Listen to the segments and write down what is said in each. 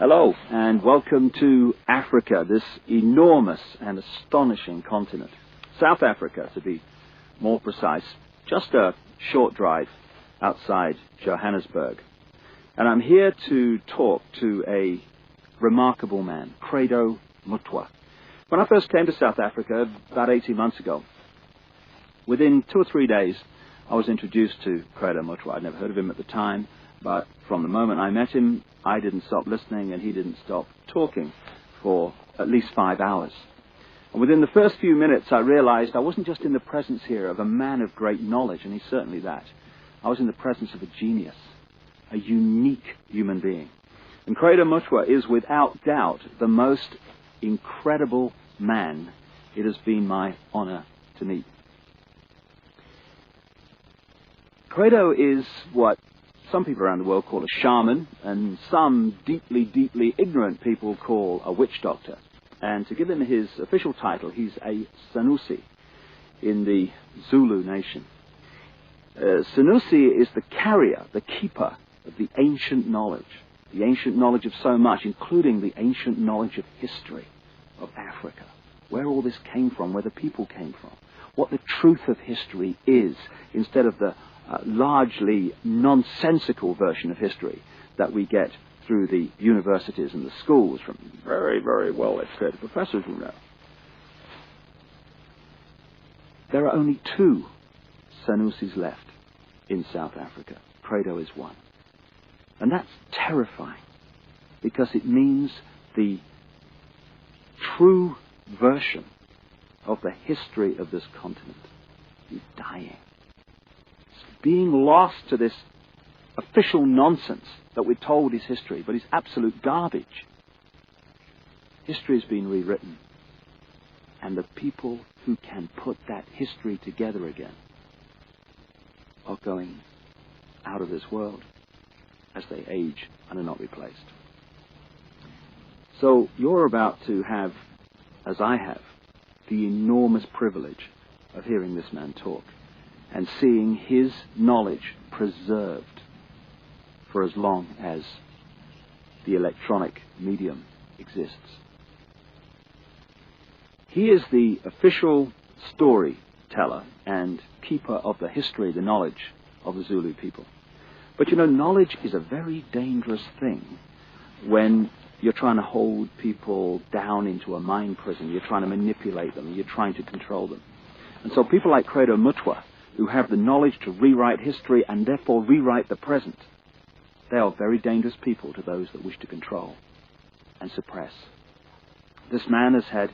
Hello, and welcome to Africa, this enormous and astonishing continent. South Africa, to be more precise, just a short drive outside Johannesburg. And I'm here to talk to a remarkable man, Credo Mutwa. When I first came to South Africa about 18 months ago, within 2 or 3 days, I was introduced to Credo Mutwa. I'd never heard of him at the time, but from the moment I met him, I didn't stop listening and he didn't stop talking for at least 5 hours. And within the first few minutes, I realized I wasn't just in the presence here of a man of great knowledge, and he's certainly that. I was in the presence of a genius, a unique human being. And Credo Mutwa is without doubt the most incredible man it has been my honor to meet. Credo is what some people around the world call a shaman, and some deeply, deeply ignorant people call a witch doctor. And to give him his official title, he's a Sanusi in the Zulu nation. Sanusi is the carrier, the keeper of the ancient knowledge of so much, including the ancient knowledge of history of Africa, where all this came from, where the people came from, what the truth of history is, instead of the largely nonsensical version of history that we get through the universities and the schools from very, very well-educated professors, you know. There are only 2 Sanusis left in South Africa. Credo is one. And that's terrifying, because it means the true version of the history of this continent is dying. Being lost to this official nonsense that we're told is history, but is absolute garbage. History has been rewritten, and the people who can put that history together again are going out of this world as they age and are not replaced. So you're about to have, as I have, the enormous privilege of hearing this man talk and seeing his knowledge preserved for as long as the electronic medium exists. He is the official storyteller and keeper of the history, the knowledge of the Zulu people. But you know, knowledge is a very dangerous thing when you're trying to hold people down into a mind prison, you're trying to manipulate them, you're trying to control them. And so people like Credo Mutwa, who have the knowledge to rewrite history and therefore rewrite the present, they are very dangerous people to those that wish to control and suppress. This man has had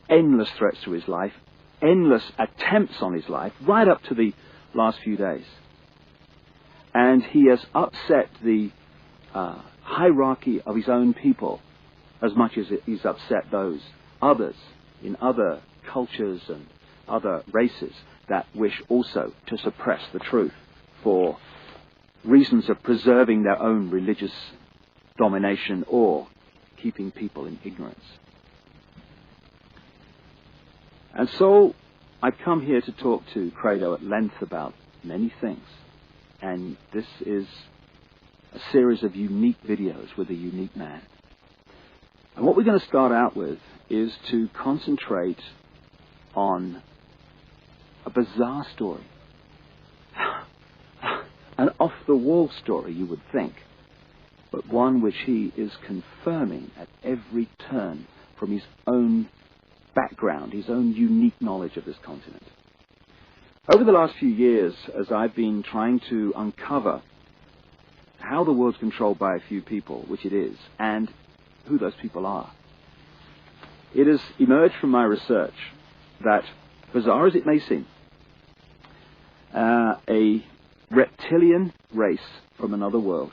endless threats to his life, endless attempts on his life, right up to the last few days. And he has upset the hierarchy of his own people as much as he's upset those others in other cultures and other races that wish also to suppress the truth for reasons of preserving their own religious domination or keeping people in ignorance. And so I've come here to talk to Credo at length about many things. And this is a series of unique videos with a unique man. And what we're going to start out with is to concentrate on a bizarre story. An off-the-wall story, you would think, but one which he is confirming at every turn from his own background, his own unique knowledge of this continent. Over the last few years, as I've been trying to uncover how the world's controlled by a few people, which it is, and who those people are, it has emerged from my research that, bizarre as it may seem, a reptilian race from another world,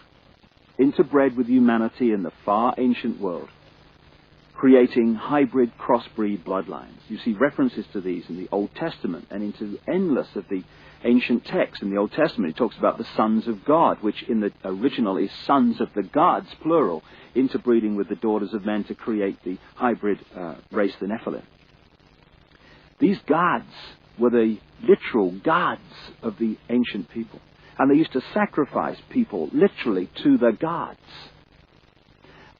interbred with humanity in the far ancient world, creating hybrid crossbreed bloodlines. You see references to these in the Old Testament and into endless of the ancient texts. In the Old Testament, it talks about the sons of God, which in the original is sons of the gods, plural, interbreeding with the daughters of men to create the hybrid race, the Nephilim. These gods were the literal gods of the ancient people. And they used to sacrifice people literally to the gods.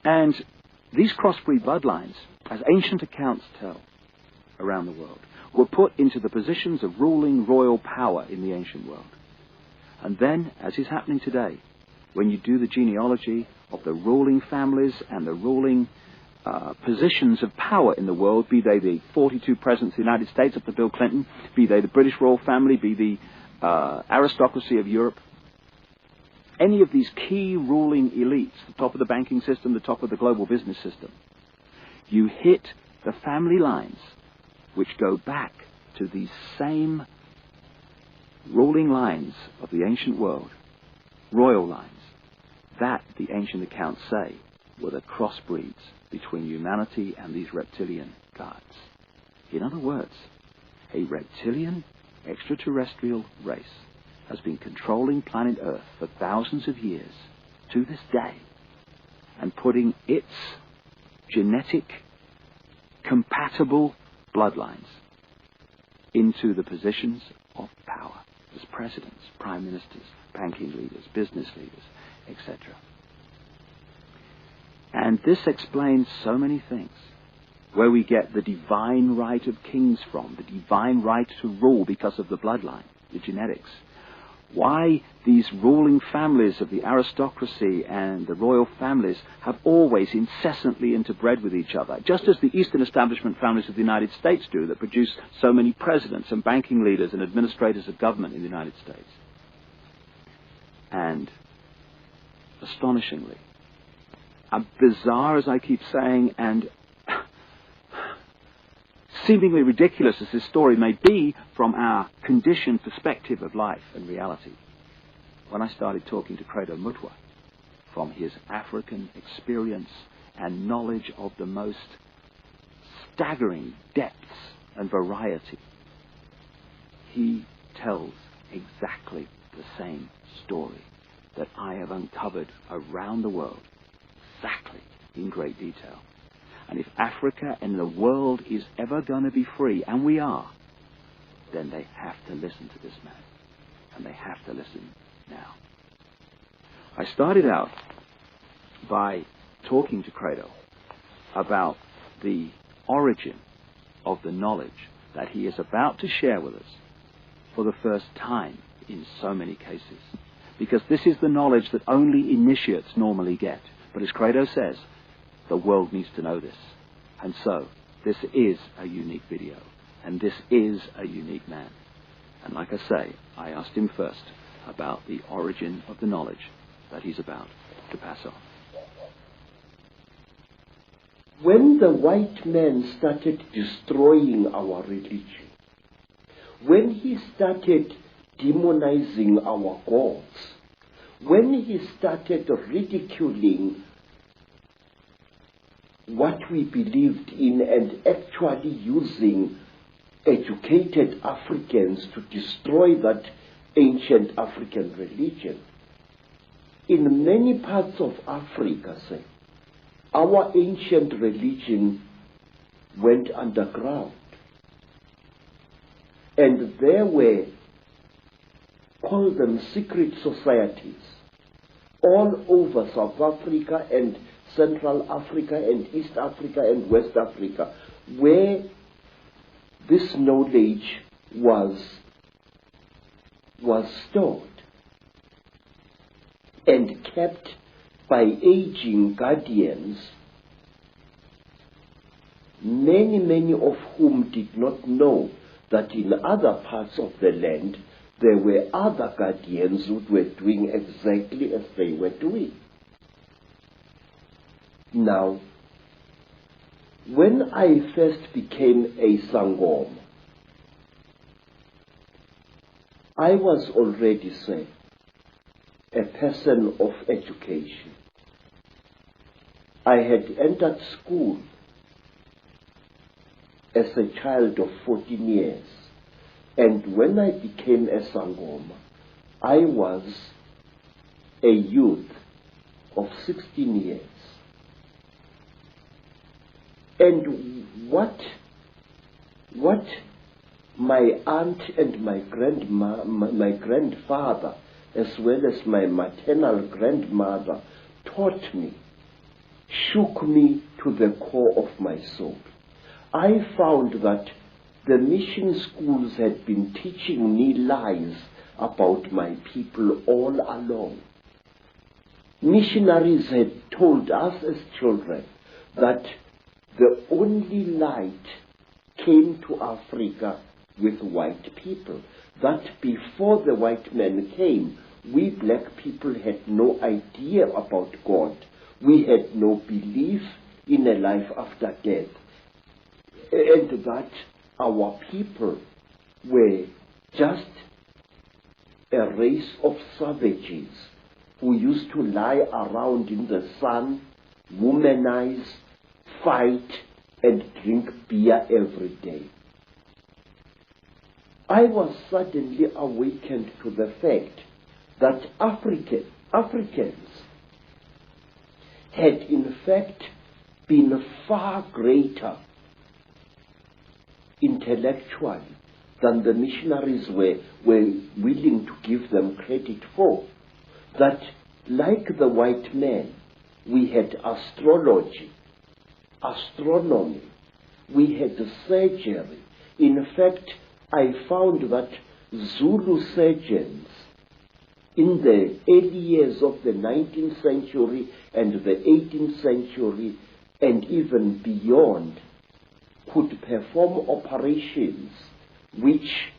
And these crossbreed bloodlines, as ancient accounts tell around the world, were put into the positions of ruling royal power in the ancient world. And then, as is happening today, when you do the genealogy of the ruling families and the ruling positions of power in the world, be they the 42 presidents of the United States up to Bill Clinton, be they the British royal family, be the aristocracy of Europe, any of these key ruling elites, the top of the banking system, the top of the global business system, you hit the family lines which go back to these same ruling lines of the ancient world, royal lines, that the ancient accounts say were the crossbreeds between humanity and these reptilian gods. In other words, a reptilian extraterrestrial race has been controlling planet Earth for thousands of years to this day and putting its genetic compatible bloodlines into the positions of power as presidents, prime ministers, banking leaders, business leaders, etc. And this explains so many things, where we get the divine right of kings from, the divine right to rule because of the bloodline, the genetics. Why these ruling families of the aristocracy and the royal families have always incessantly interbred with each other, just as the Eastern establishment families of the United States do, that produce so many presidents and banking leaders and administrators of government in the United States. And astonishingly, bizarre as I keep saying, and seemingly ridiculous as this story may be from our conditioned perspective of life and reality, when I started talking to Credo Mutwa from his African experience and knowledge of the most staggering depths and variety, he tells exactly the same story that I have uncovered around the world, exactly in great detail. And if Africa and the world is ever going to be free, and we are, then they have to listen to this man. And they have to listen now. I started out by talking to Credo about the origin of the knowledge that he is about to share with us for the first time in so many cases. Because this is the knowledge that only initiates normally get. But as Credo says, the world needs to know this. And so, this is a unique video. And this is a unique man. And like I say, I asked him first about the origin of the knowledge that he's about to pass on. When the white man started destroying our religion, when he started demonizing our gods, when he started ridiculing what we believed in and actually using educated Africans to destroy that ancient African religion, in many parts of Africa, say, our ancient religion went underground. And there were, call them secret societies, all over South Africa and Central Africa and East Africa and West Africa, where this knowledge was stored and kept by aging guardians, many of whom did not know that in other parts of the land there were other guardians who were doing exactly as they were doing. Now, when I first became a Sangoma, I was already, say, a person of education. I had entered school as a child of 14 years. And when I became a Sangoma, I was a youth of 16 years. And what my aunt and my grandfather, as well as my maternal grandmother, taught me shook me to the core of my soul. I found that the mission schools had been teaching me lies about my people all along. Missionaries had told us as children that the only light came to Africa with white people, that before the white men came, we black people had no idea about God. We had no belief in a life after death, and that our people were just a race of savages who used to lie around in the sun, womanize, fight, and drink beer every day. I was suddenly awakened to the fact that Africans had in fact been far greater intellectually than the missionaries were willing to give them credit for. That like the white man, we had astrology, astronomy, we had surgery. In fact, I found that Zulu surgeons in the early years of the 19th century and the 18th century and even beyond could perform operations which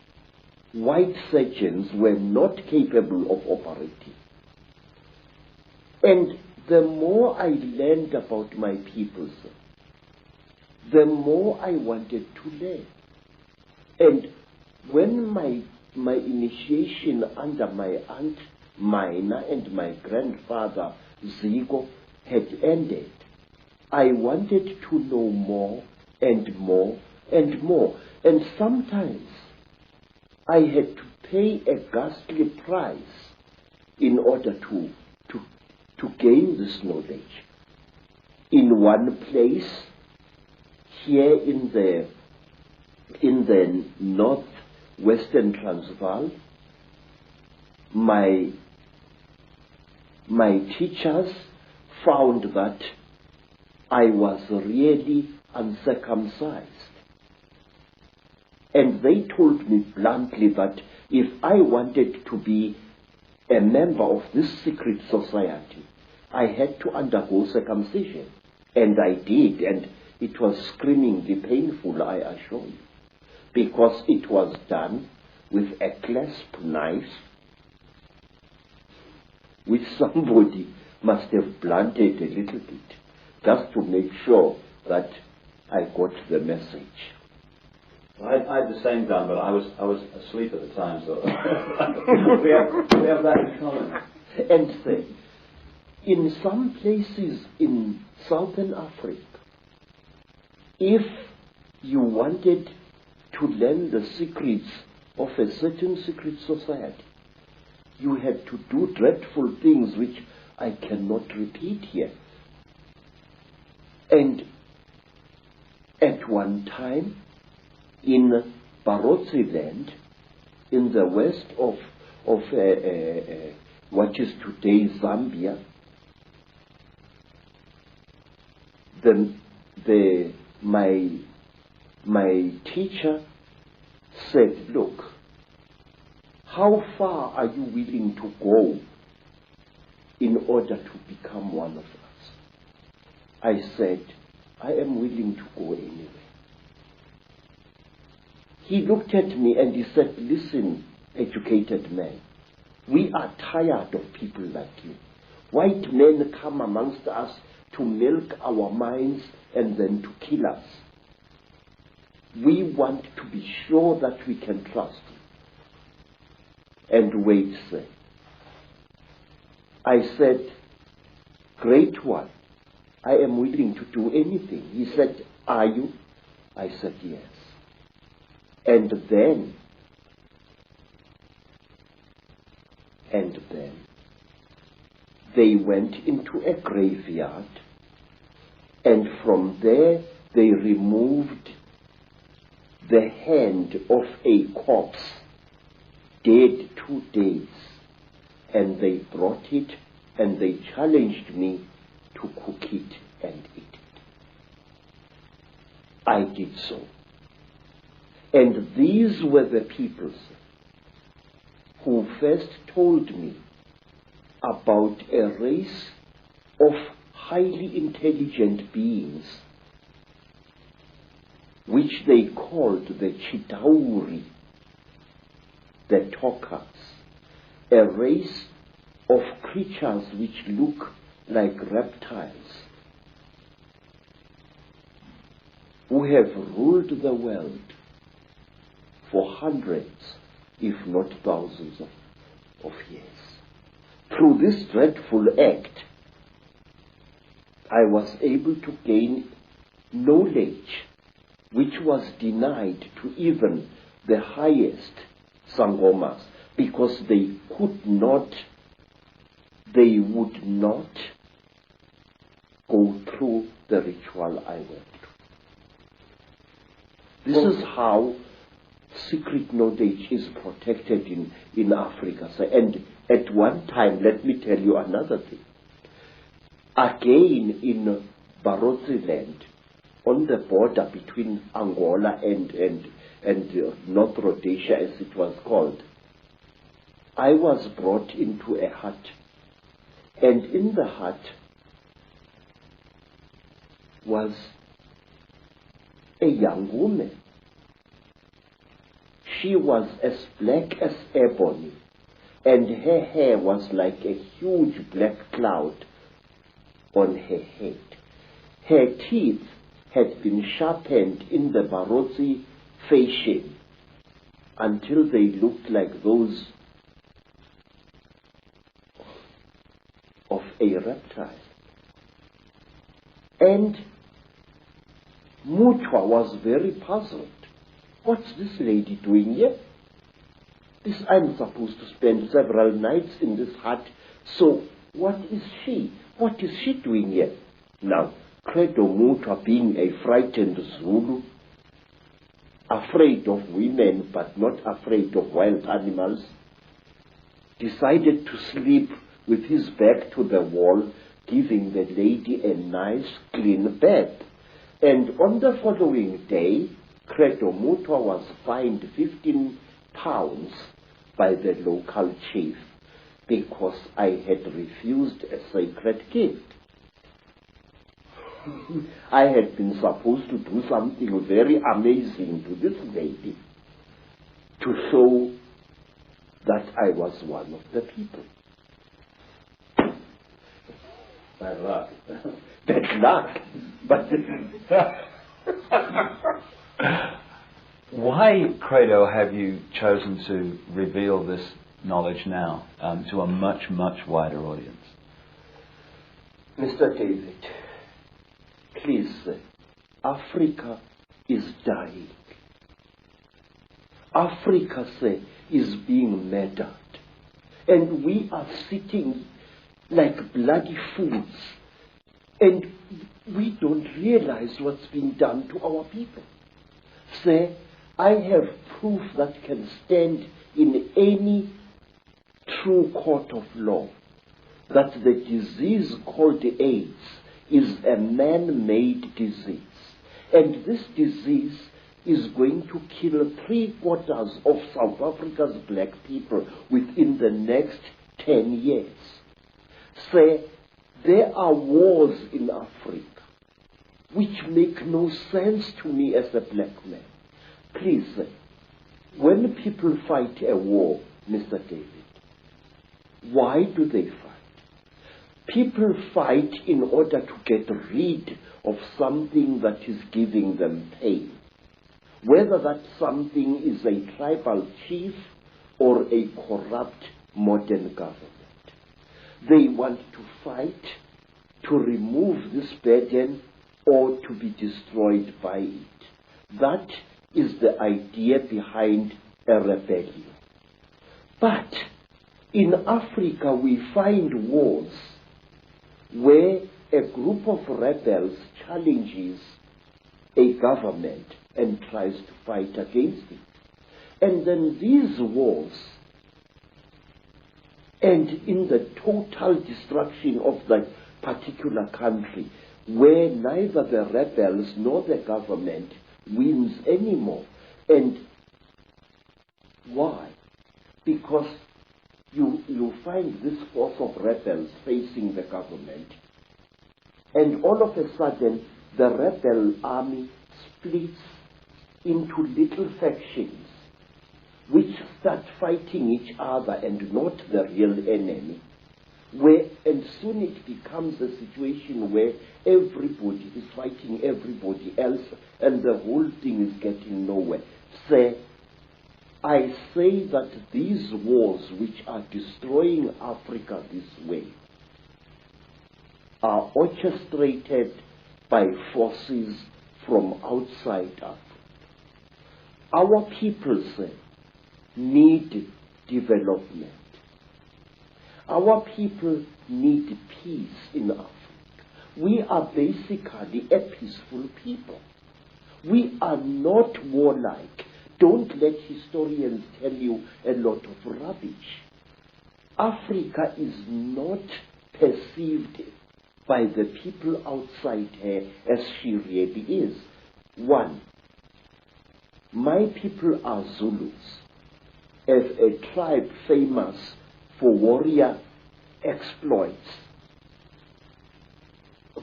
white surgeons were not capable of operating. And the more I learned about my people, the more I wanted to learn. And when my initiation under my aunt Mina and my grandfather Zigo had ended, I wanted to know more and more and more. And sometimes I had to pay a ghastly price in order to gain this knowledge. In one place, here in the northwestern Transvaal, my teachers found that I was really uncircumcised. And they told me bluntly that if I wanted to be a member of this secret society, I had to undergo circumcision. And I did, and it was screamingly painful, I assure you, because it was done with a clasp knife, which somebody must have blunted a little bit, just to make sure that I got the message. I had the same done, but I was asleep at the time, so we have that in common. And say, in some places in Southern Africa, if you wanted to learn the secrets of a certain secret society, you had to do dreadful things which I cannot repeat here. And at one time, in Barotse land, in the west of what is today Zambia, my teacher said, look, how far are you willing to go in order to become one of us? I said, I am willing to go anywhere. He looked at me and he said, listen, educated man, we are tired of people like you. White men come amongst us to milk our minds and then to kill us. We want to be sure that we can trust you. And wait, sir. I said, great one, I am willing to do anything. He said, are you? I said, yes. And then they went into a graveyard, and from there they removed the hand of a corpse, dead 2 days, and they brought it and they challenged me to cook it I did so. And these were the peoples who first told me about a race of highly intelligent beings which they called the Chitauri, the talkers, a race of creatures which look like reptiles, who have ruled the world for hundreds, if not thousands of years. Through this dreadful act, I was able to gain knowledge which was denied to even the highest Sangomas, because they would not go through the ritual I went through. This is how secret knowledge is protected in Africa. So, and at one time, let me tell you another thing. Again, in Barotse land, on the border between Angola and North Rhodesia, as it was called, I was brought into a hut. And in the hut was a young woman. She was as black as ebony, and her hair was like a huge black cloud on her head. Her teeth had been sharpened in the Barotse fashion until they looked like those of a reptile. And Mutwa was very puzzled. What's this lady doing here? I'm supposed to spend several nights in this hut, so what is she? What is she doing here? Now, Credo Mutwa, being a frightened Zulu, afraid of women but not afraid of wild animals, decided to sleep with his back to the wall, giving the lady a nice clean bed. And on the following day, Credo Mutwa was fined 15 pounds by the local chief because I had refused a sacred gift. I had been supposed to do something very amazing to this lady to show that I was one of the people. Bad luck. Bad luck. But why, Credo, have you chosen to reveal this knowledge now to a much, much wider audience? Mr. David, please, Africa is dying. Africa, is being murdered. And we are sitting like bloody fools. And we don't realize what's being done to our people. Sir, I have proof that can stand in any true court of law that the disease called AIDS is a man-made disease. And this disease is going to kill 3/4 of South Africa's black people within the next 10 years. Sir, there are wars in Africa which make no sense to me as a black man. Please, sir, when people fight a war, Mr. David, why do they fight? People fight in order to get rid of something that is giving them pain. Whether that something is a tribal chief or a corrupt modern government. They want to fight to remove this burden or to be destroyed by it. That is the idea behind a rebellion. But in Africa we find wars where a group of rebels challenges a government and tries to fight against it. And then these wars end in the total destruction of that particular country where neither the rebels nor the government wins anymore. And why? Because you find this force of rebels facing the government, and all of a sudden the rebel army splits into little factions which start fighting each other and not the real enemy. And soon it becomes a situation where everybody is fighting everybody else and the whole thing is getting nowhere. I say that these wars which are destroying Africa this way are orchestrated by forces from outside Africa. Our people need development. Our people need peace in Africa. We are basically a peaceful people. We are not warlike. Don't let historians tell you a lot of rubbish. Africa is not perceived by the people outside her as she really is. One, my people are Zulus, as a tribe famous for warrior exploits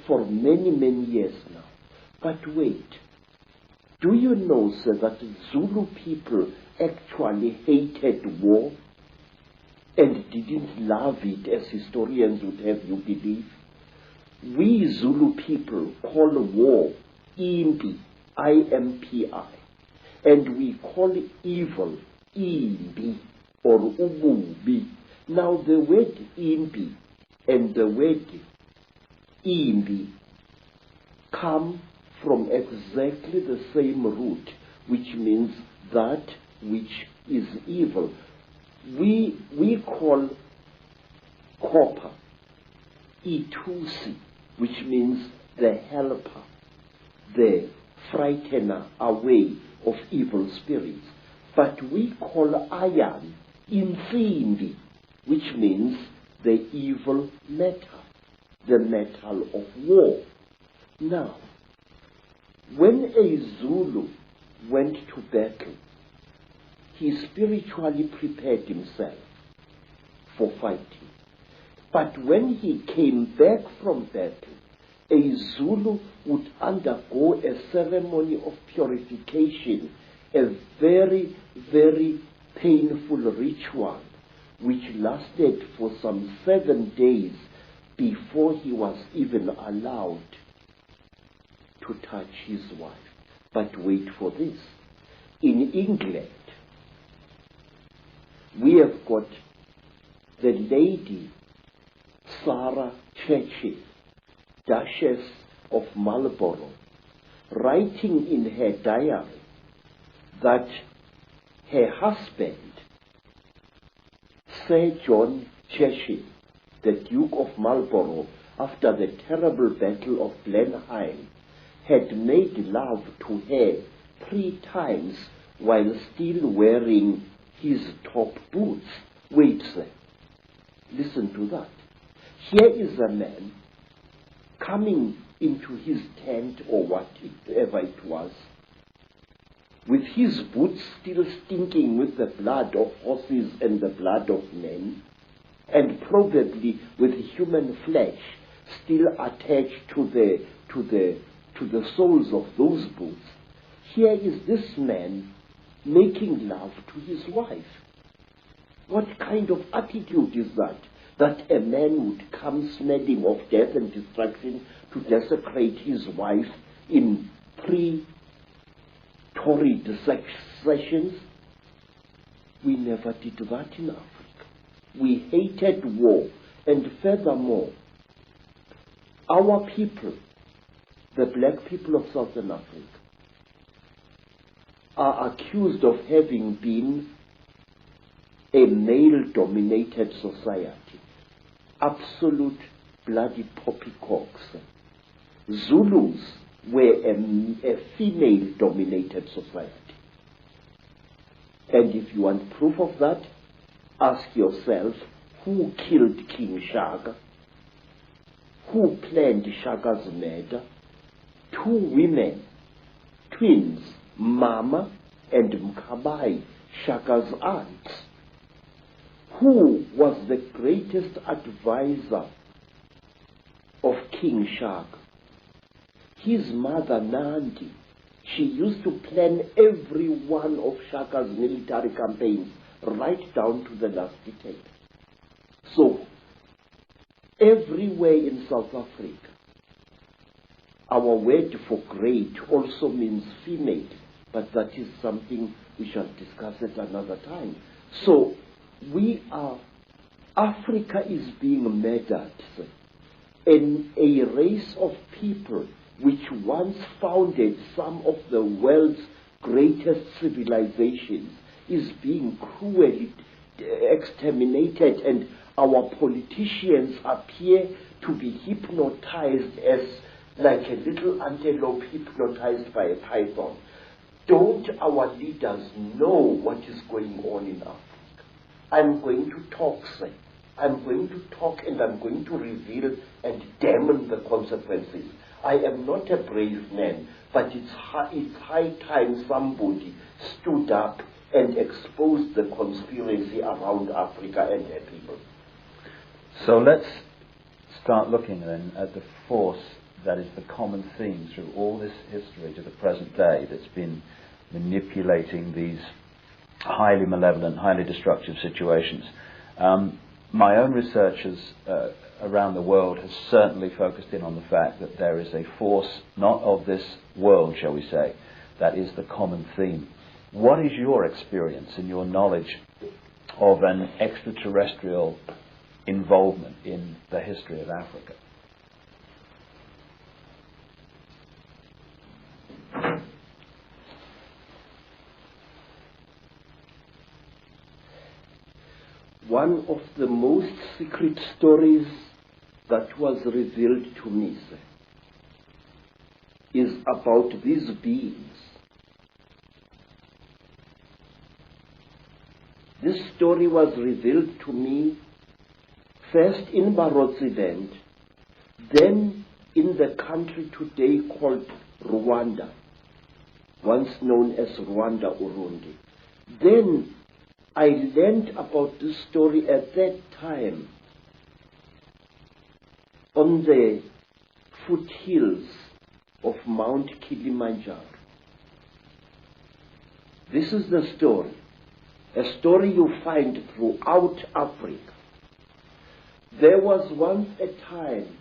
for many, many years now. But wait, do you know, sir, that Zulu people actually hated war and didn't love it as historians would have you believe? We Zulu people call war impi, I-M-P-I, and we call evil imbi or ububi. Now the word imbi and the word imbi come from exactly the same root, which means that which is evil. We call copper itusi, which means the helper, the frightener away of evil spirits. But we call iron insimbi, which means the evil metal, the metal of war. Now, when a Zulu went to battle, he spiritually prepared himself for fighting. But when he came back from battle, a Zulu would undergo a ceremony of purification, a very, very painful ritual, which lasted for some 7 days before he was even allowed to touch his wife. But wait for this. In England, we have got the Lady Sarah Churchill, Duchess of Marlborough, writing in her diary that her husband, Sir John Churchill, the Duke of Marlborough, after the terrible battle of Blenheim, had made love to her 3 times while still wearing his top boots. Wait, sir. Listen to that. Here is a man coming into his tent or whatever it was, with his boots still stinking with the blood of horses and the blood of men, and probably with human flesh still attached to the soles of those boots. Here is this man making love to his wife. What kind of attitude is that? That a man would come smelling of death and destruction to desecrate his wife in 3 torrid sessions? We never did that in Africa. We hated war. And furthermore, our people, the black people of Southern Africa, are accused of having been a male-dominated society. Absolute bloody poppycocks. Zulus were a female-dominated society. And if you want proof of that, ask yourself, who killed King Shaka? who planned Shaka's murder, two women, twins, Mama and Mkabai, Shaka's aunts, who was the greatest advisor of King Shaka. His mother, Nandi, she used to plan every one of Shaka's military campaigns right down to the last detail. So, everywhere in South Africa, our word for great also means female, but that is something we shall discuss at another time. So, Africa is being murdered, and a race of people which once founded some of the world's greatest civilizations is being cruelly exterminated, and our politicians appear to be hypnotized as like a little antelope hypnotized by a python. Don't our leaders know what is going on in Africa? I'm going to talk, sir. I'm going to talk, and I'm going to reveal and damn the consequences. I am not a brave man, but it's high time somebody stood up and exposed the conspiracy around Africa and her people. So let's start looking then at the force that is the common theme through all this history to the present day that's been manipulating these highly malevolent, highly destructive situations. My own research around the world has certainly focused in on the fact that there is a force not of this world, shall we say, that is the common theme. What is your experience and your knowledge of an extraterrestrial involvement in the history of Africa? One of the most secret stories that was revealed to me, sir, is about these beings. This story was revealed to me first in Barotseland, then in the country today called Rwanda, once known as Rwanda Urundi. Then I learned about this story at that time on the foothills of Mount Kilimanjaro. This is the story, a story you find throughout Africa. There was once a time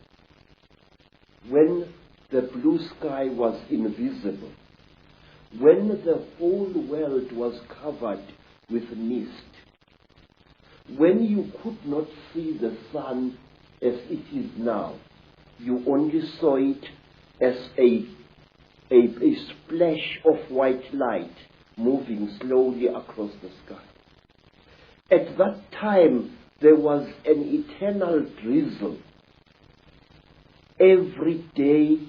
when the blue sky was invisible, when the whole world was covered with mist, when you could not see the sun as it is now. You only saw it as a splash of white light moving slowly across the sky. At that time, there was an eternal drizzle every day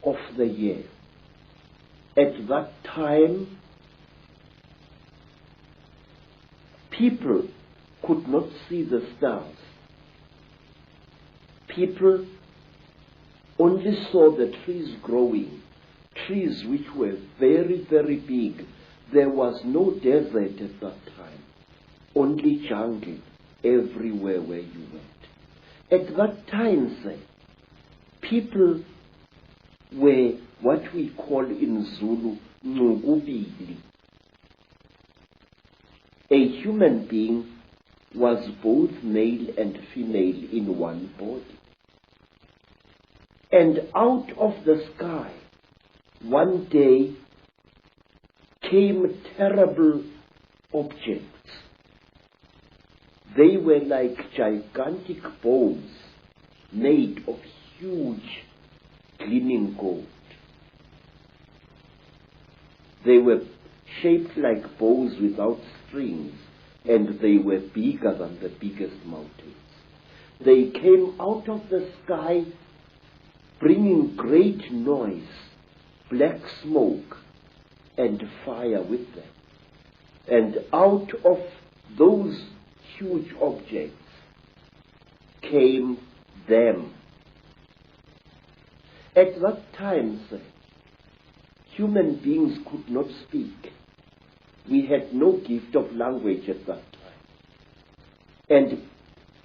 of the year. At that time, people could not see the stars. People only saw the trees growing, trees which were very, very big. There was no desert at that time, only jungle everywhere where you went. At that time, sir, people were what we call in Zulu, Ngubili. A human being was both male and female in one body. And out of the sky, one day, came terrible objects. They were like gigantic bows made of huge gleaming gold. They were shaped like bows without strings, and they were bigger than the biggest mountains. They came out of the sky bringing great noise, black smoke, and fire with them. And out of those huge objects came them. At that time, sir, human beings could not speak. We had no gift of language at that time. And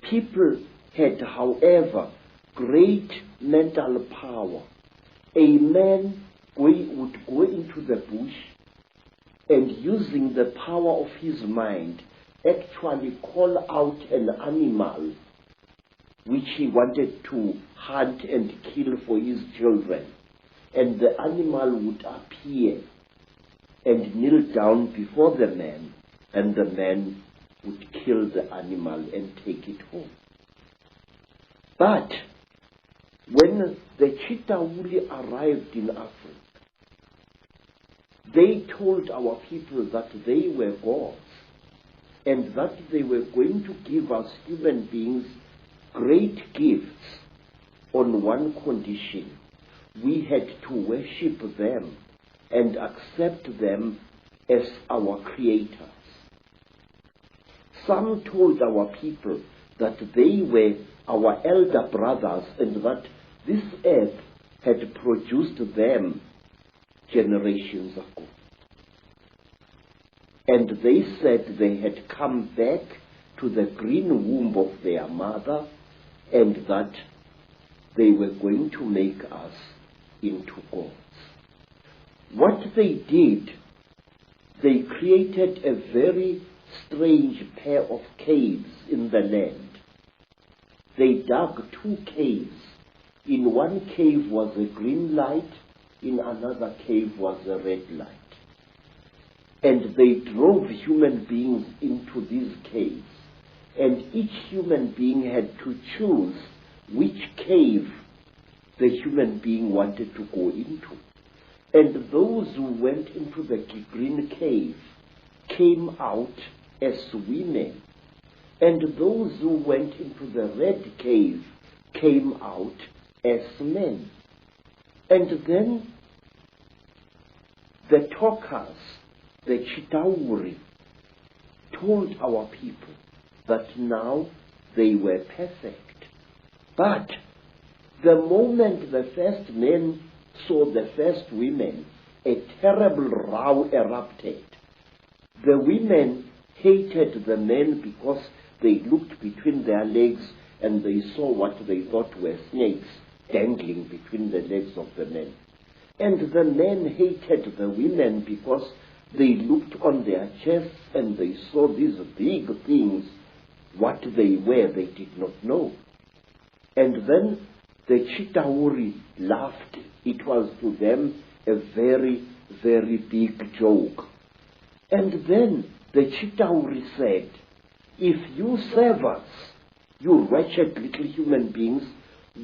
people had, however, great mental power. A man would go into the bush and, using the power of his mind, actually call out an animal which he wanted to hunt and kill for his children. And the animal would appear and kneel down before the man, and the man would kill the animal and take it home. But when the Chitauri arrived in Africa, they told our people that they were gods and that they were going to give us human beings great gifts on one condition. We had to worship them and accept them as our creators. Some told our people that they were our elder brothers and that this earth had produced them generations ago. And they said they had come back to the green womb of their mother and that they were going to make us into gods. What they did, they created a very strange pair of caves in the land. They dug 2 caves. In one cave was a green light, in another cave was a red light. And they drove human beings into these caves. And each human being had to choose which cave the human being wanted to go into. And those who went into the green cave came out as women. And those who went into the red cave came out as men. And then the talkers, the Chitauri, told our people that now they were perfect. But the moment the first men saw the first women, a terrible row erupted. The women hated the men because they looked between their legs and they saw what they thought were snakes dangling between the legs of the men. And the men hated the women because they looked on their chests and they saw these big things. What they were, they did not know. And then the Chitauri laughed. It was to them a very, very big joke. And then the Chitauri said, if you serve us, you wretched little human beings,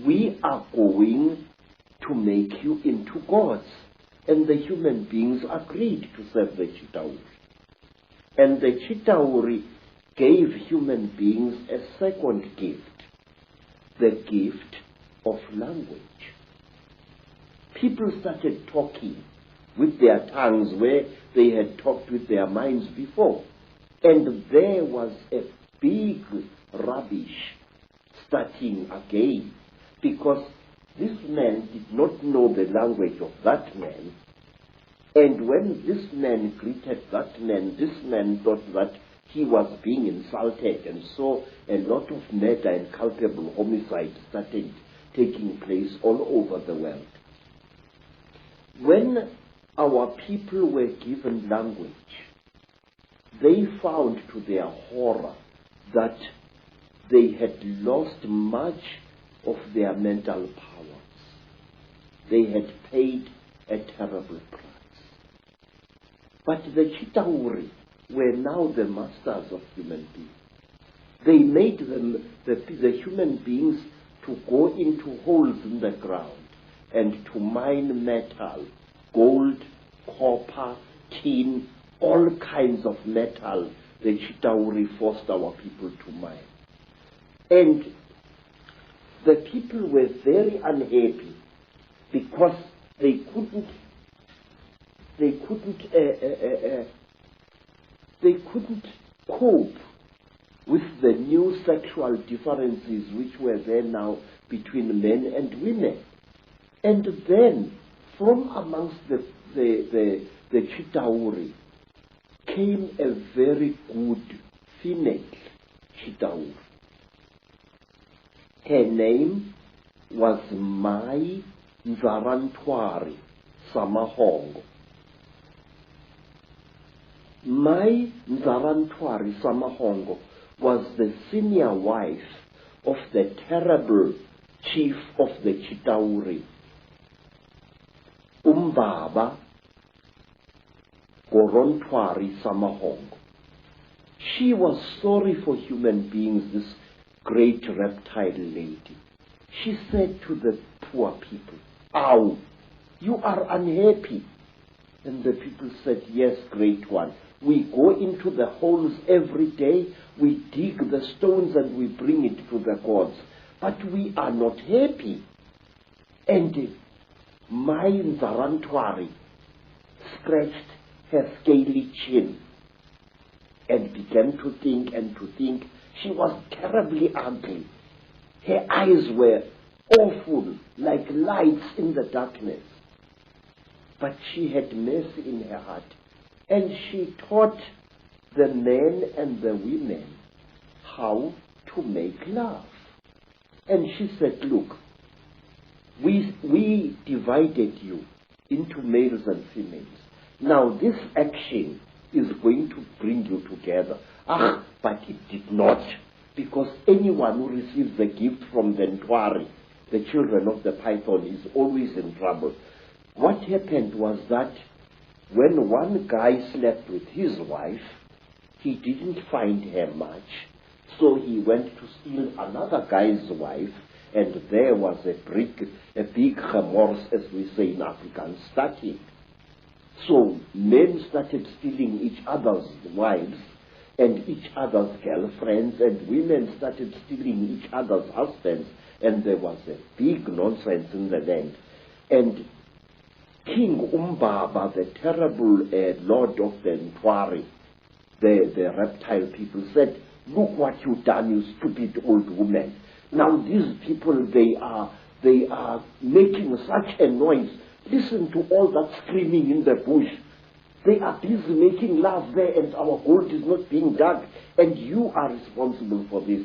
we are going to make you into gods. And the human beings agreed to serve the Chitauri. And the Chitauri gave human beings a second gift, the gift of language. People started talking with their tongues where they had talked with their minds before. And there was a big rubbish starting again, because this man did not know the language of that man. And when this man greeted that man, this man thought that he was being insulted, and so a lot of murder and culpable homicide started taking place all over the world. When our people were given language, they found to their horror that they had lost much of their mental powers. They had paid a terrible price. But the Chitauri were now the masters of human beings. They made them, the human beings, to go into holes in the ground and to mine metal, gold, copper, tin, all kinds of metal. The Chitauri forced our people to mine. And the people were very unhappy because they couldn't cope with the new sexual differences which were there now between men and women. And then, from amongst the Chitauri came a very good female Chitauri. Her name was Mai Nzarantwari Samahongo. Mai Nzarantwari Samahongo was the senior wife of the terrible chief of the Chitauri, Umbaba Gorontwari Samahongo. She was sorry for human beings, this great reptile lady. She said to the poor people, "Ow, you are unhappy." And the people said, "Yes, great one. We go into the holes every day, we dig the stones and we bring it to the gods, but we are not happy." And Mai Nzarantwari scratched her scaly chin and began to think and to think. She was terribly ugly. Her eyes were awful, like lights in the darkness. But she had mercy in her heart, and she taught the men and the women how to make love. And she said, "Look, we divided you into males and females. Now this action is going to bring you together." But it did not, because anyone who receives a gift from the Ntwari, the children of the python, is always in trouble. What happened was that when one guy slept with his wife, he didn't find her much, so he went to steal another guy's wife, and there was a big remorse, as we say in Afrikaans, starting. So men started stealing each other's wives and each other's girlfriends, and women started stealing each other's husbands, and there was a big nonsense in the land. And King Umbaba, the terrible lord of the Ntwari, the reptile people, said, "Look what you've done, you stupid old woman. Now these people, they are making such a noise. Listen to all that screaming in the bush. They are busy making love there, and our gold is not being dug, and you are responsible for this."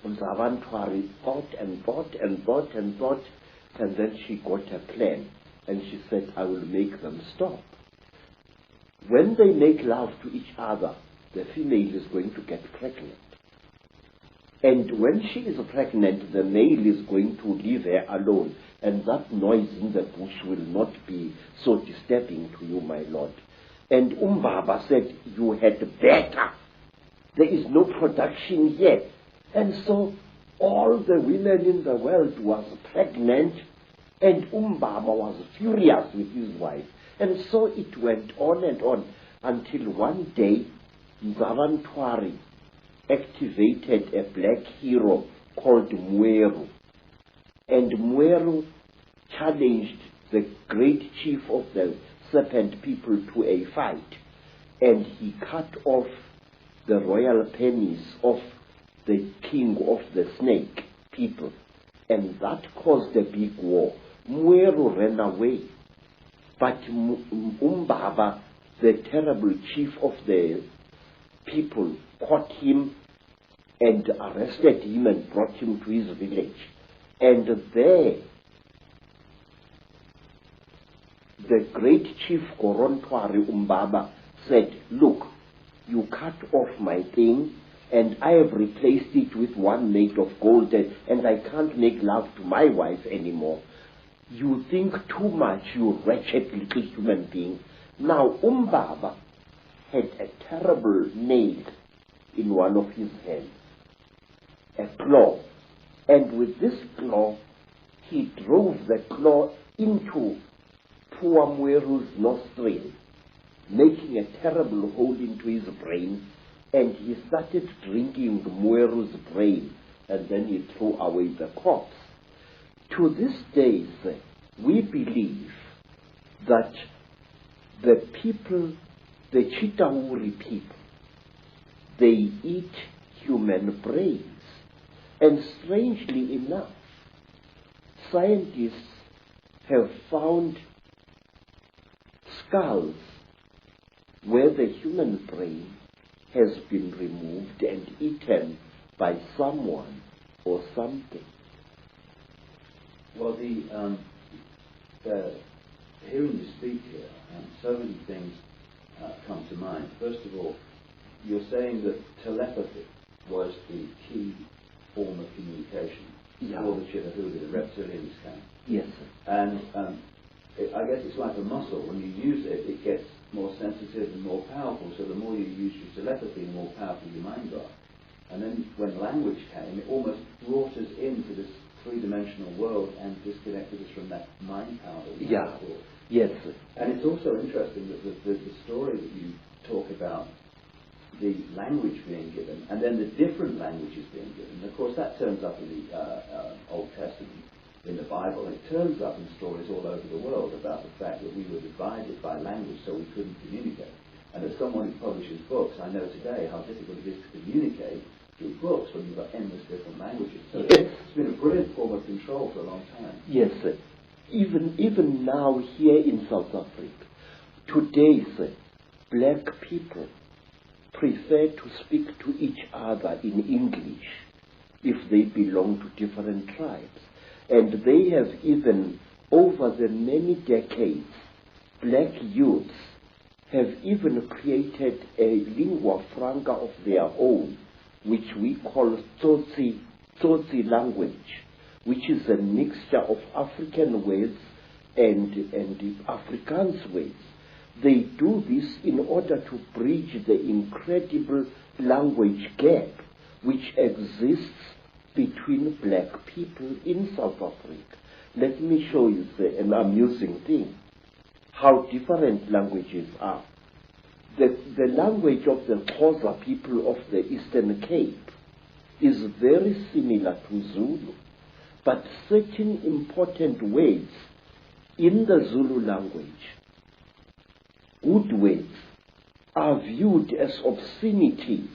Nzarantwari thought and thought and thought and thought, and then she got a plan, and she said, "I will make them stop. When they make love to each other, the female is going to get pregnant. And when she is pregnant, the male is going to leave her alone, and that noise in the bush will not be so disturbing to you, my lord." And Umbaba said, "You had better. There is no production here." And so all the women in the world was pregnant, and Umbaba was furious with his wife. And so it went on and on, until one day Nzarantwari activated a black hero called Mweru. And Mweru challenged the great chief of the serpent people to a fight, and he cut off the royal penis of the king of the snake people, and that caused a big war. Mweru ran away, but Umbaba, the terrible chief of the people, caught him and arrested him and brought him to his village. And there, the great chief Gorontwari Umbaba said, "Look, you cut off my thing, and I have replaced it with one made of gold, and I can't make love to my wife anymore. You think too much, you wretched little human being." Now Umbaba had a terrible nail in one of his hands, a claw, and with this claw he drove the claw into poor Mweru's nostril, making a terrible hole into his brain, and he started drinking Mweru's brain, and then he threw away the corpse. To this day, we believe that the people, the Chitauri people, they eat human brains. And strangely enough, scientists have found skulls where the human brain has been removed and eaten by someone or something. Well, hearing you speak here, so many things come to mind. First of all, you're saying that telepathy was the key form of communication for the Chitahuda, the reptilians came. Yes, sir. And I guess it's like a muscle. When you use it, it gets more sensitive and more powerful. So the more you use your telepathy, the more powerful your mind got. And then when language came, it almost brought us into this three-dimensional world and disconnected us from that mind power that we had before. Yes, sir. And it's also interesting that the story that you talk about, the language being given, and then the different languages being given. Of course, that turns up in the Old Testament, in the Bible. It turns up in stories all over the world about the fact that we were divided by language, so we couldn't communicate. And as someone who publishes books, I know today how difficult it is to communicate through books when you've got endless different languages. So it's been a brilliant form of control for a long time. Yes, sir. Even now here in South Africa, today, sir, black people prefer to speak to each other in English if they belong to different tribes. And they have even, over the many decades, black youths have even created a lingua franca of their own, which we call Tsotsi language, which is a mixture of African words and Afrikaans words. They do this in order to bridge the incredible language gap which exists between black people in South Africa. Let me show you an amusing thing, how different languages are. The language of the Xhosa people of the Eastern Cape is very similar to Zulu, but certain important words in the Zulu language, good words, are viewed as obscenities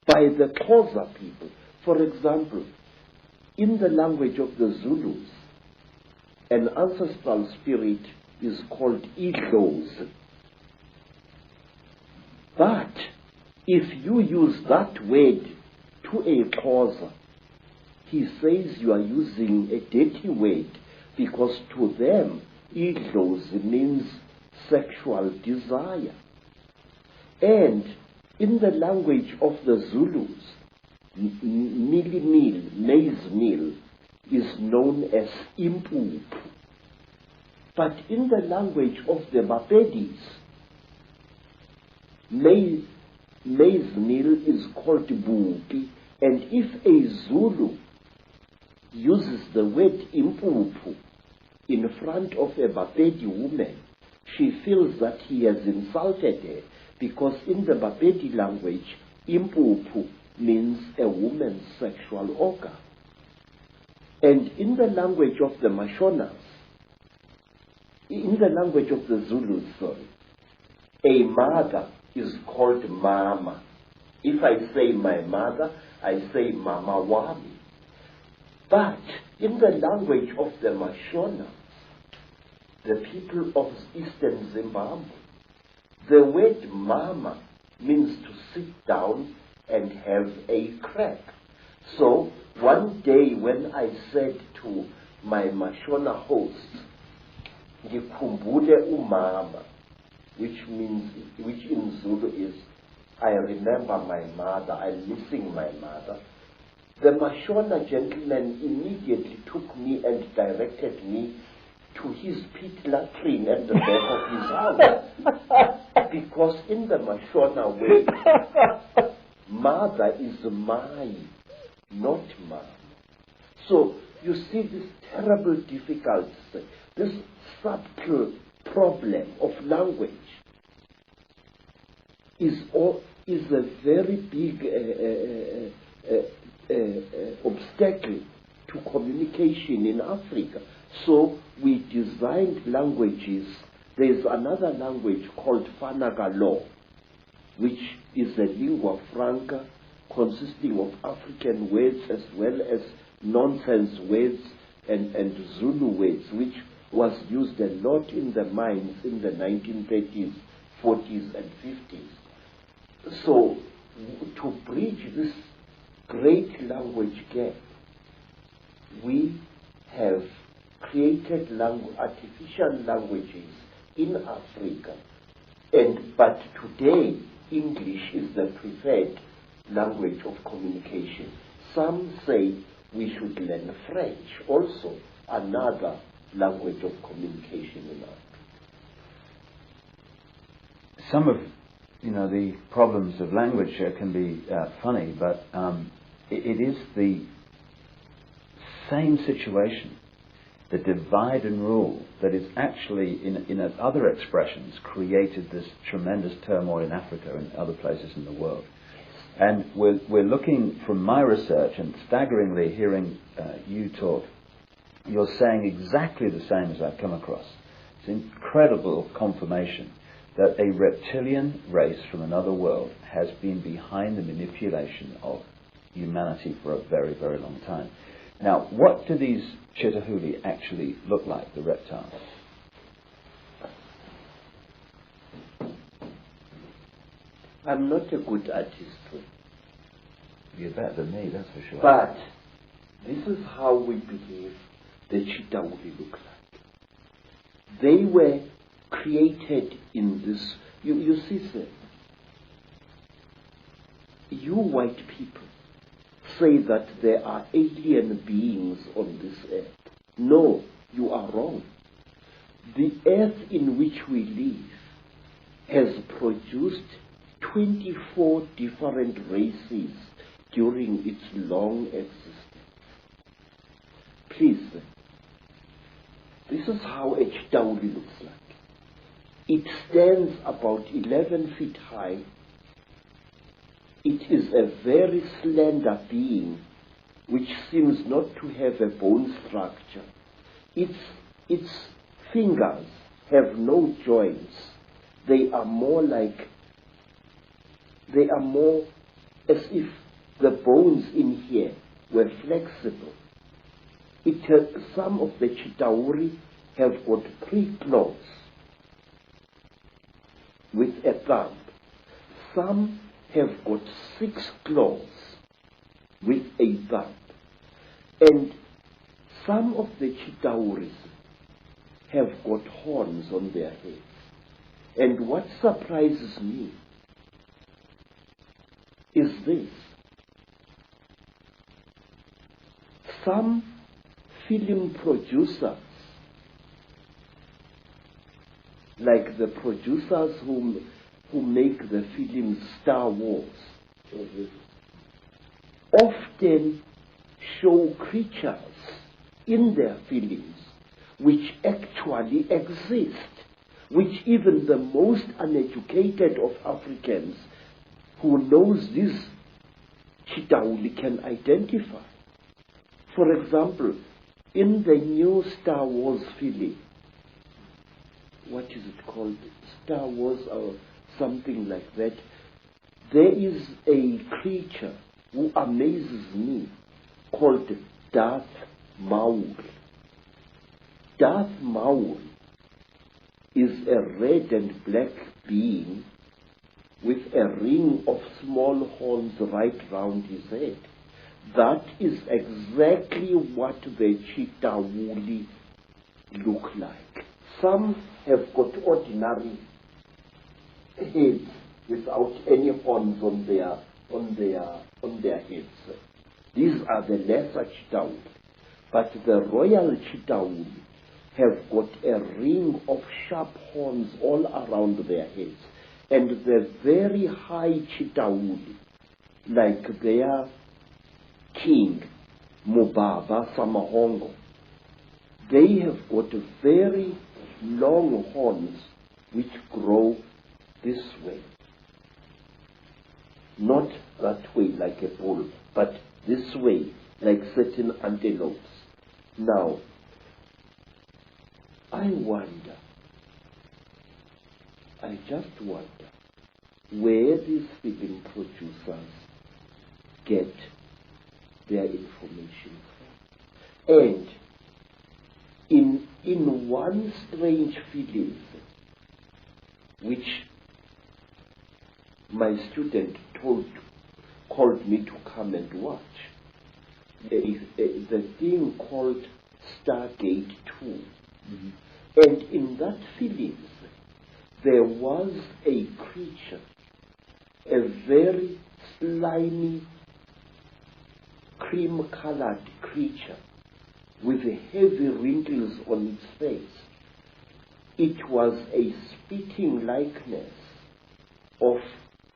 by the Xhosa people. For example, in the language of the Zulus, an ancestral spirit is called Idlos. But if you use that word to a Xhosa, he says you are using a dirty word, because to them, Idlos means sexual desire. And in the language of the Zulus, maize meal, is known as impupu. But in the language of the Bapedis, maize meal is called bupi. And if a Zulu uses the word impupu in front of a Bapedi woman, she feels that he has insulted her, because in the Bapedi language, impupu means a woman's sexual organ. And in the language of the Mashonas, in the language of the Zulus, a mother is called mama. If I say my mother, I say mama wami. But in the language of the Mashonas, the people of Eastern Zimbabwe, the word mama means to sit down and have a crack. So one day when I said to my Mashona host, Ngikhumbule umama, which in Zulu is, I remember my mother, I'm missing my mother, the Mashona gentleman immediately took me and directed me to his pit latrine at the back of his house. Because in the Mashona way, mother is mai, not mom. So you see this terrible difficulty, this subtle problem of language is a very big obstacle to communication in Africa. So we designed languages. There's another language called Fanagalo. which is a lingua franca consisting of African words as well as nonsense words and Zulu words, which was used a lot in the mines in the 1930s, 40s, and 50s. So, to bridge this great language gap, we have created artificial languages in Africa, but today English is the preferred language of communication. Some say we should learn French, also another language of communication in Africa. Some of the problems of language can be funny, but it is the same situation, the divide and rule, that is actually, in other expressions, created this tremendous turmoil in Africa and other places in the world. And we're looking, from my research, and staggeringly hearing you talk, you're saying exactly the same as I've come across. It's incredible confirmation that a reptilian race from another world has been behind the manipulation of humanity for a very, very long time. Now, what do these Chitahuli actually look like, the reptiles? I'm not a good artist. You're better than me, that's for sure. But this is how we believe the Chitahuli look like. They were created in this. You see, sir, you white people say that there are alien beings on this earth. No, you are wrong. The earth in which we live has produced 24 different races during its long existence. Please, this is how a Chitahuli looks like. It stands about 11 feet high. It is a very slender being which seems not to have a bone structure. Its fingers have no joints. They are more as if the bones in here were flexible. Some of the Chitahuri have got 3 claws with a thumb. Some have got 6 claws with a thumb. And some of the Chitahuris have got horns on their heads. And what surprises me is this. Some film producers, like the producers who make the film Star Wars, often show creatures in their films which actually exist, which even the most uneducated of Africans who knows this Chitahuli can identify. For example, in the new Star Wars film, what is it called? Star Wars or something like that. There is a creature who amazes me called Darth Maul. Darth Maul is a red and black being with a ring of small horns right round his head. That is exactly what the Chitahuli look like. Some have got ordinary heads without any horns on their heads. These are the lesser Chitahuli. But the royal Chitahuli have got a ring of sharp horns all around their heads. And the very high Chitahuli, like their king, Mubaba Samahongo, they have got very long horns which grow this way. Not that way like a bull, but this way like certain antelopes. Now, I just wonder, where these film producers get their information from. And in one strange film, which my student called me to come and watch, the thing called Stargate 2. Mm-hmm. And in that film, there was a creature, a very slimy, cream-colored creature with heavy wrinkles on its face. It was a spitting likeness of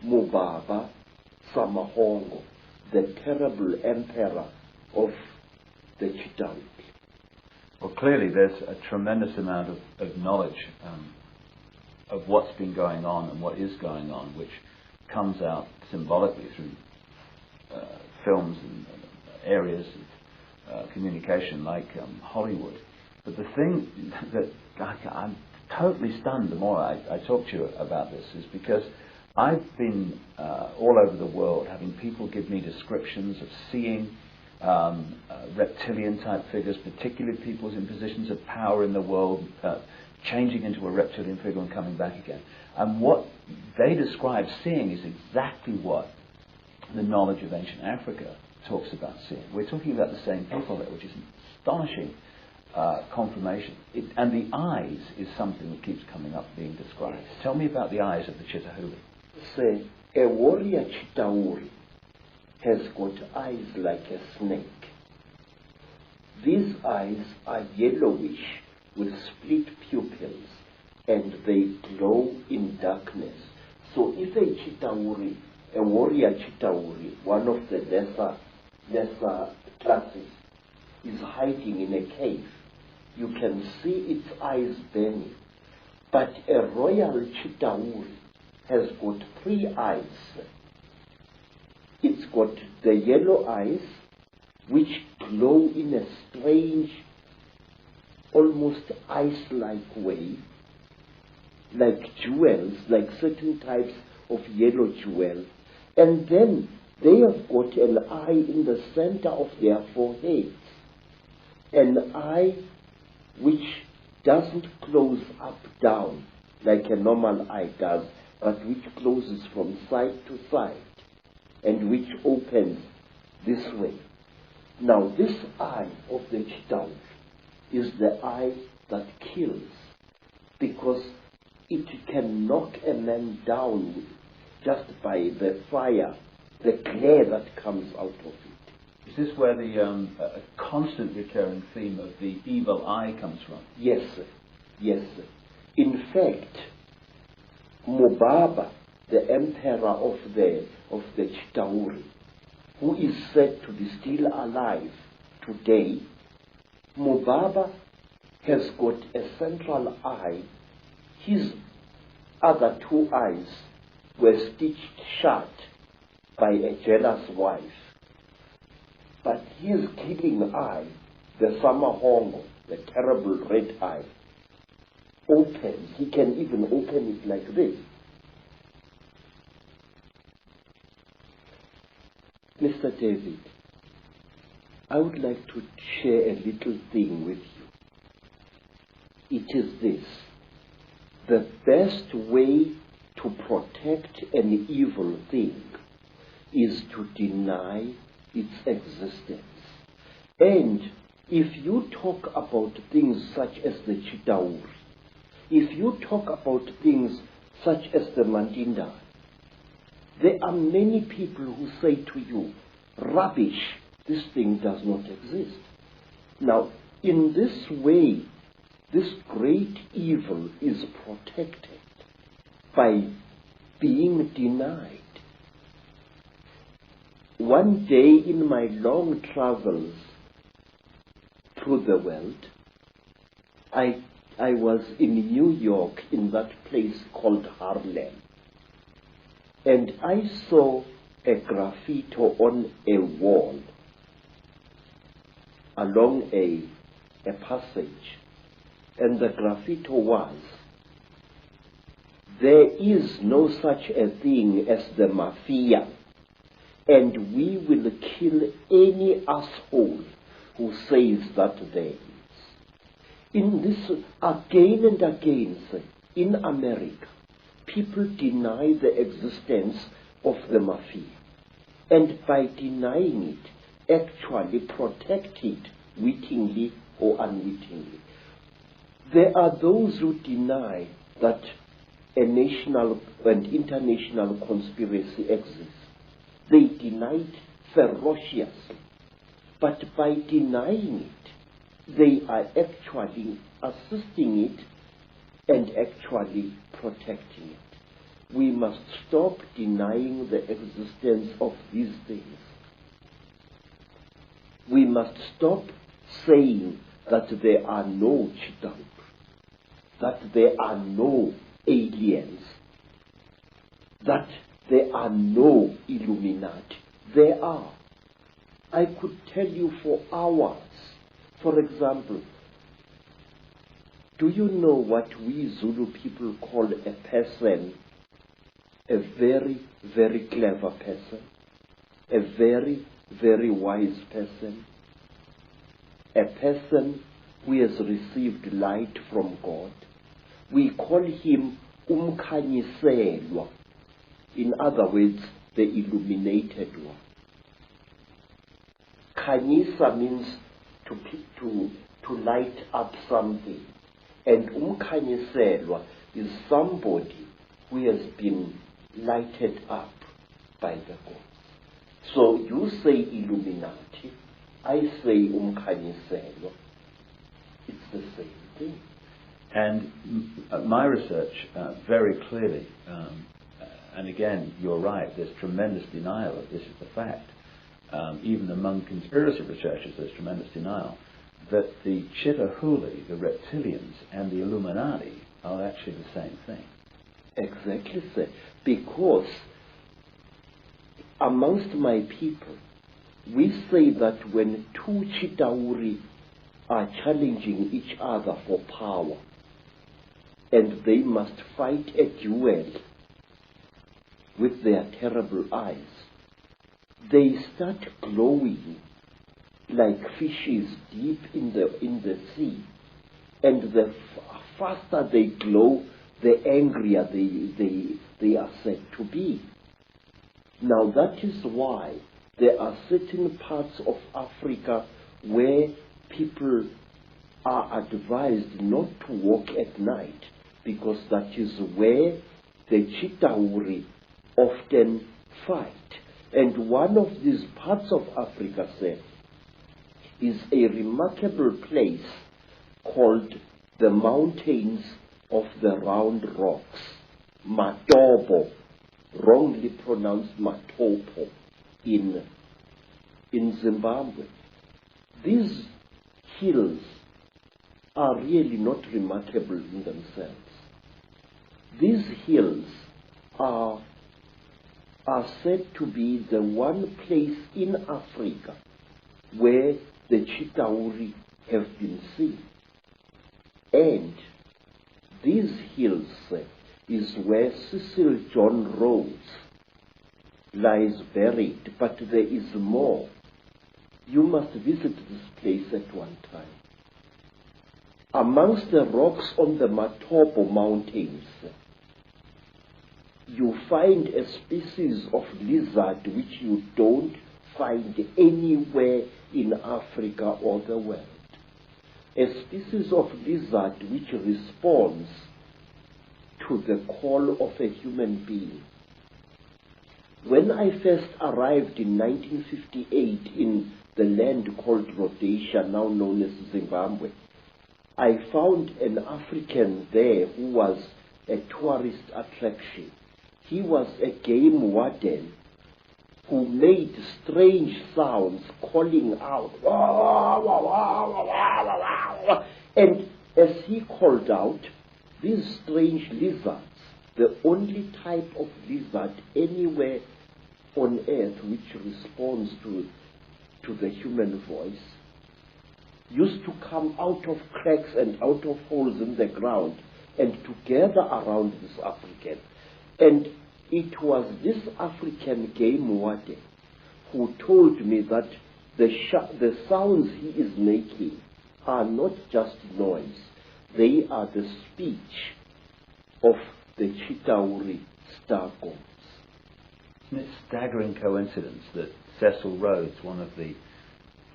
Mubaba Samahongo, the terrible emperor of the Chitauri. Well, clearly there's a tremendous amount of knowledge of what's been going on and what is going on, which comes out symbolically through films and areas of communication like Hollywood. But the thing that I'm totally stunned the more I talk to you about this is because I've been all over the world having people give me descriptions of seeing reptilian type figures, particularly people in positions of power in the world, changing into a reptilian figure and coming back again. And what they describe seeing is exactly what the knowledge of ancient Africa talks about seeing. We're talking about the same people there, which is an astonishing confirmation. And the eyes is something that keeps coming up being described. Tell me about the eyes of the Chitahuli. Say, a warrior Chitauri has got eyes like a snake. These eyes are yellowish with split pupils and they glow in darkness. So if a Chitauri, a warrior Chitauri, one of the lesser classes, is hiding in a cave, you can see its eyes burning. But a royal Chitauri has got 3 eyes. It's got the yellow eyes, which glow in a strange, almost ice-like way, like jewels, like certain types of yellow jewels. And then they have got an eye in the center of their foreheads, an eye which doesn't close up down like a normal eye does, but which closes from side to side and which opens this way. Now this eye of the Chitauri is the eye that kills, because it can knock a man down just by the fire, the glare that comes out of it. Is this where the a constant recurring theme of the evil eye comes from? Yes, sir. Yes, sir. In fact, Mubaba, the emperor of the Chitauri, who is said to be still alive today, Mubaba has got a central eye. His other 2 eyes were stitched shut by a jealous wife. But his killing eye, the Samahongo, the terrible red eye, opens. He can even open it like this. Mr. David, I would like to share a little thing with you. It is this: the best way to protect an evil thing is to deny its existence. And if you talk about things such as the Chitauri, if you talk about things such as the Mandinda, there are many people who say to you, rubbish, this thing does not exist. Now, in this way, this great evil is protected by being denied. One day in my long travels through the world, I was in New York, in that place called Harlem, and I saw a graffiti on a wall along a passage, and the graffiti was, there is no such a thing as the mafia, and we will kill any asshole who says that there is. In this, again and again, in America, people deny the existence of the mafia, and by denying it, actually protect it wittingly or unwittingly. There are those who deny that a national and international conspiracy exists. They deny it ferociously, but by denying it, they are actually assisting it and actually protecting it. We must stop denying the existence of these things. We must stop saying that there are no Chitauri, that there are no aliens, that there are no Illuminati. There are. I could tell you for hours. For example, do you know what we Zulu people call a person? A very, very clever person. A very, very wise person. A person who has received light from God. We call him Umkhanyiselwa. In other words, the illuminated one. Khanyisa means to light up something. And Umkhanyiselwa is somebody who has been lighted up by the gods. So you say Illuminati, I say Umkhanyiselwa. It's the same thing. And my research very clearly, and again, you're right, there's tremendous denial of this is the fact. Even among conspiracy researchers, there's tremendous denial that the Chitahuli, the Reptilians, and the Illuminati are actually the same thing. Exactly, sir. Because amongst my people, we say that when two Chitauri are challenging each other for power, and they must fight a duel with their terrible eyes, they start glowing like fishes deep in the sea. And the faster they glow, the angrier they are said to be. Now that is why there are certain parts of Africa where people are advised not to walk at night, because that is where the Chitauri often fight. And one of these parts of Africa, sir, is a remarkable place called the Mountains of the Round Rocks, Matopo, wrongly pronounced Matopo, in Zimbabwe. These hills are really not remarkable in themselves. These hills are said to be the one place in Africa where the Chitauri have been seen. And these hills is where Cecil John Rhodes lies buried, but there is more. You must visit this place at one time. Amongst the rocks on the Matopo Mountains, you find a species of lizard which you don't find anywhere in Africa or the world. A species of lizard which responds to the call of a human being. When I first arrived in 1958 in the land called Rhodesia, now known as Zimbabwe, I found an African there who was a tourist attraction. He was a game warden who made strange sounds calling out. And as he called out, these strange lizards, the only type of lizard anywhere on earth which responds to the human voice, used to come out of cracks and out of holes in the ground and to gather around this African. And it was this African game warden who told me that the sounds he is making are not just noise. They are the speech of the Chitauri star gods. Isn't it a staggering coincidence that Cecil Rhodes, one of the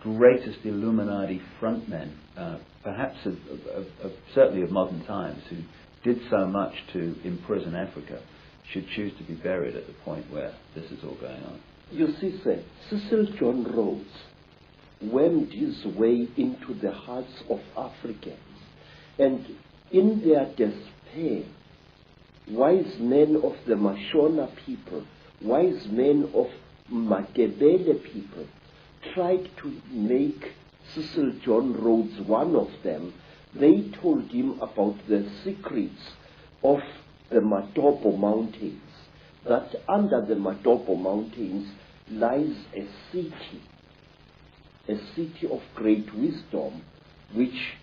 greatest Illuminati frontmen, perhaps certainly of modern times, who did so much to imprison Africa, should choose to be buried at the point where this is all going on? You see, sir, Cecil John Rhodes went his way into the hearts of Africans, and in their despair, wise men of the Mashona people, wise men of Matebele people, tried to make Cecil John Rhodes one of them. They told him about the secrets of the Matopo Mountains, that under the Matopo Mountains lies a city of great wisdom, which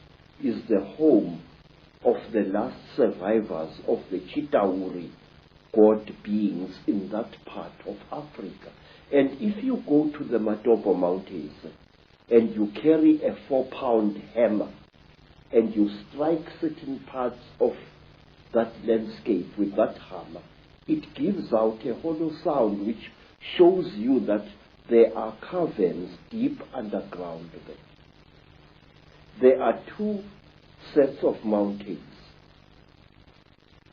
is the home of the last survivors of the Chitauri god beings in that part of Africa. And if you go to the Matopo Mountains and you carry a 4-pound hammer and you strike certain parts of that landscape with that hammer, it gives out a hollow sound which shows you that there are caverns deep underground there. There are two sets of mountains.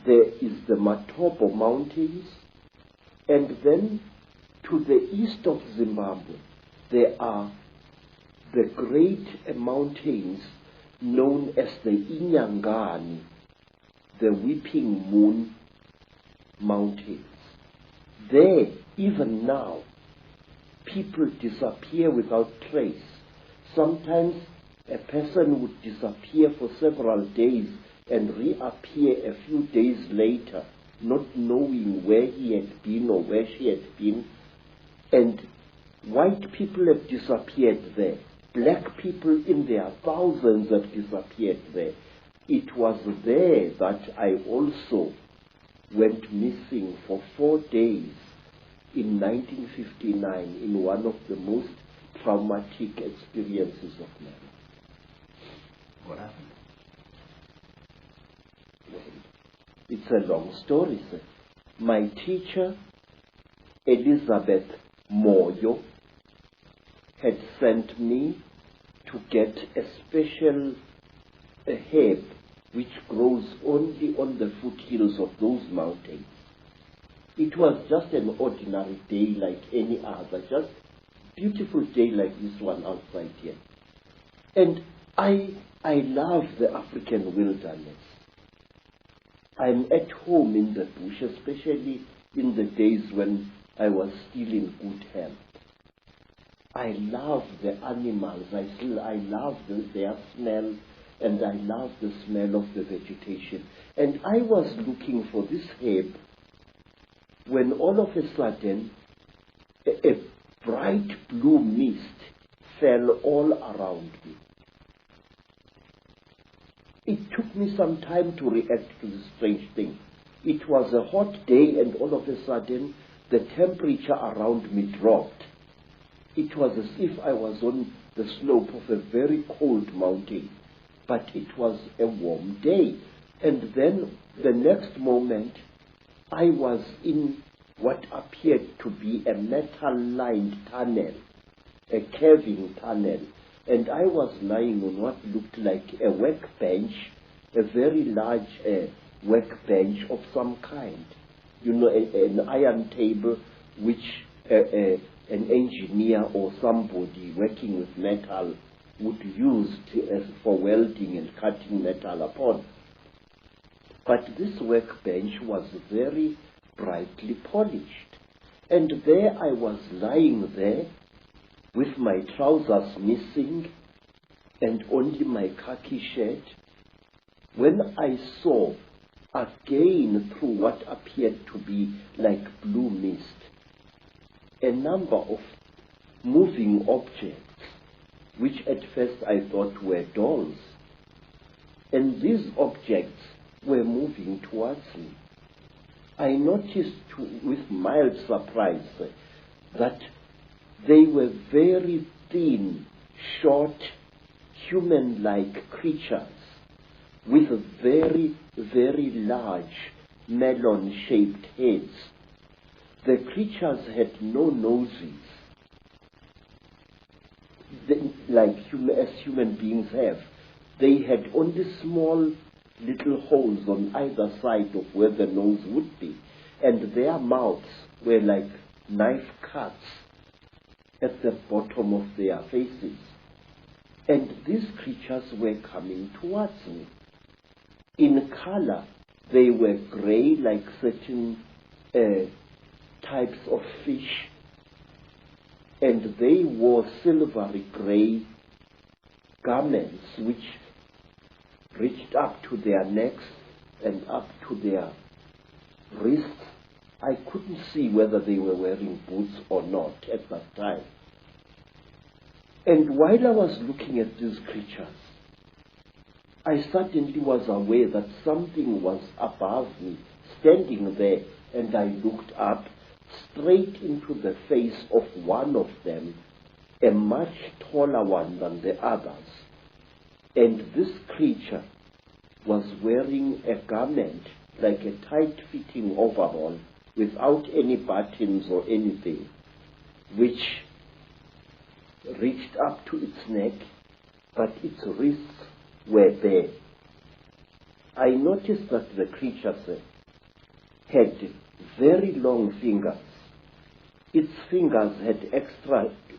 There is the Matopo Mountains, and then to the east of Zimbabwe there are the great mountains known as the Inyangani, the Weeping Moon Mountains. There, even now, people disappear without trace. Sometimes a person would disappear for several days and reappear a few days later, not knowing where he had been or where she had been. And white people have disappeared there. Black people in their thousands have disappeared there. It was there that I also went missing for 4 days in 1959 in one of the most traumatic experiences of my life. What happened? Well, it's a long story, sir. My teacher, Elizabeth Moyo, had sent me to get a special herb which grows only on the foothills of those mountains. It was just an ordinary day like any other, just beautiful day like this one outside here. And I love the African wilderness. I'm at home in the bush, especially in the days when I was still in good health. I love the animals. I love their smell, and I love the smell of the vegetation. And I was looking for this herb when all of a sudden a bright blue mist fell all around me. It took me some time to react to this strange thing. It was a hot day, and all of a sudden the temperature around me dropped. It was as if I was on the slope of a very cold mountain, but it was a warm day. And then the next moment, I was in what appeared to be a metal-lined tunnel, a caving tunnel, and I was lying on what looked like a workbench, a very large workbench of some kind. You know, an iron table which an engineer or somebody working with metal would use for welding and cutting metal upon. But this workbench was very brightly polished. And there I was lying there with my trousers missing and only my khaki shirt, when I saw again through what appeared to be like blue mist a number of moving objects, which at first I thought were dolls. And these objects were moving towards me. I noticed with mild surprise that they were very thin, short, human-like creatures with very, very large melon-shaped heads. The creatures had no noses, as human beings have. They had only small little holes on either side of where the nose would be, and their mouths were like knife cuts at the bottom of their faces. And these creatures were coming towards me. In color, they were gray, like certain types of fish, and they wore silvery gray garments which reached up to their necks and up to their wrists. I couldn't see whether they were wearing boots or not at that time. And while I was looking at these creatures, I suddenly was aware that something was above me, standing there, and I looked up straight into the face of one of them, a much taller one than the others. And this creature was wearing a garment like a tight-fitting overall without any buttons or anything, which reached up to its neck, but its wrists were bare. I noticed that the creature had very long fingers. Its fingers had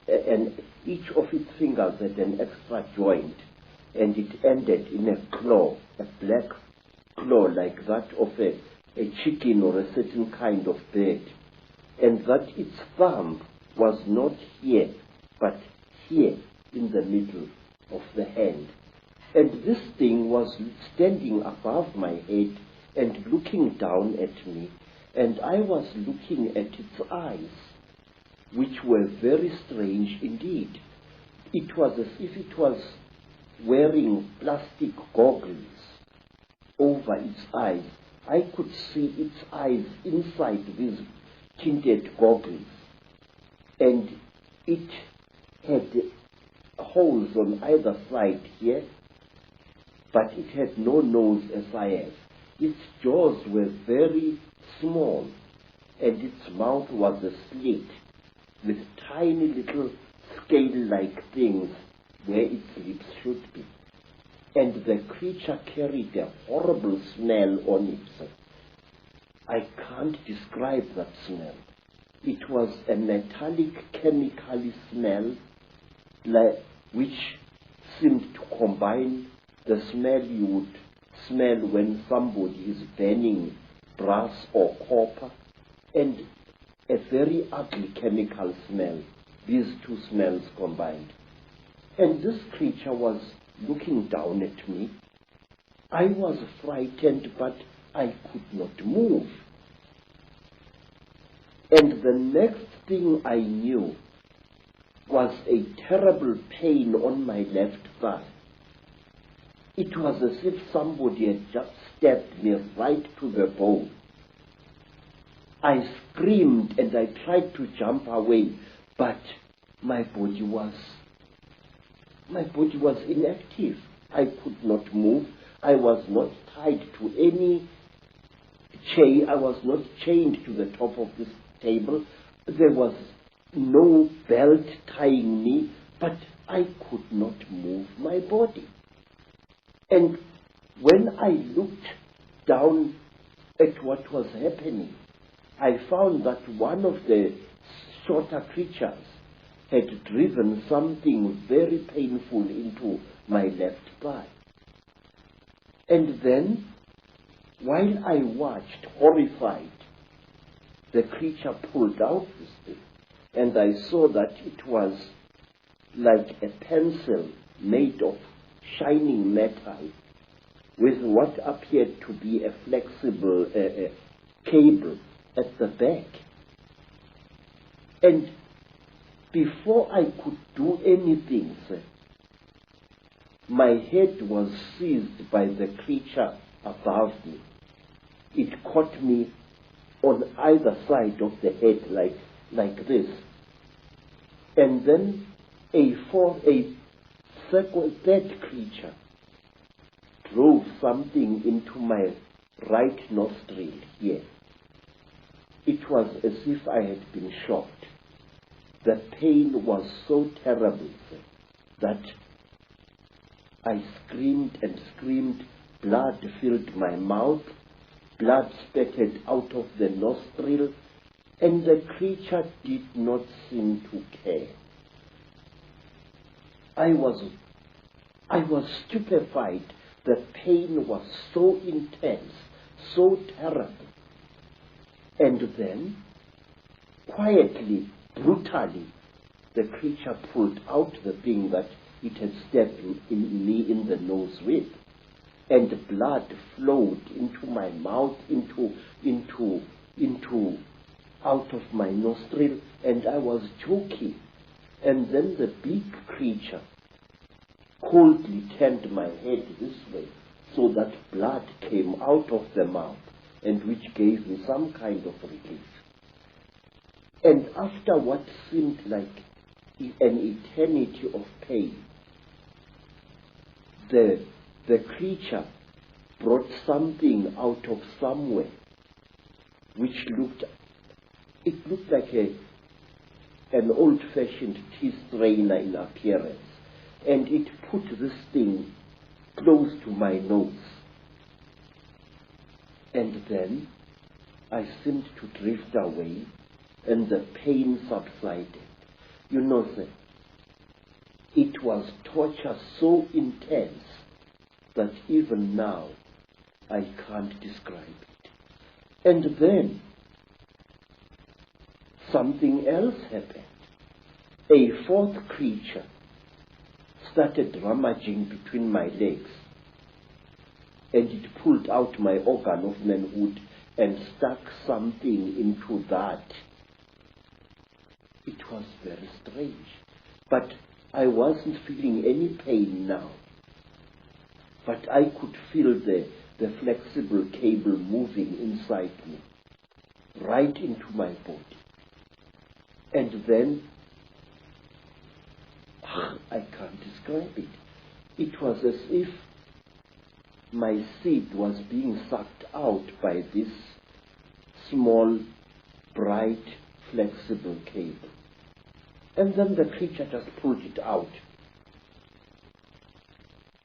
and each of its fingers had an extra joint, and it ended in a claw, a black claw like that of a chicken or a certain kind of bird, and that its thumb was not here, but here in the middle of the hand. And this thing was standing above my head and looking down at me, and I was looking at its eyes, which were very strange indeed. It was as if it was wearing plastic goggles over its eyes. I could see its eyes inside these tinted goggles, and it had holes on either side here, but it had no nose as I have. Its jaws were very small, and its mouth was a slit with tiny little scale-like things where its lips should be. And the creature carried a horrible smell on it. I can't describe that smell. It was a metallic, chemical smell which seemed to combine the smell you would smell when somebody is burning brass or copper, and a very ugly chemical smell, these two smells combined. And this creature was looking down at me. I was frightened, but I could not move. And the next thing I knew was a terrible pain on my left thigh. It was as if somebody had just stabbed me right to the bone. I screamed and I tried to jump away, but my body was inactive. I could not move. I was not tied to any chain. I was not chained to the top of this table. There was no belt tying me, but I could not move my body. And when I looked down at what was happening, I found that one of the shorter creatures had driven something very painful into my left thigh. And then, while I watched, horrified, the creature pulled out this thing, and I saw that it was like a pencil made of shining metal with what appeared to be a flexible cable at the back. And before I could do anything, my head was seized by the creature above me. It caught me on either side of the head like this. And then a third creature drove something into my right nostril here. It was as if I had been shot. The pain was so terrible that I screamed and screamed. Blood filled my mouth. Blood spurted out of the nostril, and the creature did not seem to care. I was stupefied. The pain was so intense, so terrible. And then, quietly, brutally, the creature pulled out the thing that it had stabbed me in the nose with, and blood flowed into my mouth, out of my nostril, and I was choking. And then the big creature coldly turned my head this way, so that blood came out of the mouth, and which gave me some kind of relief. And after what seemed like an eternity of pain, the creature brought something out of somewhere, which looked like an old-fashioned tea strainer in appearance, and it put this thing close to my nose. And then I seemed to drift away, and the pain subsided. You know, sir, it was torture so intense that even now I can't describe it. And then something else happened. A fourth creature started rummaging between my legs, and it pulled out my organ of manhood and stuck something into that. It was very strange, but I wasn't feeling any pain now. But I could feel the flexible cable moving inside me, right into my body. And then, I can't describe it. It was as if my seed was being sucked out by this small, bright, flexible cable. And then the creature just pulled it out.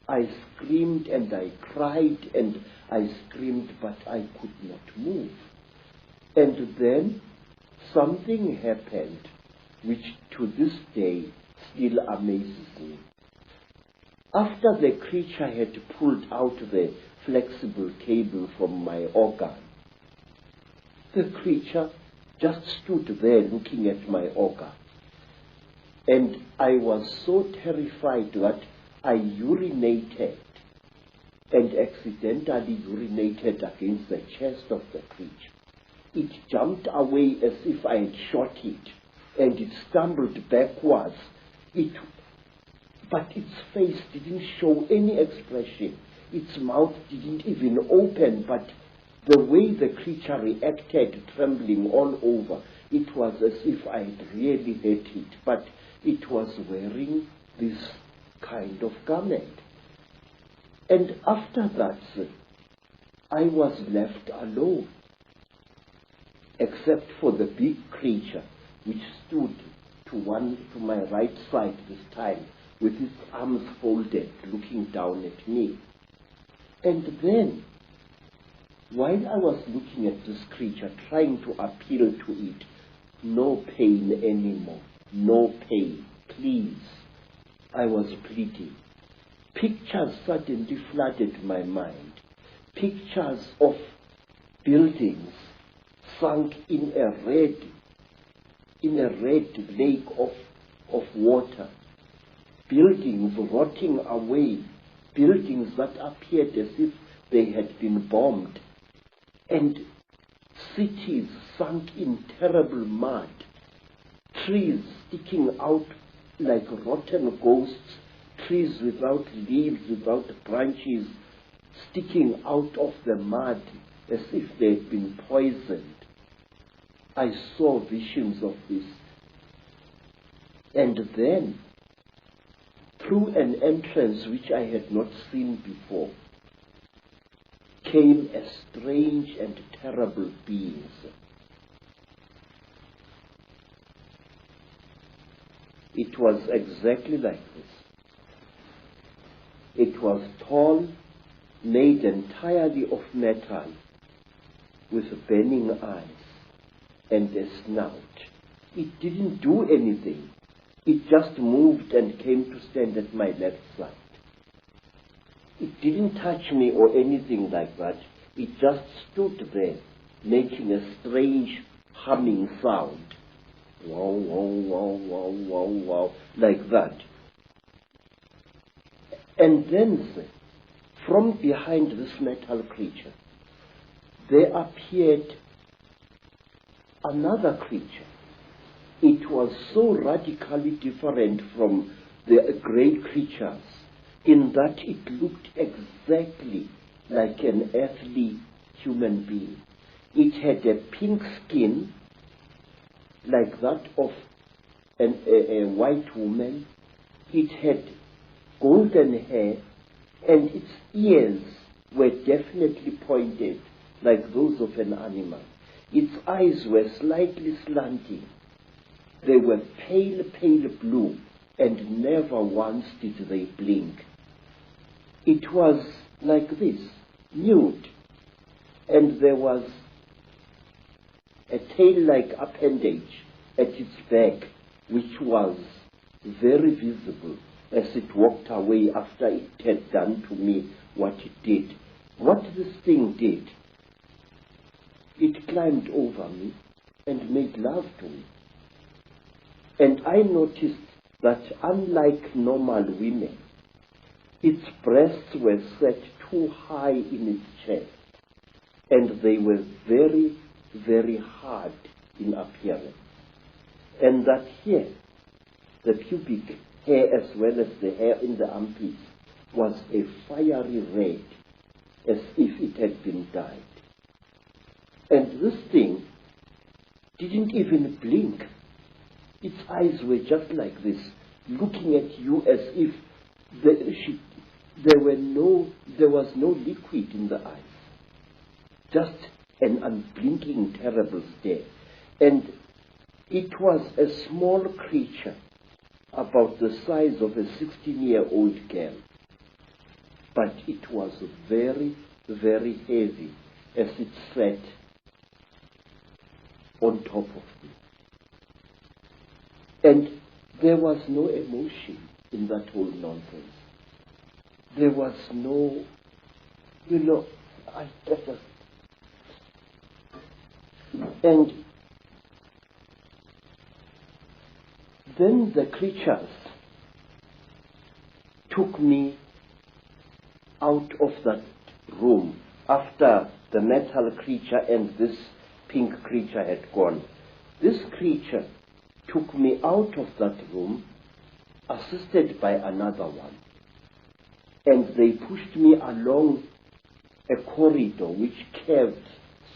I screamed and I cried and I screamed, but I could not move. And then something happened which to this day still amazes me. After the creature had pulled out the flexible cable from my organ, the creature just stood there looking at my organ. And I was so terrified that I urinated, and accidentally urinated against the chest of the creature. It jumped away as if I had shot it, and it stumbled backwards. But its face didn't show any expression. Its mouth didn't even open, but the way the creature reacted, trembling all over, it was as if I had really hurt it, but it was wearing this kind of garment. And after that, I was left alone, except for the big creature, which stood to my right side this time, with its arms folded, looking down at me. And then, while I was looking at this creature, trying to appeal to it, no pain anymore, no pain, please, I was pleading. Pictures suddenly flooded my mind. Pictures of buildings sunk in a red lake of water. Buildings rotting away. Buildings that appeared as if they had been bombed. And cities sunk in terrible mud. Trees sticking out like rotten ghosts. Trees without leaves, without branches, sticking out of the mud as if they had been poisoned. I saw visions of this. And then, through an entrance which I had not seen before, came a strange and terrible beings. It was exactly like this. It was tall, made entirely of metal, with burning eyes and a snout. It didn't do anything. It just moved and came to stand at my left side. It didn't touch me or anything like that. It just stood there, making a strange humming sound. Wow, wow, wow, wow, wow, wow, like that. And then, from behind this metal creature, there appeared another creature. It was so radically different from the great creatures in that it looked exactly like an earthly human being. It had a pink skin like that of a white woman. It had golden hair, and its ears were definitely pointed like those of an animal. Its eyes were slightly slanting. They were pale, pale blue, and never once did they blink. It was like this, nude, and there was a tail-like appendage at its back, which was very visible as it walked away after it had done to me what it did. What this thing did, it climbed over me and made love to me. And I noticed that unlike normal women, its breasts were set too high in its chest, and they were very, very hard in appearance. And that here, the pubic hair as well as the hair in the armpits was a fiery red, as if it had been dyed. And this thing didn't even blink. Its eyes were just like this, looking at you as if there was no liquid in the eyes. Just an unblinking, terrible stare. And it was a small creature, about the size of a 16-year-old girl. But it was very, very heavy as it sat on top of me. And there was no emotion in that whole nonsense. There was no, and then the creatures took me out of that room after the metal creature and this pink creature had gone. This creature took me out of that room, assisted by another one. And they pushed me along a corridor which curved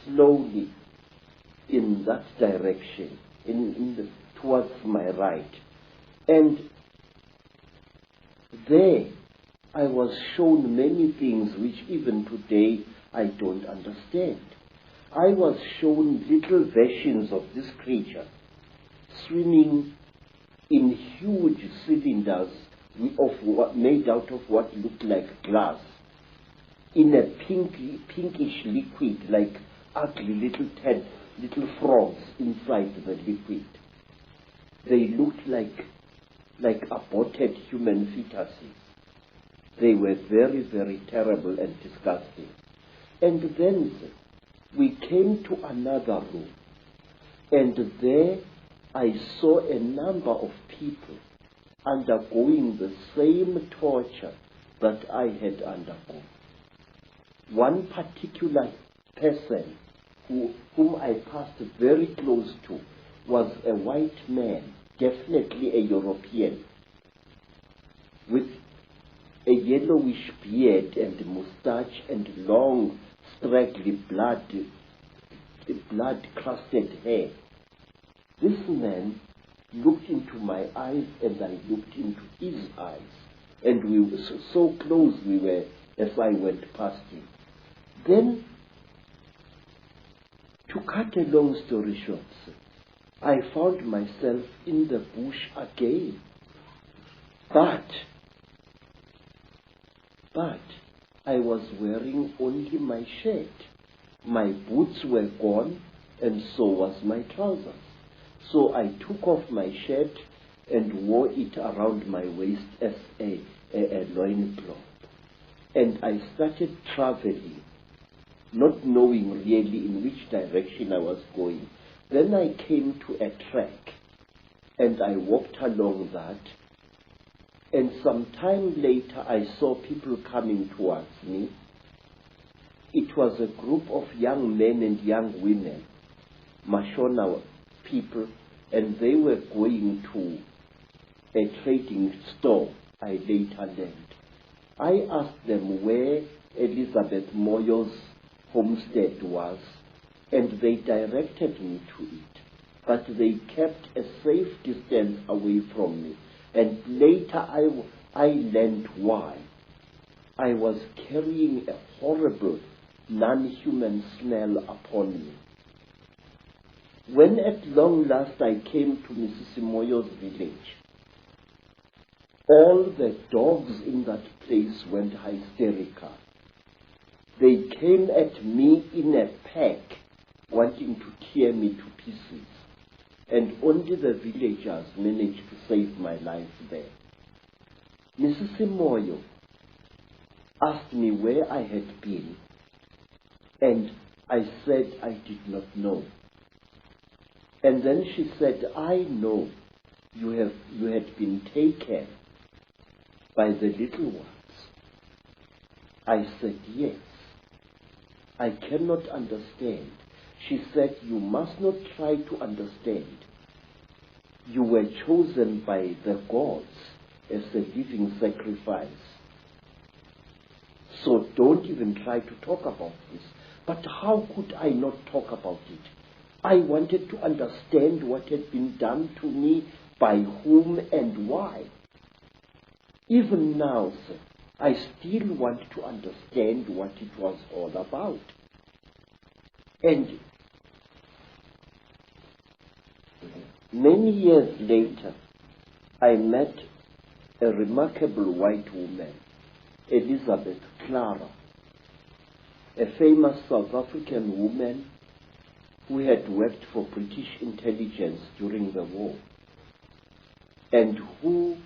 slowly in that direction, towards my right. And there I was shown many things which even today I don't understand. I was shown little versions of this creature swimming in huge cylinders made out of what looked like glass, in a pinkish liquid, like ugly little frogs inside the liquid. They looked like aborted human fetuses. They were very, very terrible and disgusting. And then we came to another room, and there I saw a number of people undergoing the same torture that I had undergone. One particular person whom I passed very close to was a white man, definitely a European, with a yellowish beard and moustache and long, straggly blood-crusted hair. This man looked into my eyes and I looked into his eyes. And we were so close we were as I went past him. Then, to cut a long story short, I found myself in the bush again. But I was wearing only my shirt. My boots were gone and so was my trousers. So I took off my shirt and wore it around my waist as a loincloth. And I started traveling, not knowing really in which direction I was going. Then I came to a track and I walked along that. And some time later I saw people coming towards me. It was a group of young men and young women, Mashona people, and they were going to a trading store I later learned. I asked them where Elizabeth Moyo's homestead was, and they directed me to it. But they kept a safe distance away from me. And later I learned why. I was carrying a horrible, non-human smell upon me. When at long last I came to Mrs. Moyo's village, all the dogs in that place went hysterical. They came at me in a pack, wanting to tear me to pieces. And only the villagers managed to save my life there. Mrs. Moyo asked me where I had been, and I said I did not know. And then she said, I know you had been taken by the little ones. I said, yes. I cannot understand. She said, you must not try to understand. You were chosen by the gods as a living sacrifice. So don't even try to talk about this. But how could I not talk about it? I wanted to understand what had been done to me, by whom and why. Even now, sir, I still want to understand what it was all about. And many years later, I met a remarkable white woman, Elizabeth Clara, a famous South African woman who had worked for British intelligence during the war, and who,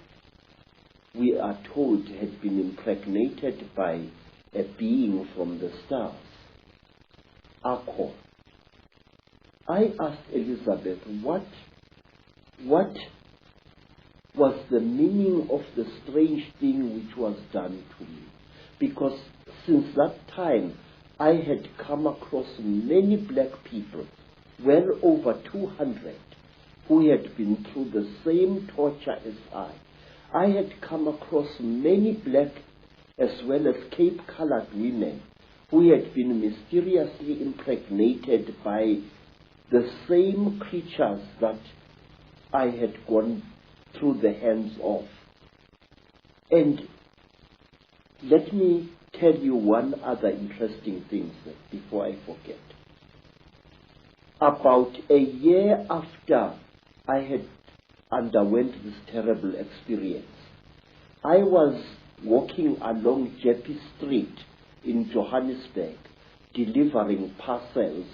we are told, had been impregnated by a being from the stars, Akon. I asked Elizabeth what was the meaning of the strange thing which was done to me, because since that time I had come across many black people, well over 200, who had been through the same torture as I. I had come across many black as well as Cape-colored women who had been mysteriously impregnated by the same creatures that I had gone through the hands of. And let me tell you one other interesting thing, sir, before I forget. About a year after I had underwent this terrible experience, I was walking along Jeppe Street in Johannesburg, delivering parcels,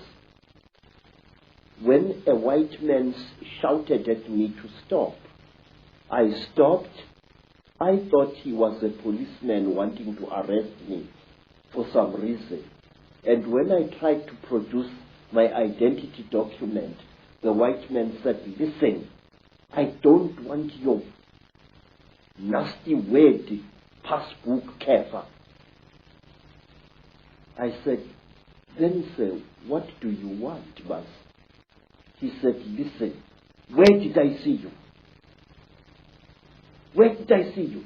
when a white man shouted at me to stop. I stopped. I thought he was a policeman wanting to arrest me for some reason. And when I tried to produce my identity document, the white man said, listen, I don't want your nasty word, passbook kefa. I said, then sir, what do you want, boss? He said, listen, where did I see you? Where did I see you?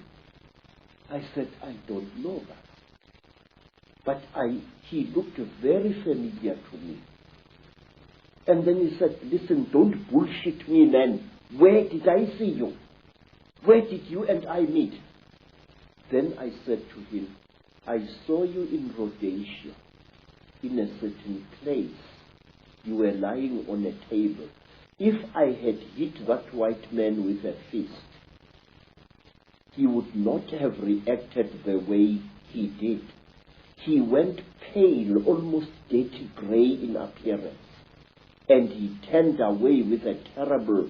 I said, I don't know that. But he looked very familiar to me. And then he said, listen, don't bullshit me, man. Where did I see you? Where did you and I meet? Then I said to him, I saw you in Rhodesia, in a certain place. You were lying on a table. If I had hit that white man with a fist, he would not have reacted the way he did. He went pale, almost dirty grey in appearance, and he turned away with a terrible,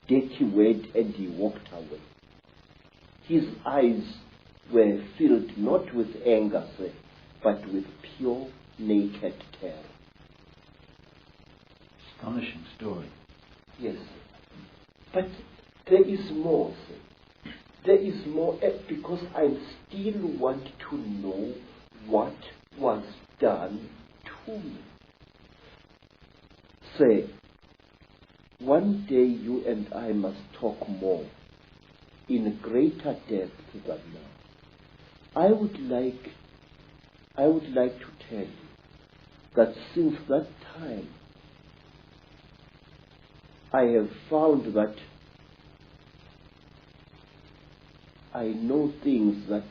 dirty word, and he walked away. His eyes were filled not with anger, sir, but with pure, naked terror. Astonishing story. Yes, but there is more, sir. There is more, because I still want to know what was done to me. Say, one day you and I must talk more, in greater depth than now. I would like to tell you that since that time, I have found that I know things that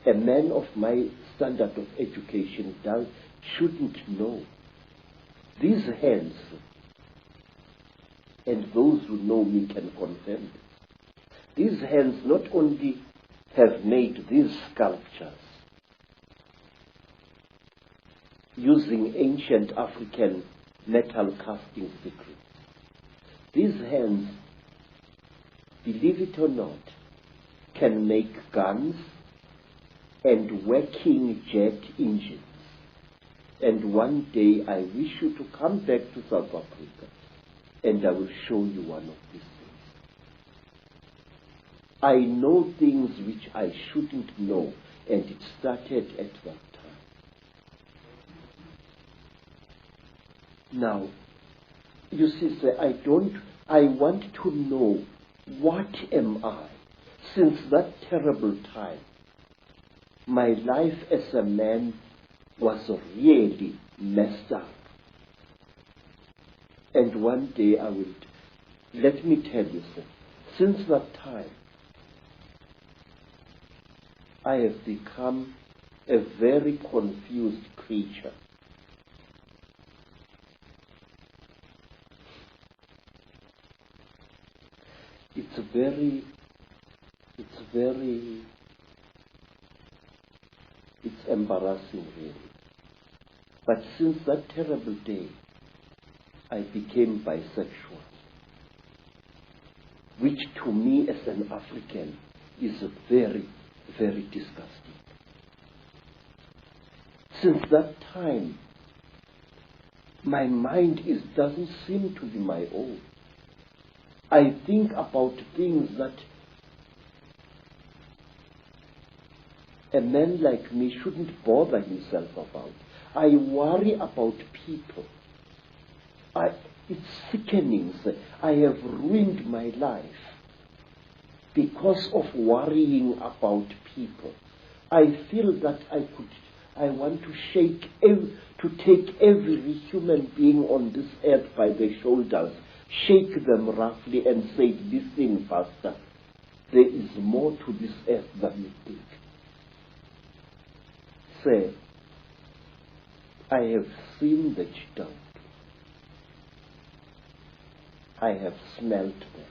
a man of my standard of education shouldn't know. These hands, and those who know me can confirm this, these hands not only have made these sculptures using ancient African metal casting secrets. These hands, believe it or not, can make guns and working jet engines. And one day I wish you to come back to South Africa and I will show you one of these things. I know things which I shouldn't know, and it started at that time. Now, you see, sir, I want to know, what am I? Since that terrible time, my life as a man was really messed up. And one day let me tell you, sir, since that time, I have become a very confused creature. It's embarrassing, really. But since that terrible day, I became bisexual, which to me as an African is very, very disgusting. Since that time, my mind doesn't seem to be my own. I think about things that a man like me shouldn't bother himself about. I worry about people. It's sickening. I have ruined my life because of worrying about people. I feel that I want to take every human being on this earth by the shoulders, shake them roughly and say, listen, Pastor, there is more to this earth than you think. Say, I have seen the cheetah. I have smelt them.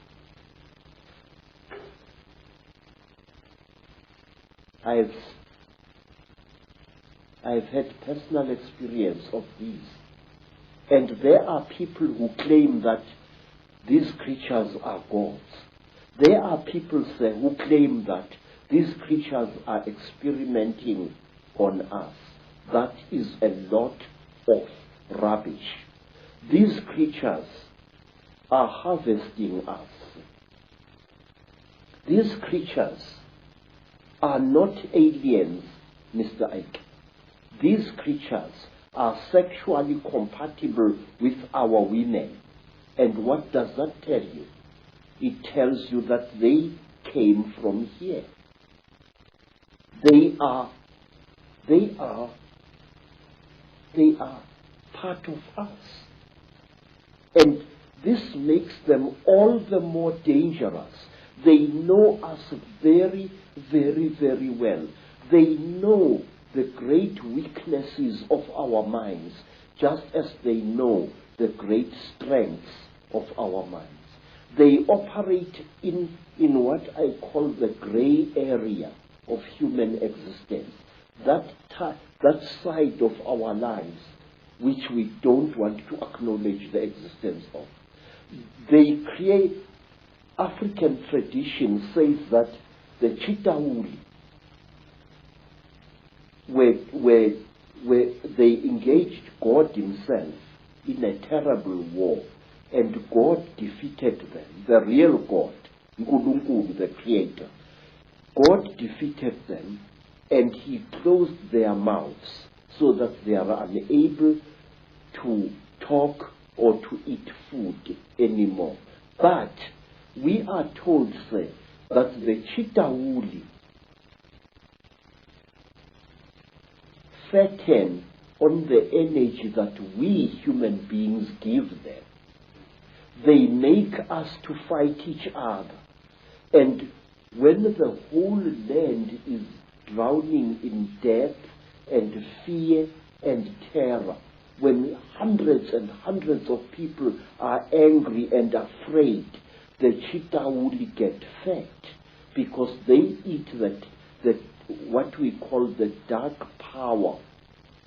I've had personal experience of these. And there are people who claim that these creatures are gods. There are people, sir, who claim that these creatures are experimenting on us. That is a lot of rubbish. These creatures are harvesting us. These creatures are not aliens, Mr. Ike. These creatures are sexually compatible with our women. And what does that tell you? it tells you that they came from here. They are part of us. And this makes them all the more dangerous. They know us very, very, very well. They know the great weaknesses of our minds, just as they know the great strengths of our minds. They operate in what I call the gray area of human existence, that side of our lives which we don't want to acknowledge the existence of. They create, African tradition says that the Chitauri, where they engaged God himself in a terrible war, and God defeated them, the real God, Nkulunkulu, the Creator. God defeated them, and he closed their mouths so that they are unable to talk or to eat food anymore. But we are told, say, that the Chitauri fatten on the energy that we human beings give them. They make us to fight each other. And when the whole land is drowning in death and fear and terror, when hundreds and hundreds of people are angry and afraid, the Chitauri get fat because they eat that what we call the dark power,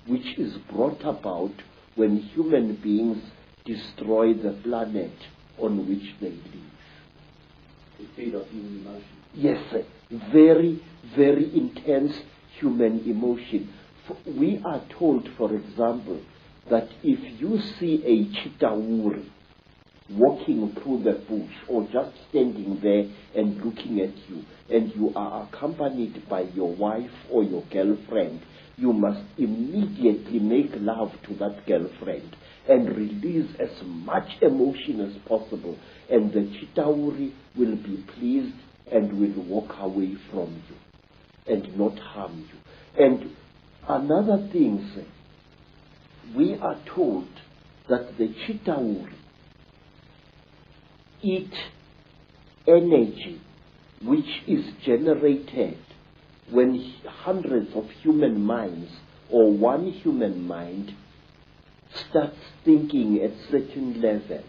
which is brought about when human beings destroy the planet on which they live. They feed off human emotion. Yes, sir. Very, very intense human emotion. We are told, for example, that if you see a Chitauri walking through the bush or just standing there and looking at you, and you are accompanied by your wife or your girlfriend, you must immediately make love to that girlfriend and release as much emotion as possible, and the Chitauri will be pleased and will walk away from you and not harm you. And another thing, sir, we are told that the Chitauri eat energy which is generated when hundreds of human minds or one human mind starts thinking at certain levels.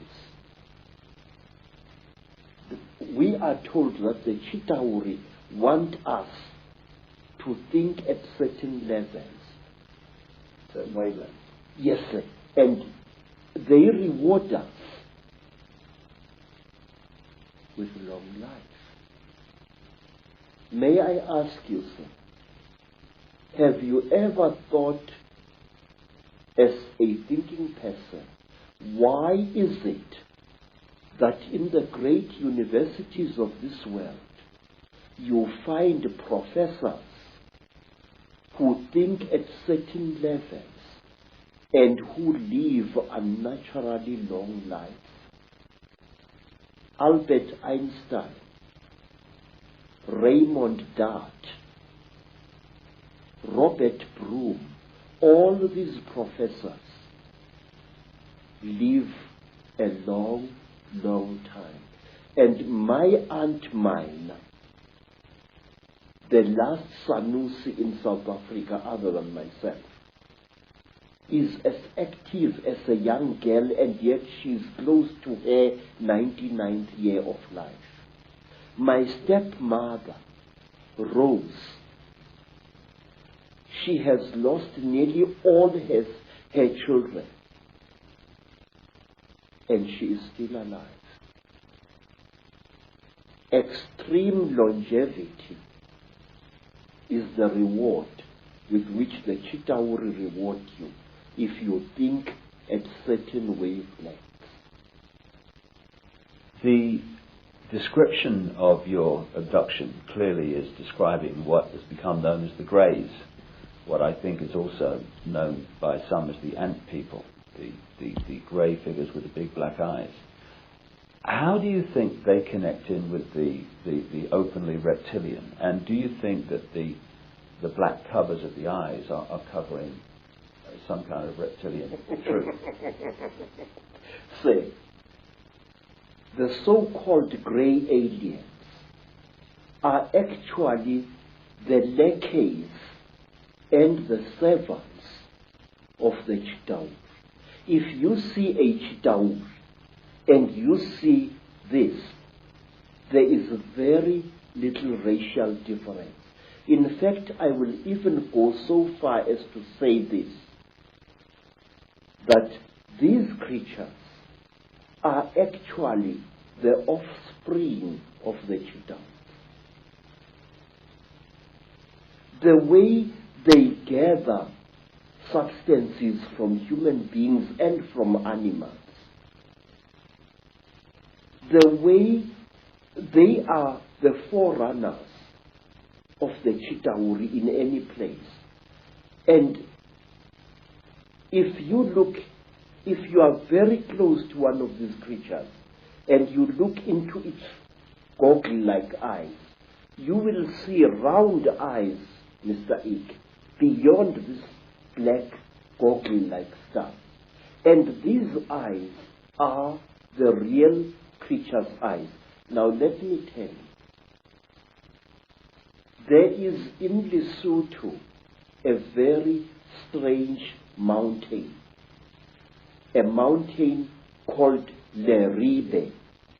We are told that the Chitauri want us to think at certain levels. Certain wavelengths. Yes, sir. And they reward us with long life. May I ask you, sir, have you ever thought, as a thinking person, why is it that in the great universities of this world you find professors who think at certain levels and who live unnaturally long lives? Albert Einstein, Raymond Dart, Robert Broom, all these professors live a long, long time. And my Aunt Mina, the last Sanusi in South Africa other than myself, is as active as a young girl, and yet she's close to her 99th year of life. My stepmother, Rose, she has lost nearly all her children, and she is still alive. Extreme longevity is the reward with which the Chitauri reward you if you think at certain wavelengths. The description of your abduction clearly is describing what has become known as the Greys, what I think is also known by some as the Ant people, the grey figures with the big black eyes. How do you think they connect in with the openly reptilian? And do you think that the black covers of the eyes are covering some kind of reptilian truth? Say, the so-called grey aliens are actually the lackeys and the servants of the Chitauri. If you see a Chitauri and you see this, there is very little racial difference. In fact, I will even go so far as to say this, that these creatures are actually the offspring of the Chitauri. The way they gather substances from human beings and from animals, the way they are the forerunners of the Chitauri in any place. And if you are very close to one of these creatures and you look into its goggle-like eyes, you will see round eyes, Mr. Ike, beyond this black goggle-like stuff. And these eyes are the real creature's eyes. Now let me tell you, there is in Lesotho a very strange mountain, a mountain called Leribe,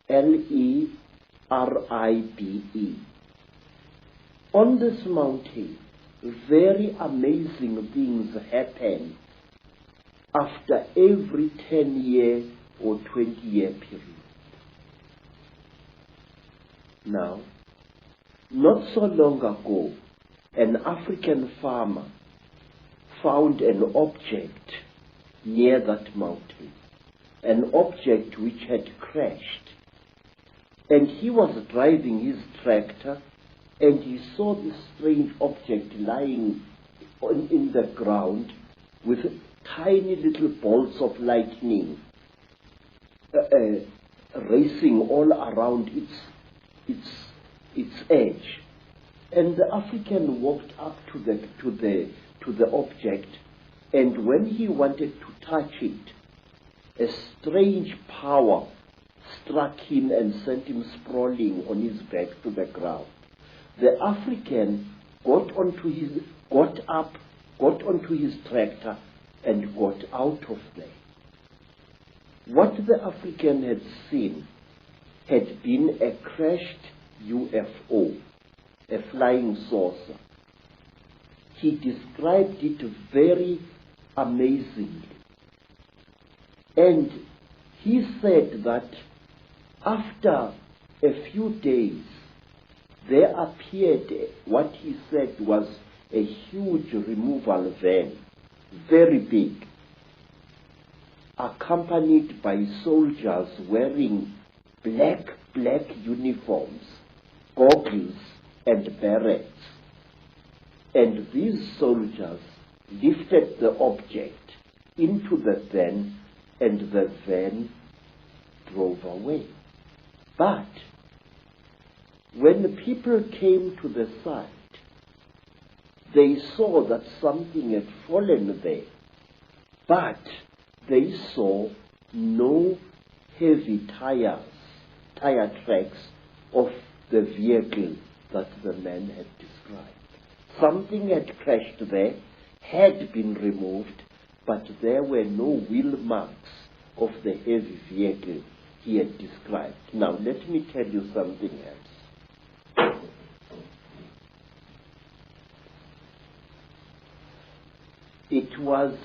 Leribe. On this mountain, very amazing things happen after every 10-year or 20-year period. Now, not so long ago, an African farmer found an object near that mountain, an object which had crashed. And he was driving his tractor and he saw this strange object lying in the ground with tiny little bolts of lightning racing all around its edge. And the African walked up to the object, and when he wanted to touch it, a strange power struck him and sent him sprawling on his back to the ground. The African got onto his tractor and got out of there. What the African had seen had been a crashed UFO, a flying saucer. He described it very amazingly. And he said that after a few days, there appeared what he said was a huge removal van, very big, accompanied by soldiers wearing black uniforms, goggles and berets. And these soldiers lifted the object into the van, and the van drove away. But when the people came to the site, they saw that something had fallen there, but they saw no heavy tire tracks of the vehicle that the man had described. Something had crashed there, had been removed, but there were no wheel marks of the heavy vehicle he had described. Now, let me tell you something else. It was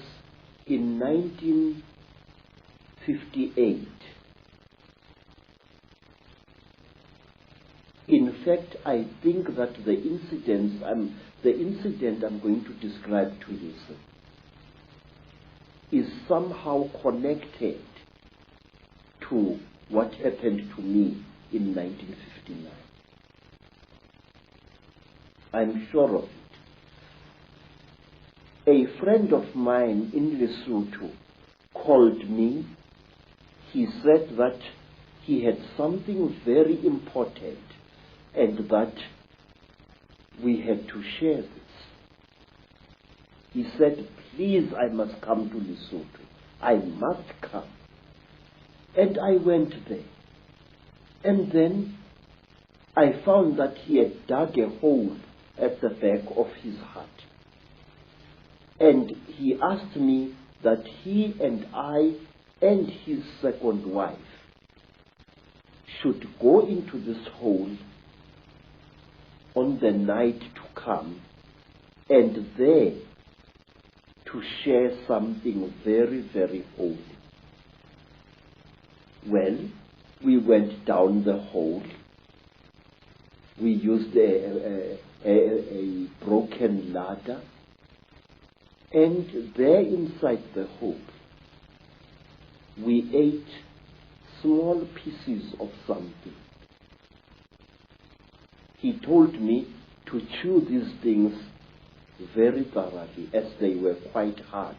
in 1958. In fact, I think that the incident I'm going to describe to you is somehow connected to what happened to me in 1959. I'm sure of it. A friend of mine in Lesotho called me. He said that he had something very important, and that we had to share this. He said, please, I must come to Lesotho. I must come. And I went there. And then I found that he had dug a hole at the back of his hut. And he asked me that he and I and his second wife should go into this hole on the night to come, and there to share something very, very holy. Well, we went down the hole. We used a broken ladder, and there inside the hole, we ate small pieces of something. He told me to chew these things very thoroughly, as they were quite hard.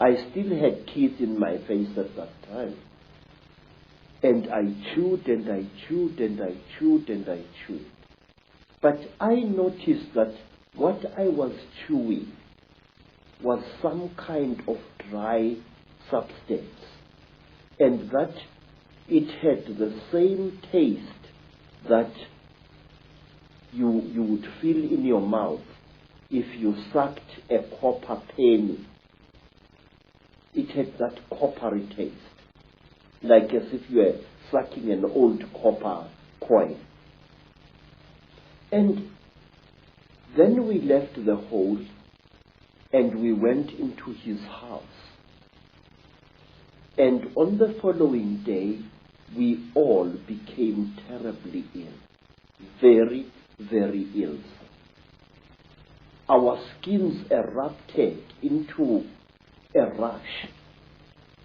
I still had teeth in my face at that time. And I chewed and I chewed and I chewed and I chewed. But I noticed that what I was chewing was some kind of dry substance, and that it had the same taste that you would feel in your mouth if you sucked a copper penny. It had that coppery taste, like as if you were sucking an old copper coin. And then we left the hole and we went into his house. And on the following day, we all became terribly ill. Very, very ill. Our skins erupted into a rash.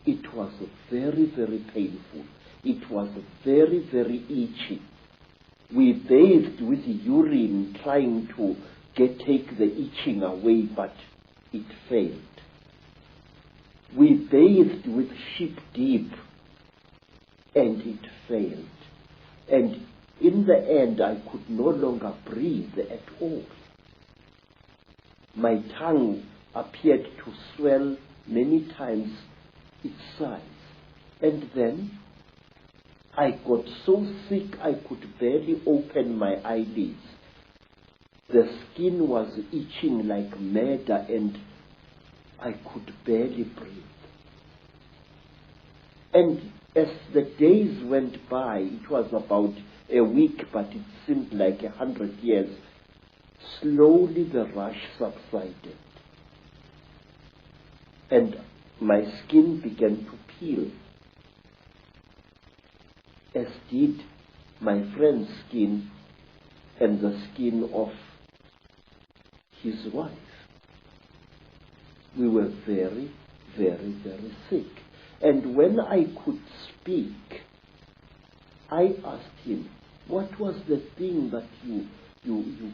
It was very, very painful. It was very, very itchy. We bathed with urine trying to take the itching away, but it failed. We bathed with sheep dip, and it failed. And in the end, I could no longer breathe at all. My tongue appeared to swell many times its size. And then I got so sick I could barely open my eyelids. The skin was itching like mad, and I could barely breathe. And as the days went by, it was about a week, but it seemed like 100 years, slowly the rash subsided. And my skin began to peel, as did my friend's skin and the skin of his wife. We were very, very, very sick. And when I could speak, I asked him, what was the thing that you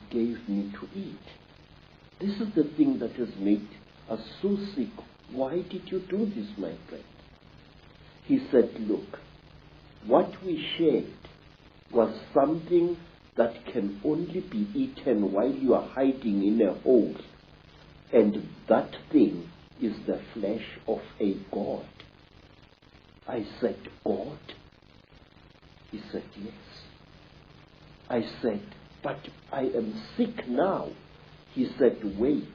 gave me to eat? This is the thing that has made us so sick. Why did you do this, my friend? He said, look, what we shared was something that can only be eaten while you are hiding in a hole. And that thing is the flesh of a god. I said, God? He said, yes. I said, but I am sick now. He said, wait,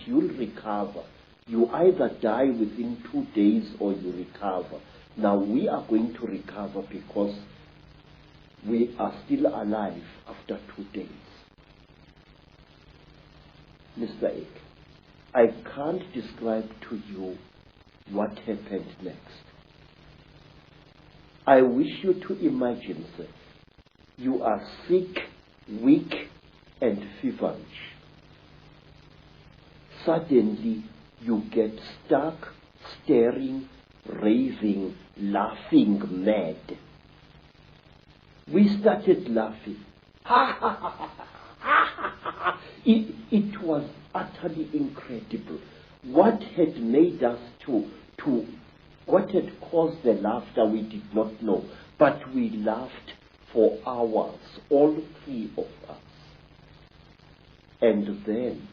you'll recover. You either die within 2 days or you recover. Now we are going to recover because we are still alive after 2 days. Mr. Ek, I can't describe to you what happened next. I wish you to imagine that you are sick, weak, and feverish. Suddenly, you get stuck, staring, raving, laughing mad. We started laughing. It was utterly incredible. What had made us to What had caused the laughter we did not know, but we laughed for hours, all three of us. And then,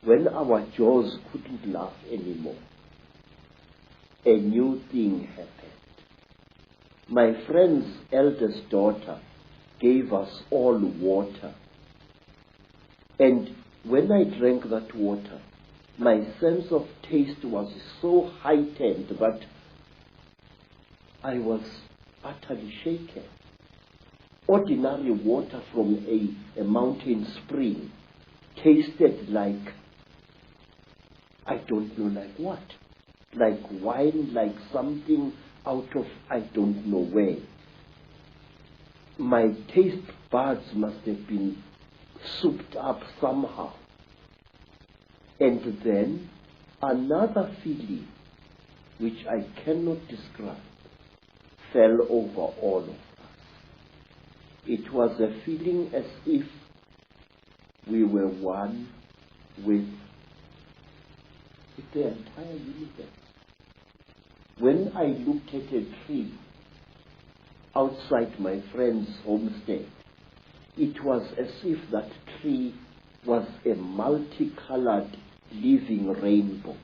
when our jaws couldn't laugh anymore, a new thing happened. My friend's eldest daughter gave us all water. And when I drank that water, my sense of taste was so heightened that I was utterly shaken. Ordinary water from a mountain spring tasted like, I don't know like what, like wine, like something out of I don't know where. My taste buds must have been souped up somehow. And then another feeling, which I cannot describe, fell over all of us. It was a feeling as if we were one with the entire universe. When I looked at a tree outside my friend's homestead, it was as if that tree was a multicolored living rainbow.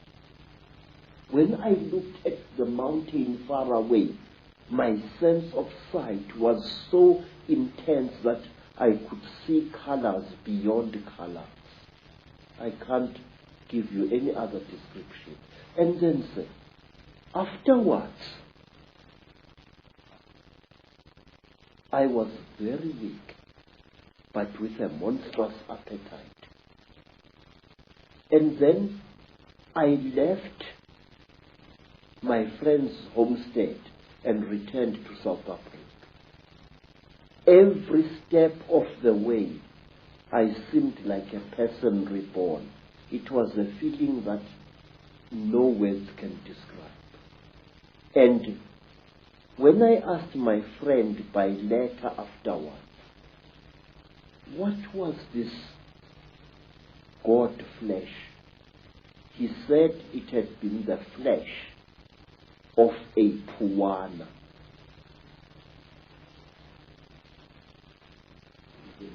When I looked at the mountain far away, my sense of sight was so intense that I could see colors beyond colors. I can't give you any other description. And then say, afterwards, I was very weak, but with a monstrous appetite. And then I left my friend's homestead and returned to South Africa. Every step of the way, I seemed like a person reborn. It was a feeling that no words can describe. And when I asked my friend by letter afterwards, what was this God flesh? He said it had been the flesh of a puana.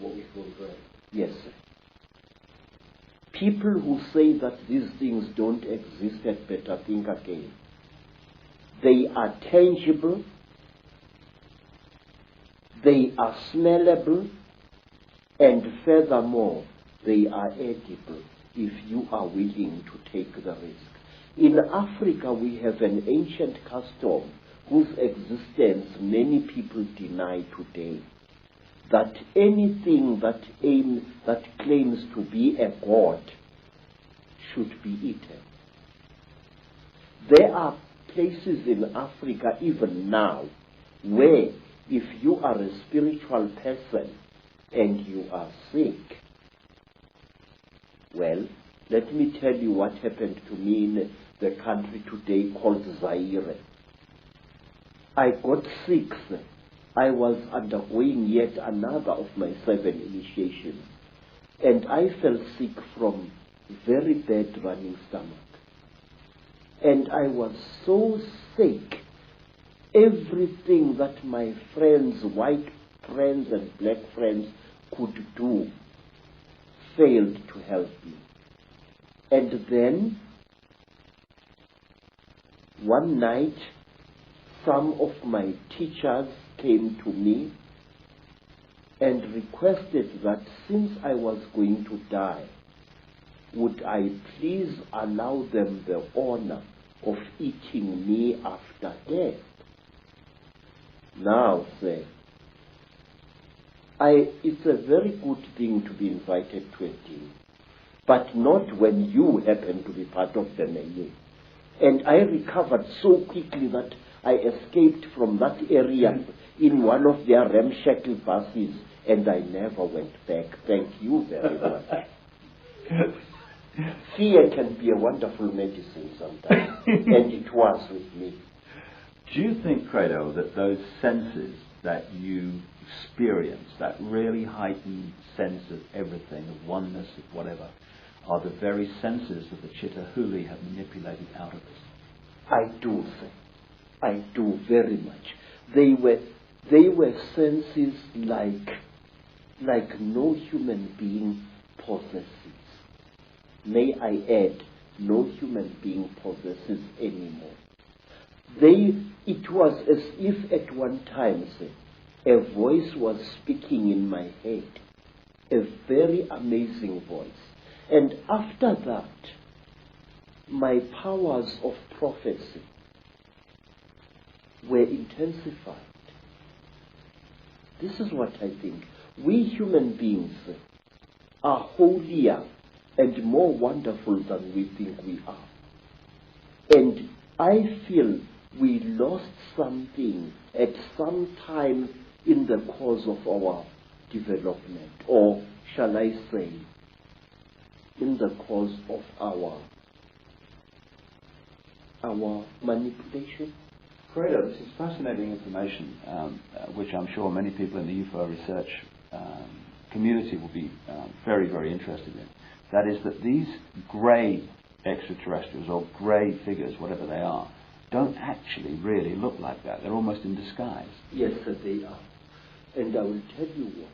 What we call bread. Yes, sir. People who say that these things don't exist had better think again. They are tangible, they are smellable, and furthermore, they are edible if you are willing to take the risk. In Africa, we have an ancient custom whose existence many people deny today, that anything that claims to be a god should be eaten. There are places in Africa even now where if you are a spiritual person and you are sick, well, let me tell you what happened to me in the country today called Zaire. I got sick. I was undergoing yet another of my 7 initiations, and I fell sick from very bad running stomach. And I was so sick, everything that my friends, white friends and black friends could do failed to help me. And then, one night, some of my teachers came to me and requested that since I was going to die, would I please allow them the honor of eating me after death? Now, sir, it's a very good thing to be invited to a dinner, but not when you happen to be part of the menu. And I recovered so quickly that I escaped from that area in one of their ramshackle buses, and I never went back. Thank you very much. Fear can be a wonderful medicine sometimes, and it was with me. Do you think, Credo, that those senses that you experience, that really heightened sense of everything, of oneness, of whatever, are the very senses that the Chittahuli have manipulated out of us? I do, sir. I do very much. They were senses like no human being possesses. May I add, no human being possesses anymore. It was as if at one time, sir, a voice was speaking in my head, a very amazing voice. And after that, my powers of prophecy were intensified. This is what I think. We human beings are holier and more wonderful than we think we are. And I feel we lost something at some time in the course of our development, or shall I say, in the course of our manipulation. Credo, this is fascinating information, which I'm sure many people in the UFO research community will be very, very interested in. That is that these grey extraterrestrials, or grey figures, whatever they are, don't actually really look like that. They're almost in disguise. Yes, sir, they are. And I will tell you what.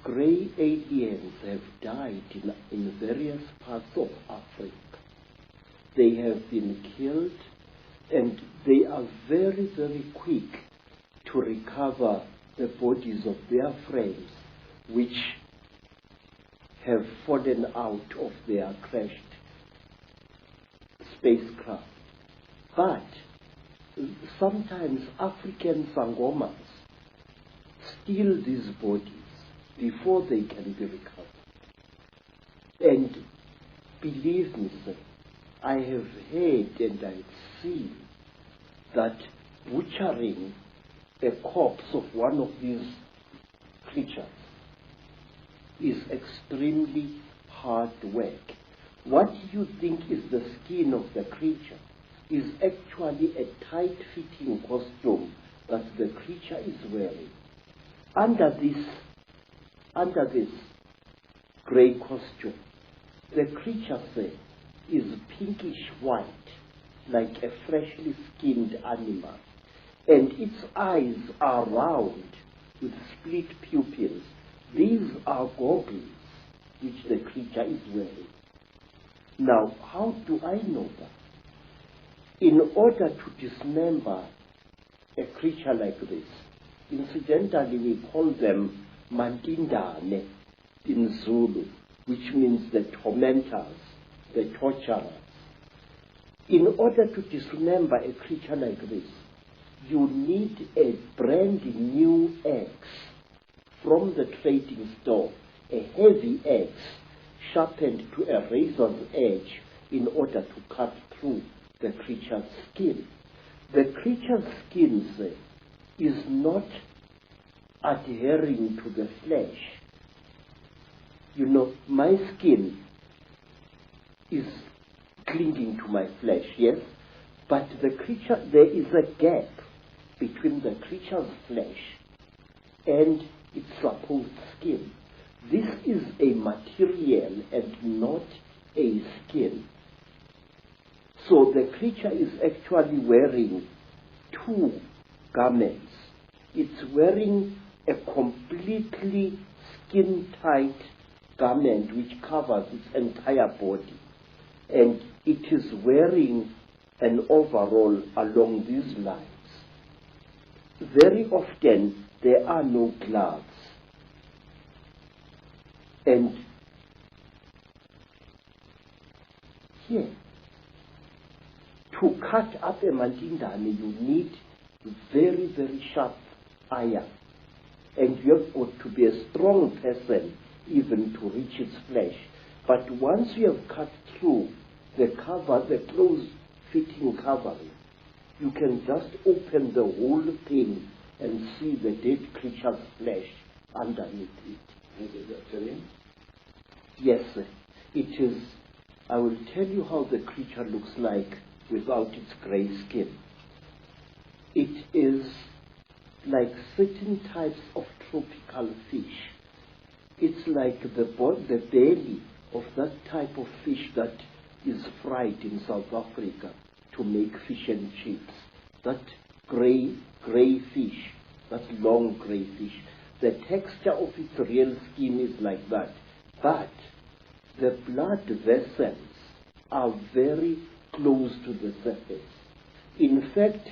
Grey aliens have died in various parts of Africa. They have been killed, and they are very, very quick to recover the bodies of their friends, which have fallen out of their crashed spacecraft. But sometimes African sangomas steal these bodies before they can be recovered. And believe me, sir, I have heard and I've seen that butchering a corpse of one of these creatures is extremely hard work. What you think is the skin of the creature is actually a tight-fitting costume that the creature is wearing. Under this grey costume, the creature, say, is pinkish white, like a freshly skinned animal, and its eyes are round with split pupils. These are goggles which the creature is wearing. Now, how do I know that? In order to dismember a creature like this, incidentally we call them mandindane in Zulu, which means the tormentors, the torturers. In order to dismember a creature like this, you need a brand new axe from the trading store, a heavy axe sharpened to a razor's edge in order to cut through the creature's skin. The creature's skin, say, is not adhering to the flesh. You know, my skin is clinging to my flesh, yes? But the creature, there is a gap between the creature's flesh and its supposed skin. This is a material and not a skin. So the creature is actually wearing two garments. It's wearing a completely skin-tight garment which covers its entire body. And it is wearing an overall along these lines. Very often there are no gloves. And here, to cut up a mandindane, you need very, very sharp iron. And you have got to be a strong person even to reach its flesh. But once you have cut through the cover, the close-fitting covering, you can just open the whole thing and see the dead creature's flesh underneath it. Is it reptilian? Yes, sir. It is. I will tell you how the creature looks like without its grey skin. It is like certain types of tropical fish. It's like the belly of that type of fish that is fried in South Africa to make fish and chips. That grey fish, that long grey fish, the texture of its real skin is like that. But the blood vessels are very close to the surface. In fact,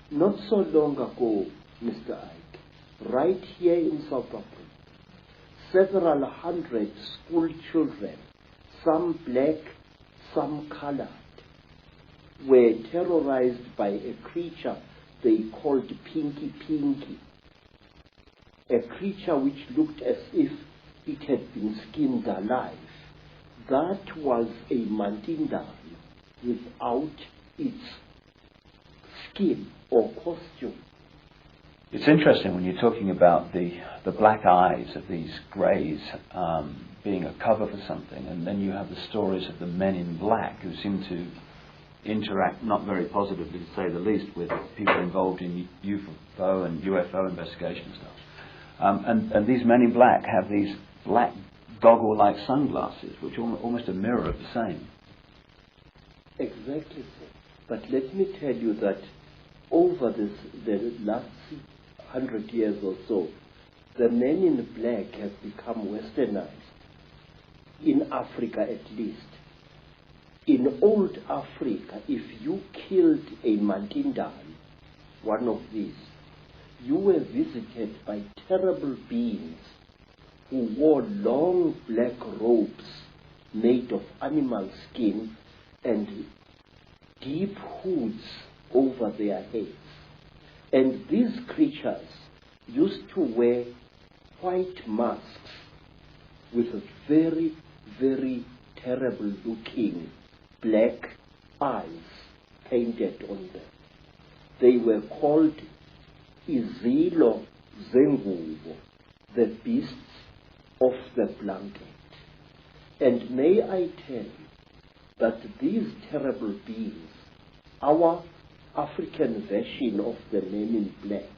not so long ago, Mr. Ike, right here in South Africa, several hundred school children, some black, some colored, were terrorized by a creature they called Pinky Pinky, a creature which looked as if it had been skinned alive. That was a Mandindan without its skin or costume. It's interesting when you're talking about the black eyes of these greys being a cover for something, and then you have the stories of the men in black who seem to interact not very positively, to say the least, with people involved in UFO and UFO investigation and stuff. And these men in black have these black goggle-like sunglasses, which are almost a mirror of the same. Exactly so. But let me tell you that over the last 100 years or so, the men in black have become westernized, in Africa at least. In old Africa, if you killed a Mandindan, one of these, you were visited by terrible beings who wore long black robes made of animal skin and deep hoods over their heads. And these creatures used to wear white masks with very, very terrible looking black eyes painted on them. They were called Izilo Zengubo, the beasts of the blanket. And may I tell you that these terrible beings, our African version of the men in black,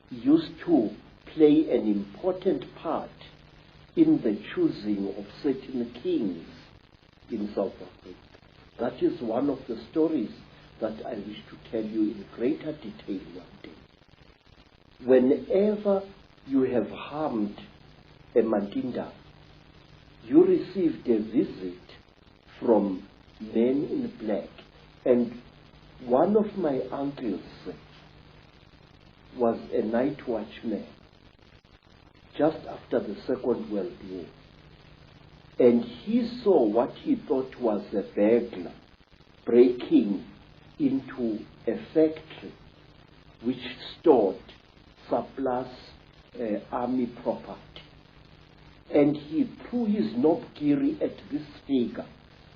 used to play an important part in the choosing of certain kings in South Africa. That is one of the stories that I wish to tell you in greater detail one day. Whenever you have harmed a Mandinda, you received a visit from men in black. And one of my uncles was a night watchman just after the Second World War. And he saw what he thought was a burglar breaking into a factory which stored surplus army property. And he threw his knobkiri at this figure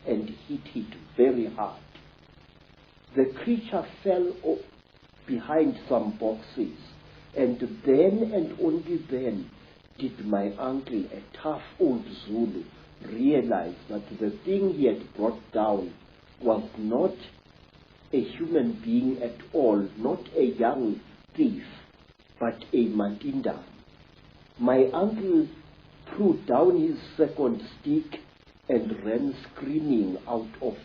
and hit it very hard. The creature fell behind some boxes, and then and only then did my uncle, a tough old Zulu, realize that the thing he had brought down was not a human being at all, not a young thief, but a Mandinda. My uncle threw down his second stick and ran screaming out of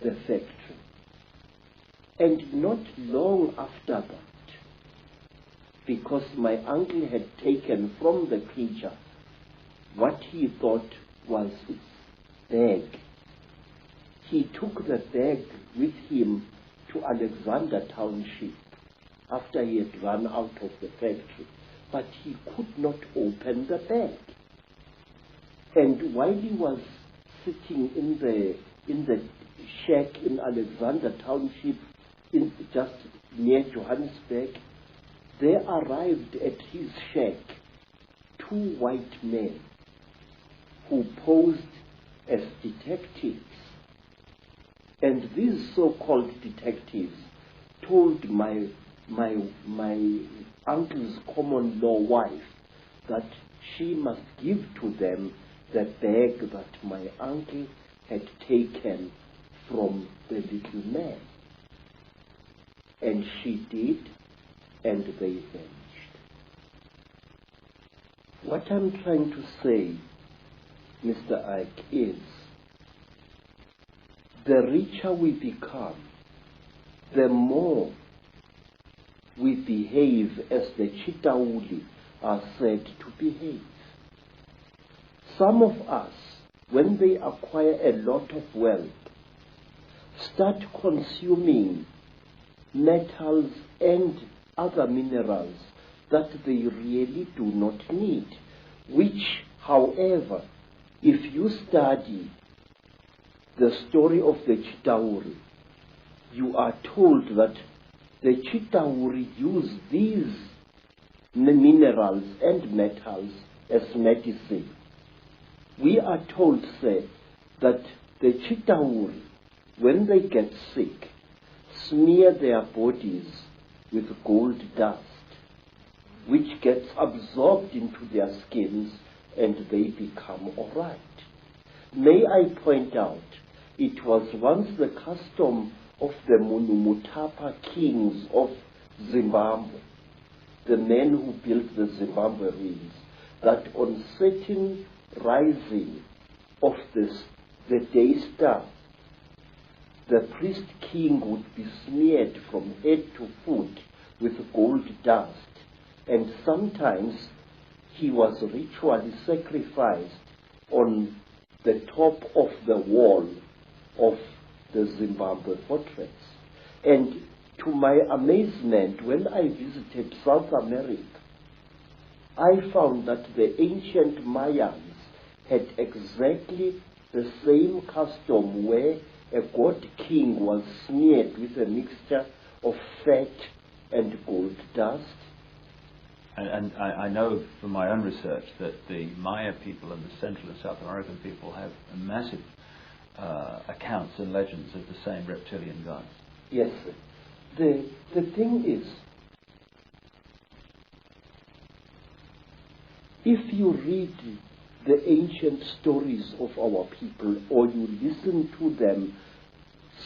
the factory. And not long after that, because my uncle had taken from the creature what he thought was its bag, he took the bag with him to Alexander Township after he had run out of the factory. But he could not open the bag. And while he was sitting in the shack in Alexander Township, just near Johannesburg, there arrived at his shack two white men who posed as detectives. And these so-called detectives told my uncle's common law wife that she must give to them the bag that my uncle had taken from the little man. And she did, and they vanished. What I'm trying to say, Mr. Ike, is the richer we become, the more we behave as the Chitauli are said to behave. Some of us, when they acquire a lot of wealth, start consuming metals and other minerals that they really do not need, which, however, if you study the story of the Chitauri, you are told that the Chitauri use these minerals and metals as medicine. We are told, say, that the Chitauri, when they get sick, smear their bodies with gold dust, which gets absorbed into their skins and they become all right. May I point out, it was once the custom of the Munumutapa kings of Zimbabwe, the men who built the Zimbabwe ruins, that on certain rising of the day star, the priest king would be smeared from head to foot with gold dust, and sometimes he was ritually sacrificed on the top of the wall of the Zimbabwe fortress. And to my amazement, when I visited South America, I found that the ancient Mayans had exactly the same custom where a god king was smeared with a mixture of fat and gold dust. And I know from my own research that the Maya people and the Central and South American people have massive accounts and legends of the same reptilian gods. Yes. The thing is, if you read the ancient stories of our people, or you listen to them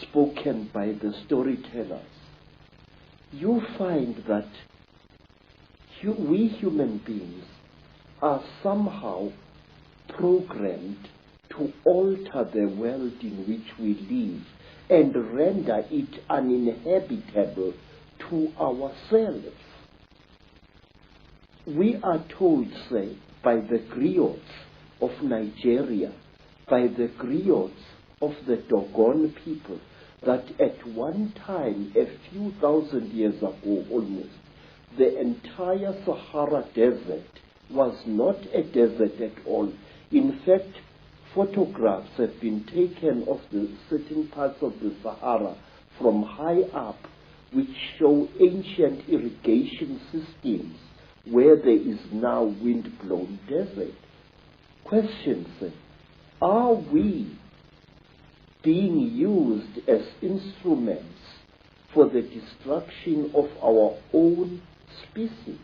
spoken by the storytellers, you find that we human beings are somehow programmed to alter the world in which we live and render it uninhabitable to ourselves. We are told, say, by the griots of Nigeria, by the griots of the Dogon people, that at one time, a few thousand years ago almost, the entire Sahara Desert was not a desert at all. In fact, photographs have been taken of the certain parts of the Sahara from high up, which show ancient irrigation systems where there is now wind-blown desert. Questions: are we being used as instruments for the destruction of our own species?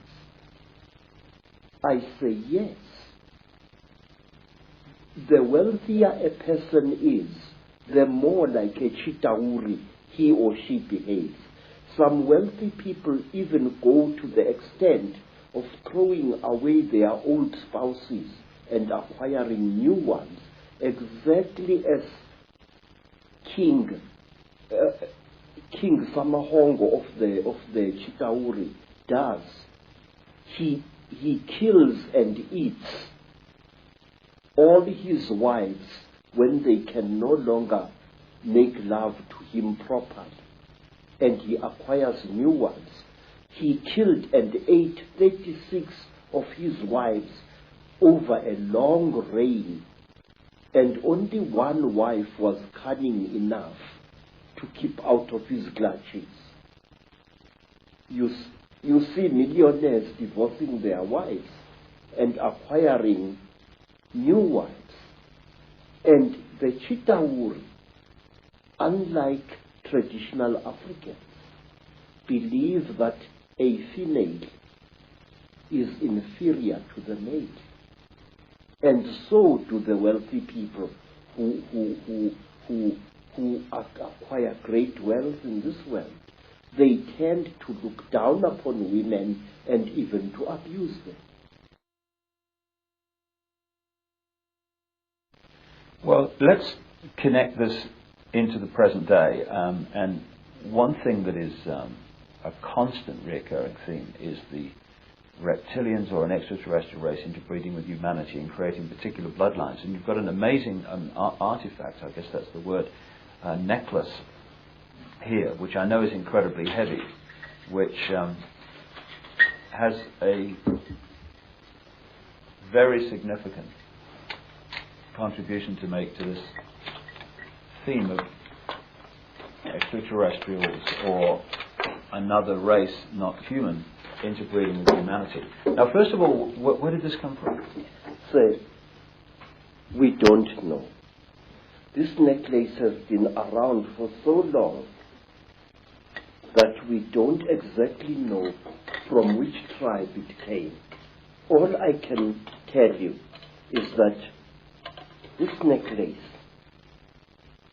I say yes. The wealthier a person is, the more like a Chitauri he or she behaves. Some wealthy people even go to the extent of throwing away their old spouses and acquiring new ones, exactly as King Samahongo of the Chitauri does. He kills and eats all his wives when they can no longer make love to him properly, and he acquires new ones. He killed and ate 36 of his wives over a long reign, and only one wife was cunning enough to keep out of his clutches. You see millionaires divorcing their wives and acquiring new wives. And the Chitauri, unlike traditional Africans, believe that a female is inferior to the male. And so do the wealthy people who acquire great wealth in this world. They tend to look down upon women and even to abuse them. Well, let's connect this into the present day. And one thing that is a constant recurring theme is the reptilians or an extraterrestrial race interbreeding with humanity and creating particular bloodlines. And you've got an amazing artifact, I guess that's the word, necklace here, which I know is incredibly heavy, which has a very significant contribution to make to this theme of extraterrestrials or another race, not human, interbreeding with humanity. Now, first of all, where did this come from? Sir, we don't know. This necklace has been around for so long that we don't exactly know from which tribe it came. All I can tell you is that this necklace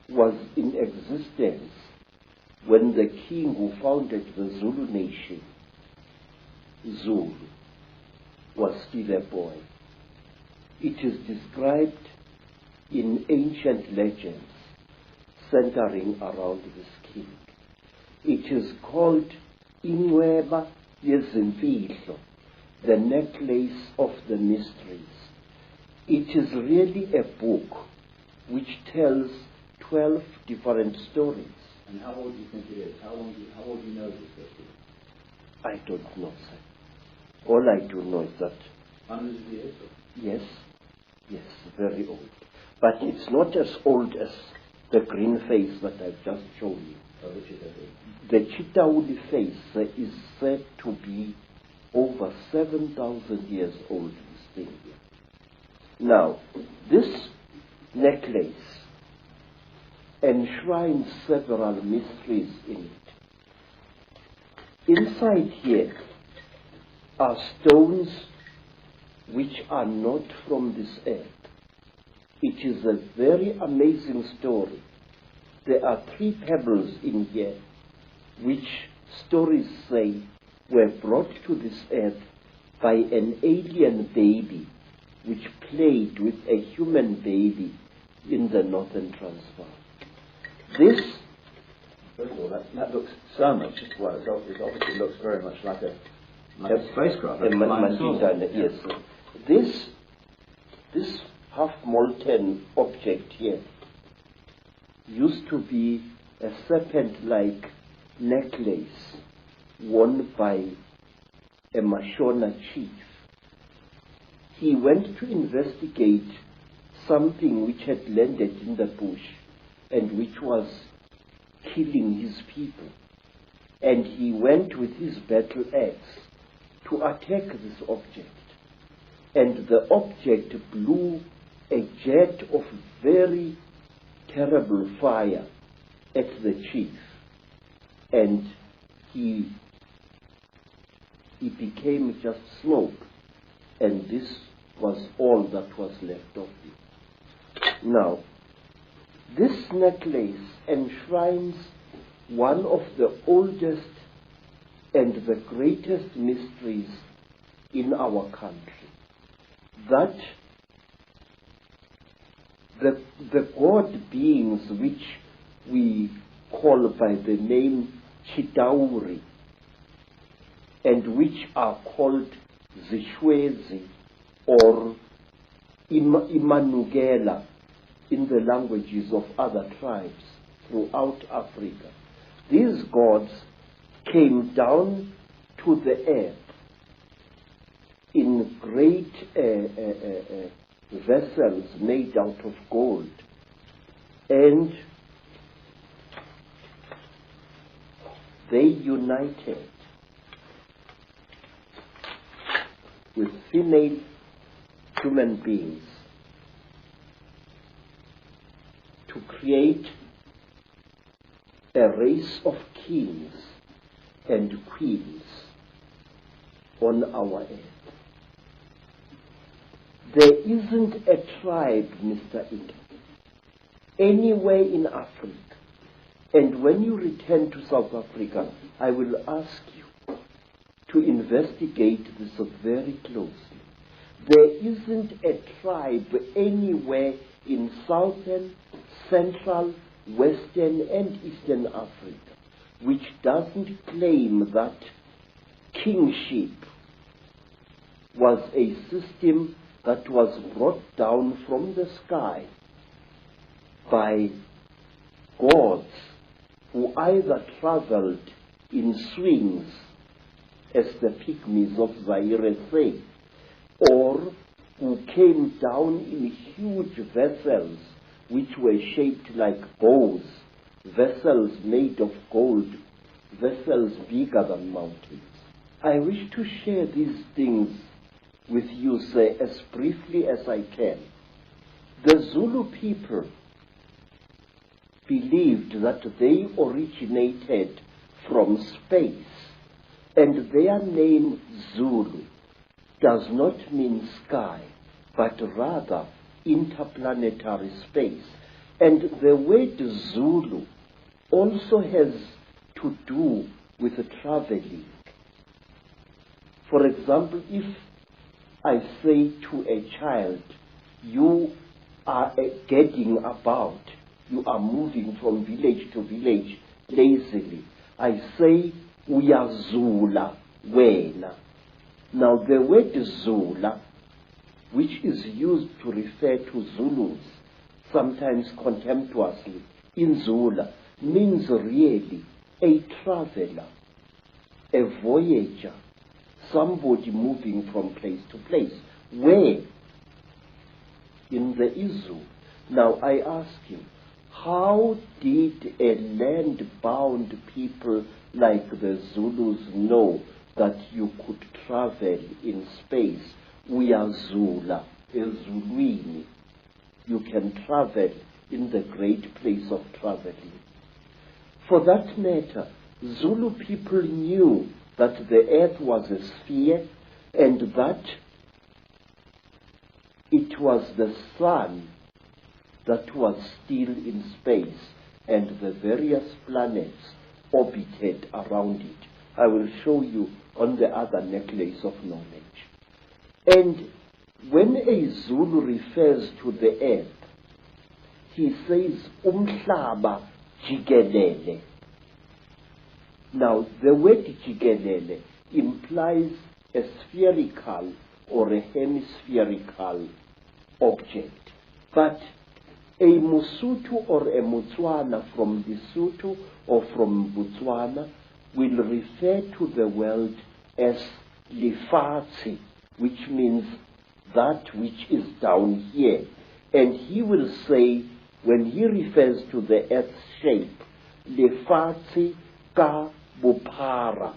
was in existence when the king who founded the Zulu nation, Zulu, was still a boy. It is described in ancient legends centering around this king. It is called Inweba Yezimfihlo, the necklace of the mysteries. It is really a book which tells 12 different stories. And how old do you think it is? How old do you know this history? I don't know, sir. All I do know is that... Hundreds of years? Yes, very old. But it's not as old as the green face that I've just shown you. Oh, the Chitauli. The Chitauli face is said to be over 7,000 years old, this thing here. Now, this necklace enshrines several mysteries in it. Inside here are stones which are not from this earth. It is a very amazing story. There are 3 pebbles in here which stories say were brought to this earth by an alien baby which played with a human baby in the northern Transvaal. This... First of all, that looks so much, well, it obviously looks very much like a spacecraft. Yes. This half-molten object here used to be a serpent-like necklace worn by a Mashona chief. He went to investigate something which had landed in the bush and which was killing his people. And he went with his battle axe to attack this object. And the object blew a jet of very terrible fire at the chief. And he became just smoke. And this was all that was left of him. Now, this necklace enshrines one of the oldest and the greatest mysteries in our country. That the god beings which we call by the name Chitauri and which are called Zishwezi or Imanugela in the languages of other tribes throughout Africa. These gods came down to the earth in great vessels made out of gold, and they united with female human beings to create a race of kings and queens on our earth. There isn't a tribe, Mr. Ike, anywhere in Africa. And when you return to South Africa, I will ask you to investigate this very closely. There isn't a tribe anywhere in southern, central, Western and Eastern Africa, which doesn't claim that kingship was a system that was brought down from the sky by gods who either traveled in swings, as the pygmies of Zaire say, or who came down in huge vessels which were shaped like bows, vessels made of gold, vessels bigger than mountains. I wish to share these things with you, sir, as briefly as I can. The Zulu people believed that they originated from space, and their name Zulu does not mean sky, but rather interplanetary space. And the word Zulu also has to do with traveling. For example, if I say to a child, you are getting about, you are moving from village to village lazily, I say, uyazula wena. Now the word Zula, which is used to refer to Zulus, sometimes contemptuously, in Zula, means really a traveler, a voyager, somebody moving from place to place. Where? In the Izu. Now I ask him, how did a land-bound people like the Zulus know that you could travel in space? We are Zula, Ezulwini. You can travel in the great place of traveling. For that matter, Zulu people knew that the earth was a sphere and that it was the sun that was still in space and the various planets orbited around it. I will show you on the other necklace of knowledge. And when a Zulu refers to the earth, he says, Umhlaba jikelele. Now, the word jikelele implies a spherical or a hemispherical object. But a Musutu or a Mutswana from Lesotho or from Botswana will refer to the world as Lefatshe, which means that which is down here. And he will say, when he refers to the earth's shape, Lefatshe ka Bophara.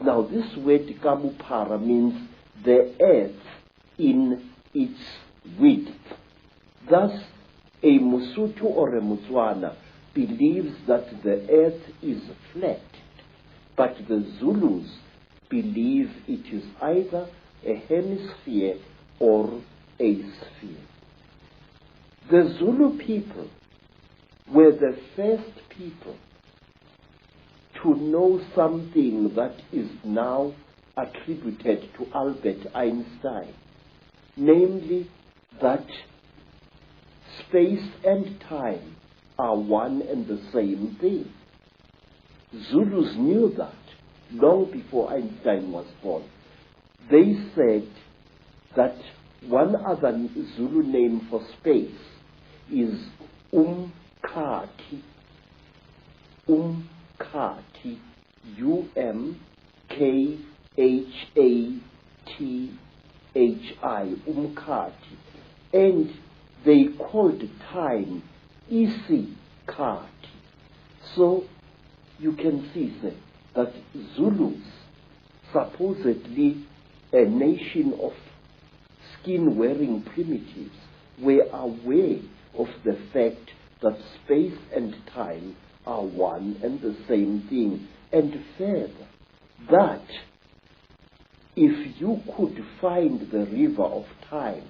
Now this word ka Bophara means the earth in its width. Thus, a Musutu or a Mutswana believes that the earth is flat, but the Zulus believe it is either a hemisphere or a sphere. The Zulu people were the first people to know something that is now attributed to Albert Einstein, namely that space and time are one and the same thing. Zulus knew that long before Einstein was born. They said that one other Zulu name for space is Umkhati. Umkhati. U-M-K-H-A-T-H-I. Umkhati. And they called time Isikati. So you can see that Zulus, supposedly a nation of skin-wearing primitives, were aware of the fact that space and time are one and the same thing. And further, that if you could find the river of time,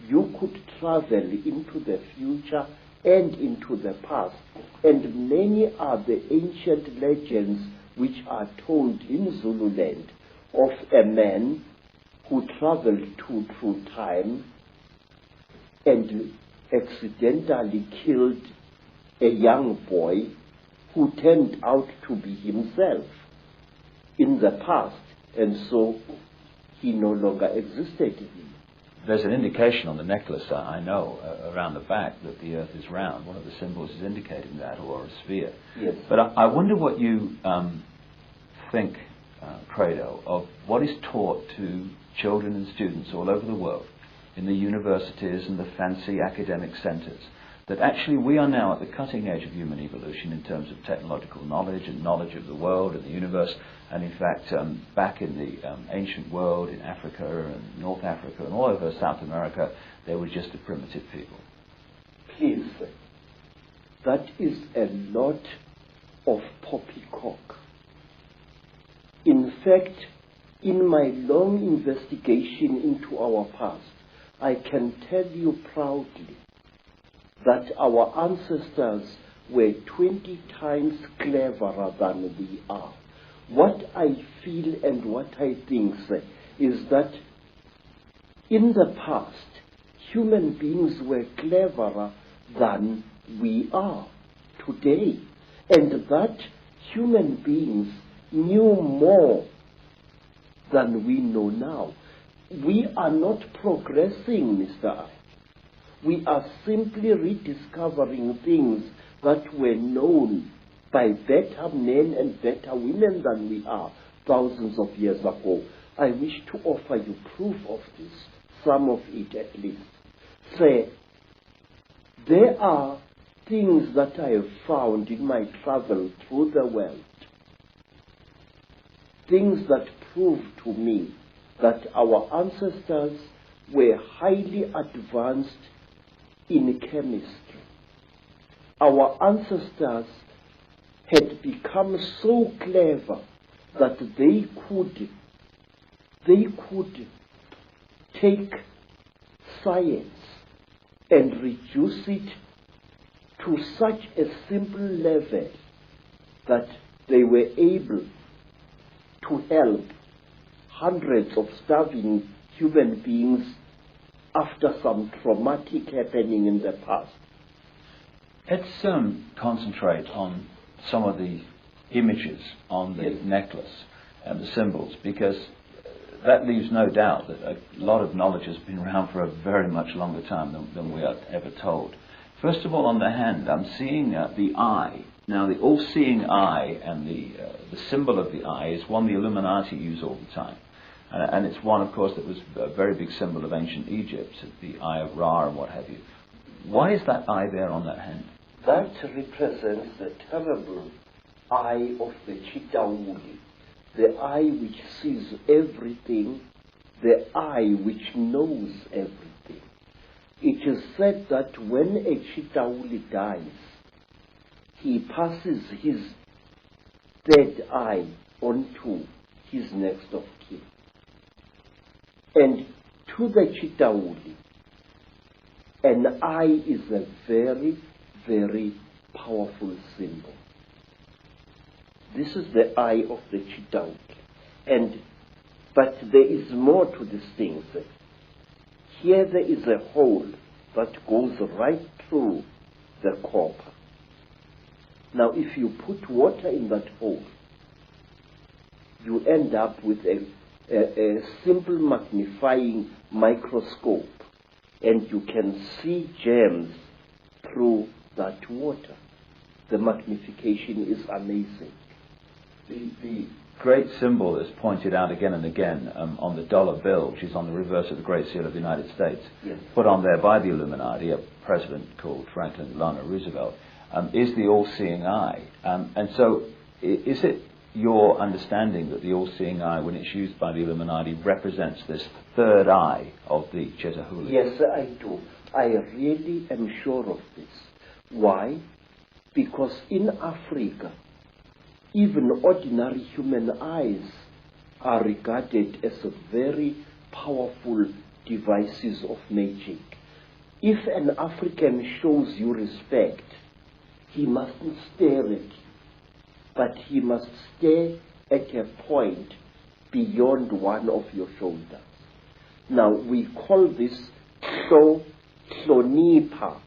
you could travel into the future and into the past. And many are the ancient legends which are told in Zululand of a man who traveled through time and accidentally killed a young boy who turned out to be himself in the past, and so he no longer existed. There's an indication on the necklace, I know, around the back that the Earth is round. One of the symbols is indicating that, or a sphere. Yes. But I wonder what you think, Credo, of what is taught to children and students all over the world in the universities and the fancy academic centres, that actually we are now at the cutting edge of human evolution in terms of technological knowledge and knowledge of the world and the universe, and in fact back in the ancient world, in Africa and North Africa and all over South America, they were just a primitive people. Please, that is a lot of poppycock. In fact, in my long investigation into our past, I can tell you proudly that our ancestors were 20 times cleverer than we are. What I feel and what I think is that in the past, human beings were cleverer than we are today, and that human beings knew more than we know now. We are not progressing, Mr. I. We are simply rediscovering things that were known by better men and better women than we are thousands of years ago. I wish to offer you proof of this, some of it at least. Say, there are things that I have found in my travel through the world, things that prove to me that our ancestors were highly advanced in chemistry. Our ancestors had become so clever that they could take science and reduce it to such a simple level that they were able to help hundreds of starving human beings after some traumatic happening in the past. Let's concentrate on some of the images on the necklace and the symbols, because that leaves no doubt that a lot of knowledge has been around for a very much longer time than we are ever told. First of all, on the hand, I'm seeing the eye. Now, the all-seeing eye and the symbol of the eye is one the Illuminati use all the time. And it's one, of course, that was a very big symbol of ancient Egypt, the Eye of Ra and what have you. Why is that eye there on that hand? That represents the terrible eye of the Chitauli, the eye which sees everything, the eye which knows everything. It is said that when a Chitauli dies, he passes his third eye onto his next of kin. And to the Chitauli, an eye is a very, very powerful symbol. This is the eye of the Chitauli. But there is more to this thing. Here there is a hole that goes right through the copper. Now, if you put water in that hole, you end up with a simple magnifying microscope, and you can see gems through that water. The magnification is amazing. The great symbol is pointed out again and again on the dollar bill, which is on the reverse of the Great Seal of the United States, yes, put on there by the Illuminati, a president called Franklin Delano Roosevelt, is the all-seeing eye. And so is it your understanding that the all-seeing eye, when it's used by the Illuminati, represents this third eye of the Chetahuli? Yes, I do. I really am sure of this. Why? Because in Africa, even ordinary human eyes are regarded as very powerful devices of magic. If an African shows you respect, he mustn't stare at you, but he must stare at a point beyond one of your shoulders. Now, we call this hlonipa,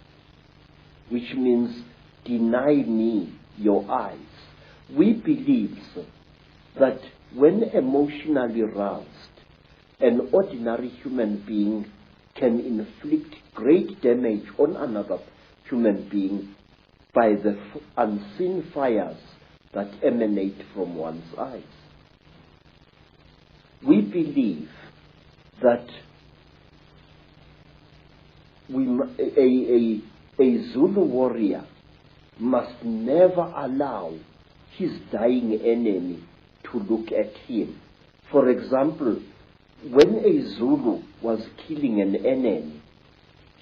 which means deny me your eyes. We believe that when emotionally roused, an ordinary human being can inflict great damage on another human being by the unseen fires that emanate from one's eyes. We believe that a Zulu warrior must never allow his dying enemy to look at him. For example, when a Zulu was killing an enemy,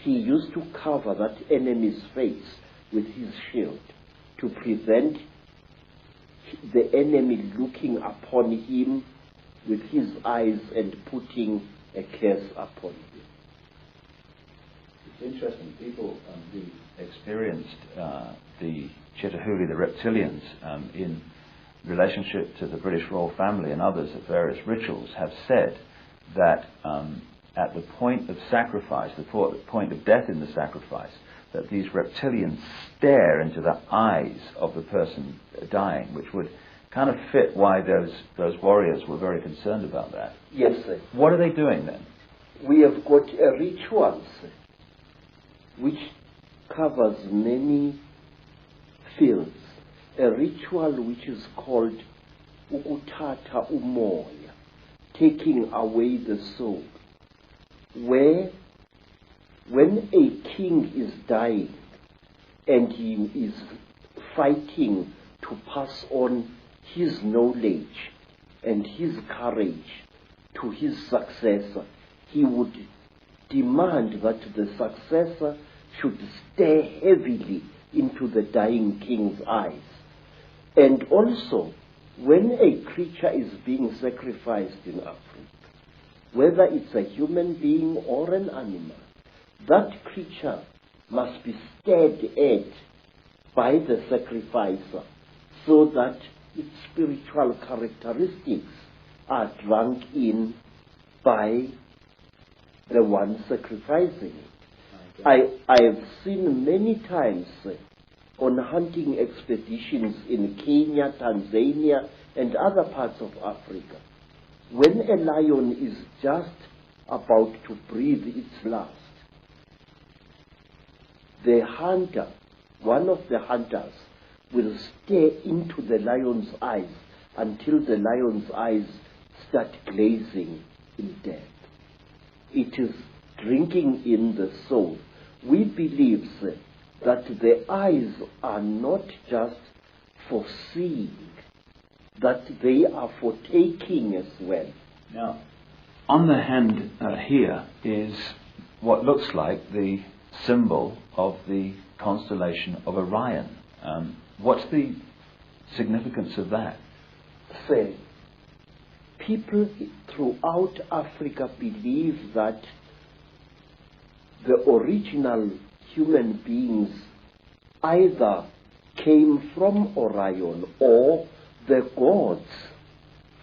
he used to cover that enemy's face with his shield to prevent the enemy looking upon him with his eyes and putting a curse upon him. It's interesting. People who experienced the Chitahuli, the Reptilians, in relationship to the British royal family and others at various rituals, have said that at the point of sacrifice, the point of death in the sacrifice, that these reptilians stare into the eyes of the person dying, which would kind of fit why those warriors were very concerned about that. Yes, sir. What are they doing then? We have got a ritual, sir, which covers many fields. A ritual which is called ukuthatha umoya, taking away the soul, where when a king is dying and he is fighting to pass on his knowledge and his courage to his successor, he would demand that the successor should stare heavily into the dying king's eyes. And also, when a creature is being sacrificed in Africa, whether it's a human being or an animal, that creature must be stared at by the sacrificer so that its spiritual characteristics are drunk in by the one sacrificing it. I have seen many times on hunting expeditions in Kenya, Tanzania, and other parts of Africa, when a lion is just about to breathe its last, the hunter, one of the hunters, will stare into the lion's eyes until the lion's eyes start glazing in death. It is drinking in the soul. We believe that the eyes are not just for seeing, that they are for taking as well. Now, on the hand here is what looks like the symbol of the constellation of Orion. What's the significance of that? Say, people throughout Africa believe that the original human beings either came from Orion or the gods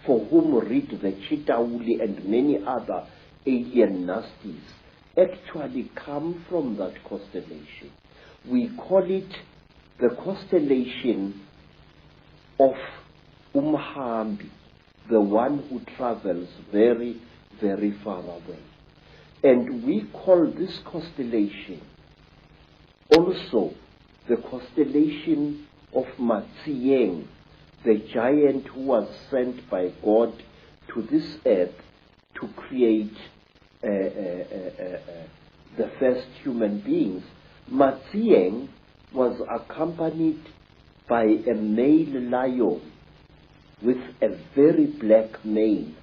for whom read the Chitauli and many other alien nasties actually come from that constellation. We call it the constellation of Umhambi, the one who travels very, very far away. And we call this constellation also the constellation of Matsieng, the giant who was sent by God to this earth to create the first human beings. Matsieng was accompanied by a male lion with a very black mane,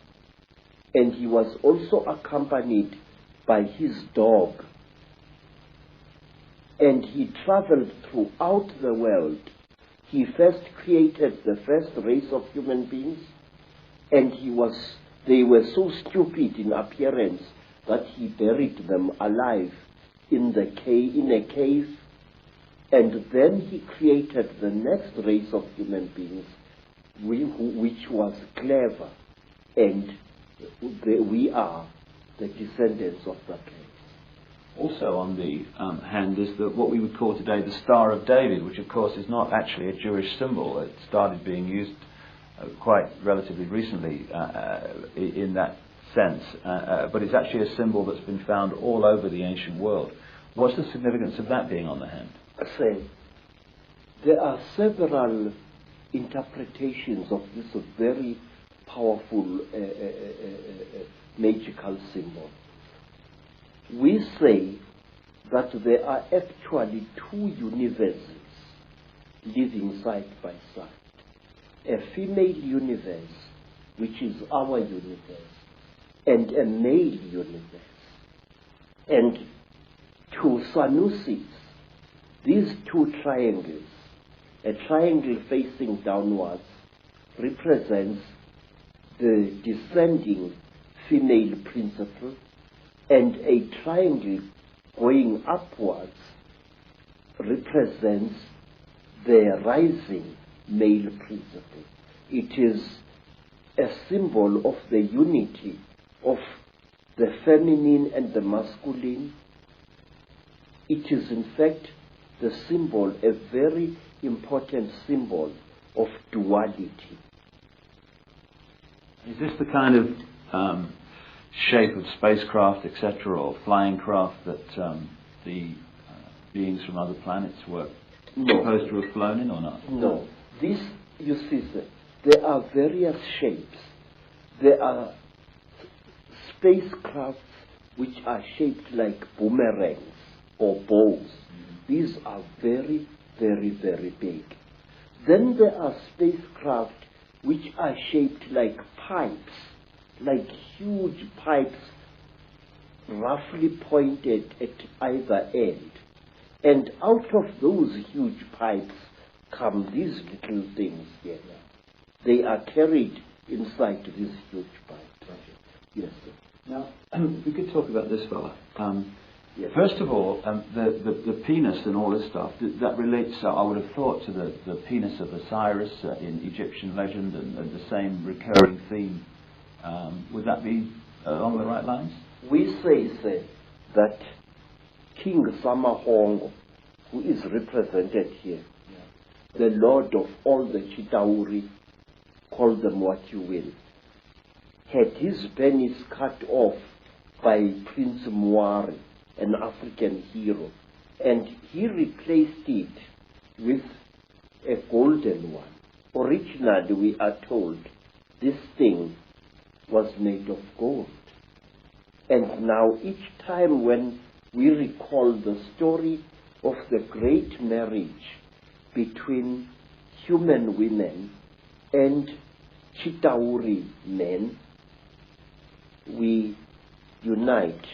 and he was also accompanied by his dog. And he traveled throughout the world. He first created the first race of human beings, and they were so stupid in appearance that he buried them alive in a cave, and then he created the next race of human beings, which was clever, and we are the descendants of that race. Also on the hand is what we would call today the Star of David, which of course is not actually a Jewish symbol. It started being used quite relatively recently in that sense, but it's actually a symbol that's been found all over the ancient world. What's the significance of that being on the hand? There are several interpretations of this very powerful magical symbol. We say that there are actually two universes living side by side. A female universe, which is our universe, and a male universe. And to Sanusis, these two triangles, a triangle facing downwards represents the descending female principle, and a triangle going upwards represents the rising male principle. It is a symbol of the unity of the feminine and the masculine. It is in fact the symbol, a very important symbol of duality. Is this the kind of shape of spacecraft, etc., or flying craft that the beings from other planets were supposed to have flown in, or not? No. This, you see, there are various shapes. There are spacecrafts which are shaped like boomerangs or bows. These are very, very, very big. Then there are spacecraft which are shaped like pipes, like huge pipes roughly pointed at either end. And out of those huge pipes come these little things here now. They are carried inside these huge pipes. Yes, sir. Now, if we could talk about this fella. Yes. First of all, the penis and all this stuff, that relates, I would have thought, to the penis of Osiris in Egyptian legend and the same recurring theme. Would that be along the right lines? We say, sir, that King Samahongo, who is represented here, the lord of all the Chitauri, call them what you will, had his penis cut off by Prince Muari, an African hero, and he replaced it with a golden one. Originally, we are told, this thing was made of gold. And now each time when we recall the story of the great marriage between human women and Chitauri men, we unite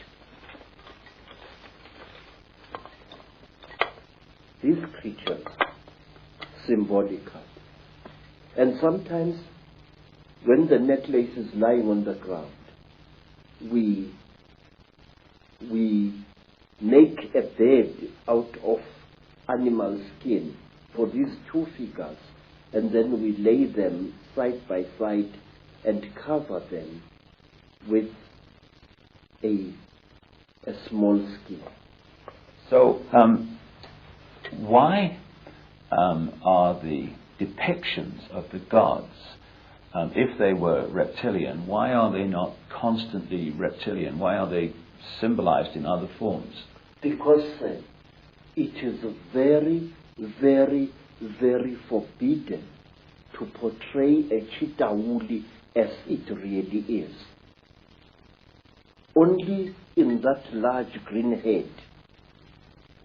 these creatures symbolically. And sometimes when the necklace is lying on the ground, we make a bed out of animal skin for these two figures, and then we lay them side by side and cover them with a small skin. So, why are the depictions of the gods, if they were reptilian, why are they not constantly reptilian? Why are they symbolized in other forms? Because it is very, very, very forbidden to portray a Chitauli as it really is. Only in that large green head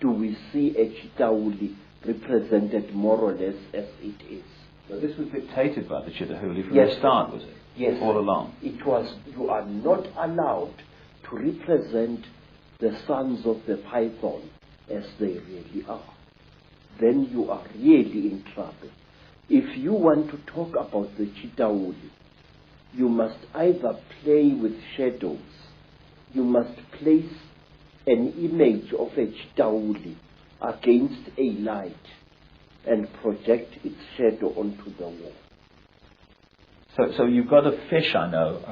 do we see a Chitauli represented more or less as it is. But this was dictated by the Chitauli from Yes, the start, was it? Yes. All along. It was, you are not allowed to represent the sons of the python as they really are. Then you are really in trouble. If you want to talk about the Chitauli, you must either play with shadows, you must place an image of a Chitauli against a light and project its shadow onto the wall. So you've got a fish, I know,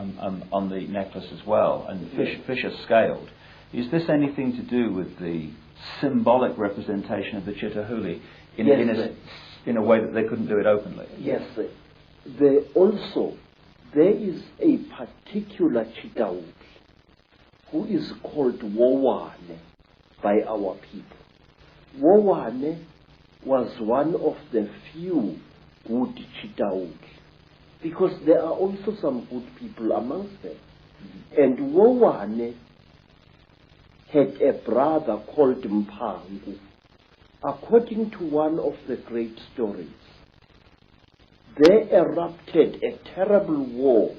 on the necklace as well, and the fish are scaled. Is this anything to do with the symbolic representation of the Chitahuli in a way that they couldn't do it openly? Yes. There is a particular Chitauli who is called Wowane by our people. Wowane was one of the few good Chitauli, because there are also some good people amongst them. And Wowane had a brother called Mpangu. According to one of the great stories, there erupted a terrible war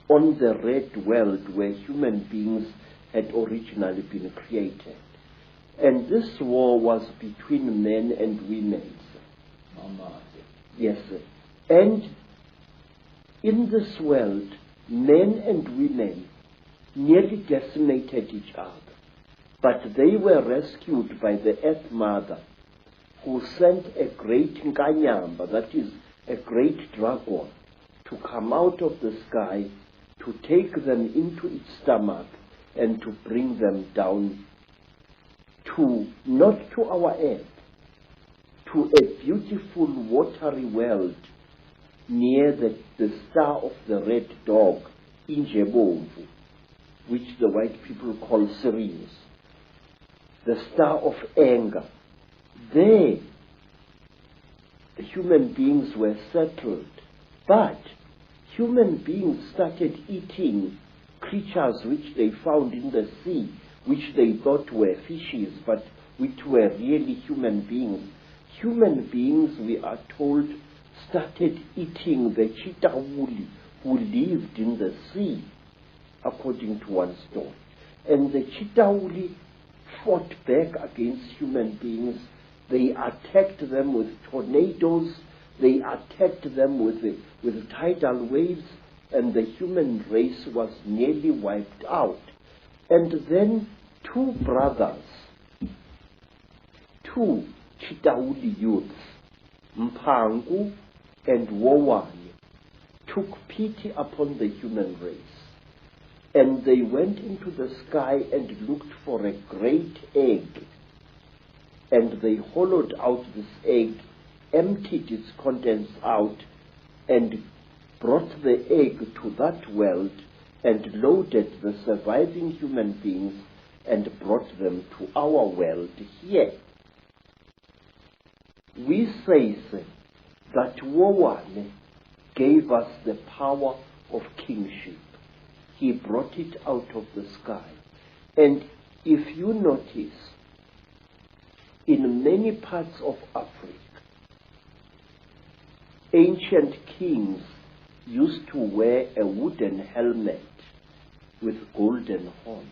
on the red world where human beings had originally been created. And this war was between men and women. Yes. And in this world, men and women nearly decimated each other. But they were rescued by the Earth Mother, who sent a great Nkanyamba, that is, a great dragon, to come out of the sky to take them into its stomach and to bring them down to, not to our earth, to a beautiful watery world near the star of the red dog, Injebomvu, which the white people call Sirius, the star of anger. There, the human beings were settled, but human beings started eating creatures which they found in the sea, which they thought were fishes, but which were really human beings. Human beings, we are told, started eating the Chitahuli who lived in the sea, according to one story. And the Chitahuli fought back against human beings. They attacked them with tornadoes, they attacked them with tidal waves, and the human race was nearly wiped out. And then two brothers, two Chitahuli youths, Mpangu and Wowane, took pity upon the human race. And they went into the sky and looked for a great egg. And they hollowed out this egg, emptied its contents out, and brought the egg to that world and loaded the surviving human beings and brought them to our world here. We say that Wowane gave us the power of kingship. He brought it out of the sky. And if you notice, in many parts of Africa, ancient kings used to wear a wooden helmet with golden horns.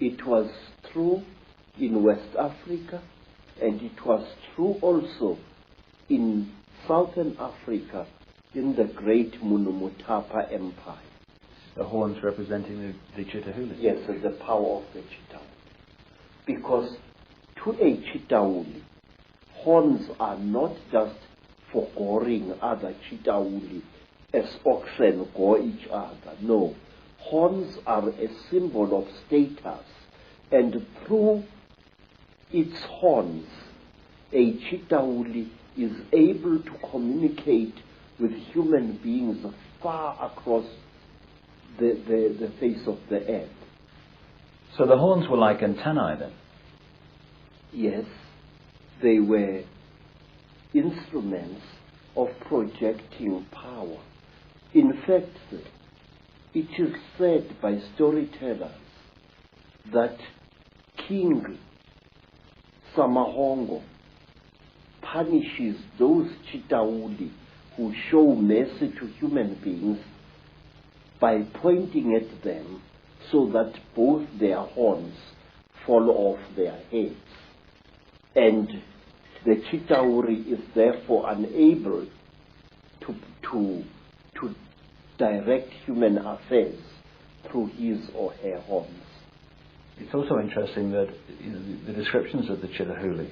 It was true in West Africa, and it was true also in Southern Africa in the great Mutwa Empire. The horns representing the Chitahuli. Yes, the power of the Chitahuli. Because to a Chitahuli, horns are not just for goring other Chitahuli as oxen gore each other. No. Horns are a symbol of status. And through its horns, a Chitahuli is able to communicate with human beings far across the face of the earth. So the horns were like antennae then? Yes, they were instruments of projecting power. In fact, it is said by storytellers that King Samahongo punishes those Chitahuli who show mercy to human beings by pointing at them so that both their horns fall off their heads. And the Chitahuri is therefore unable to direct human affairs through his or her horns. It's also interesting that the descriptions of the Chitahuli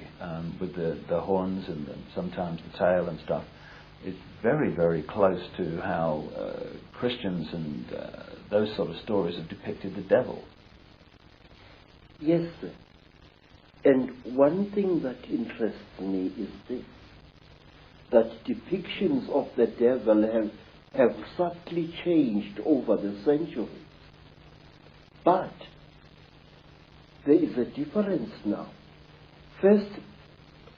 with the horns and sometimes the tail and stuff, it's very, very close to how Christians and those sort of stories have depicted the devil. Yes, sir. And one thing that interests me is this, that depictions of the devil have subtly changed over the centuries. But there is a difference now. First,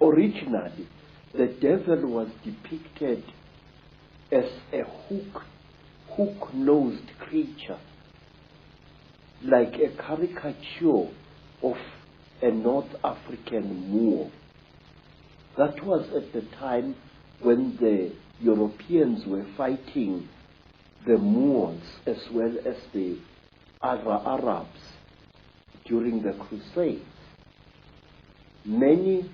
originally, the devil was depicted as a hook-nosed creature, like a caricature of a North African Moor. That was at the time when the Europeans were fighting the Moors as well as the other Arabs during the Crusades. Many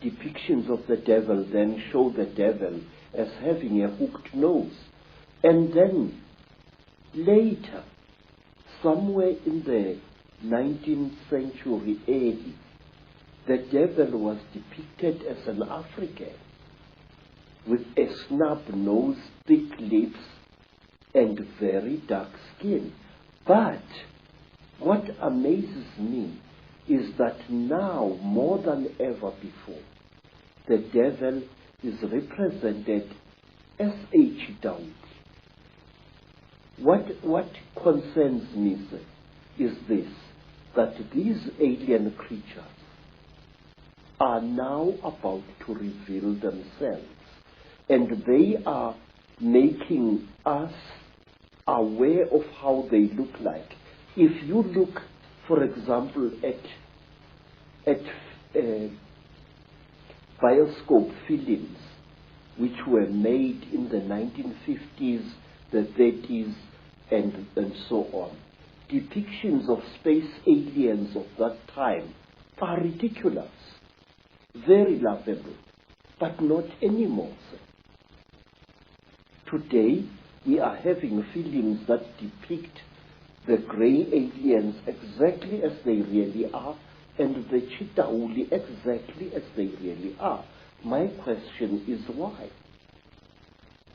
depictions of the devil then show the devil as having a hooked nose. And then later, somewhere in the 19th century AD, the devil was depicted as an African with a snub nose, thick lips, and very dark skin. But what amazes me is that now, more than ever before, the devil is represented as H. Daudi. What concerns me, sir, is this, that these alien creatures are now about to reveal themselves, and they are making us aware of how they look like. If you look, for example, at bioscope films which were made in the 1950s, the 30s, and so on, depictions of space aliens of that time are ridiculous, very laughable, but not anymore, sir. Today, we are having films that depict the grey aliens exactly as they really are, and the Chitauli exactly as they really are. My question is why?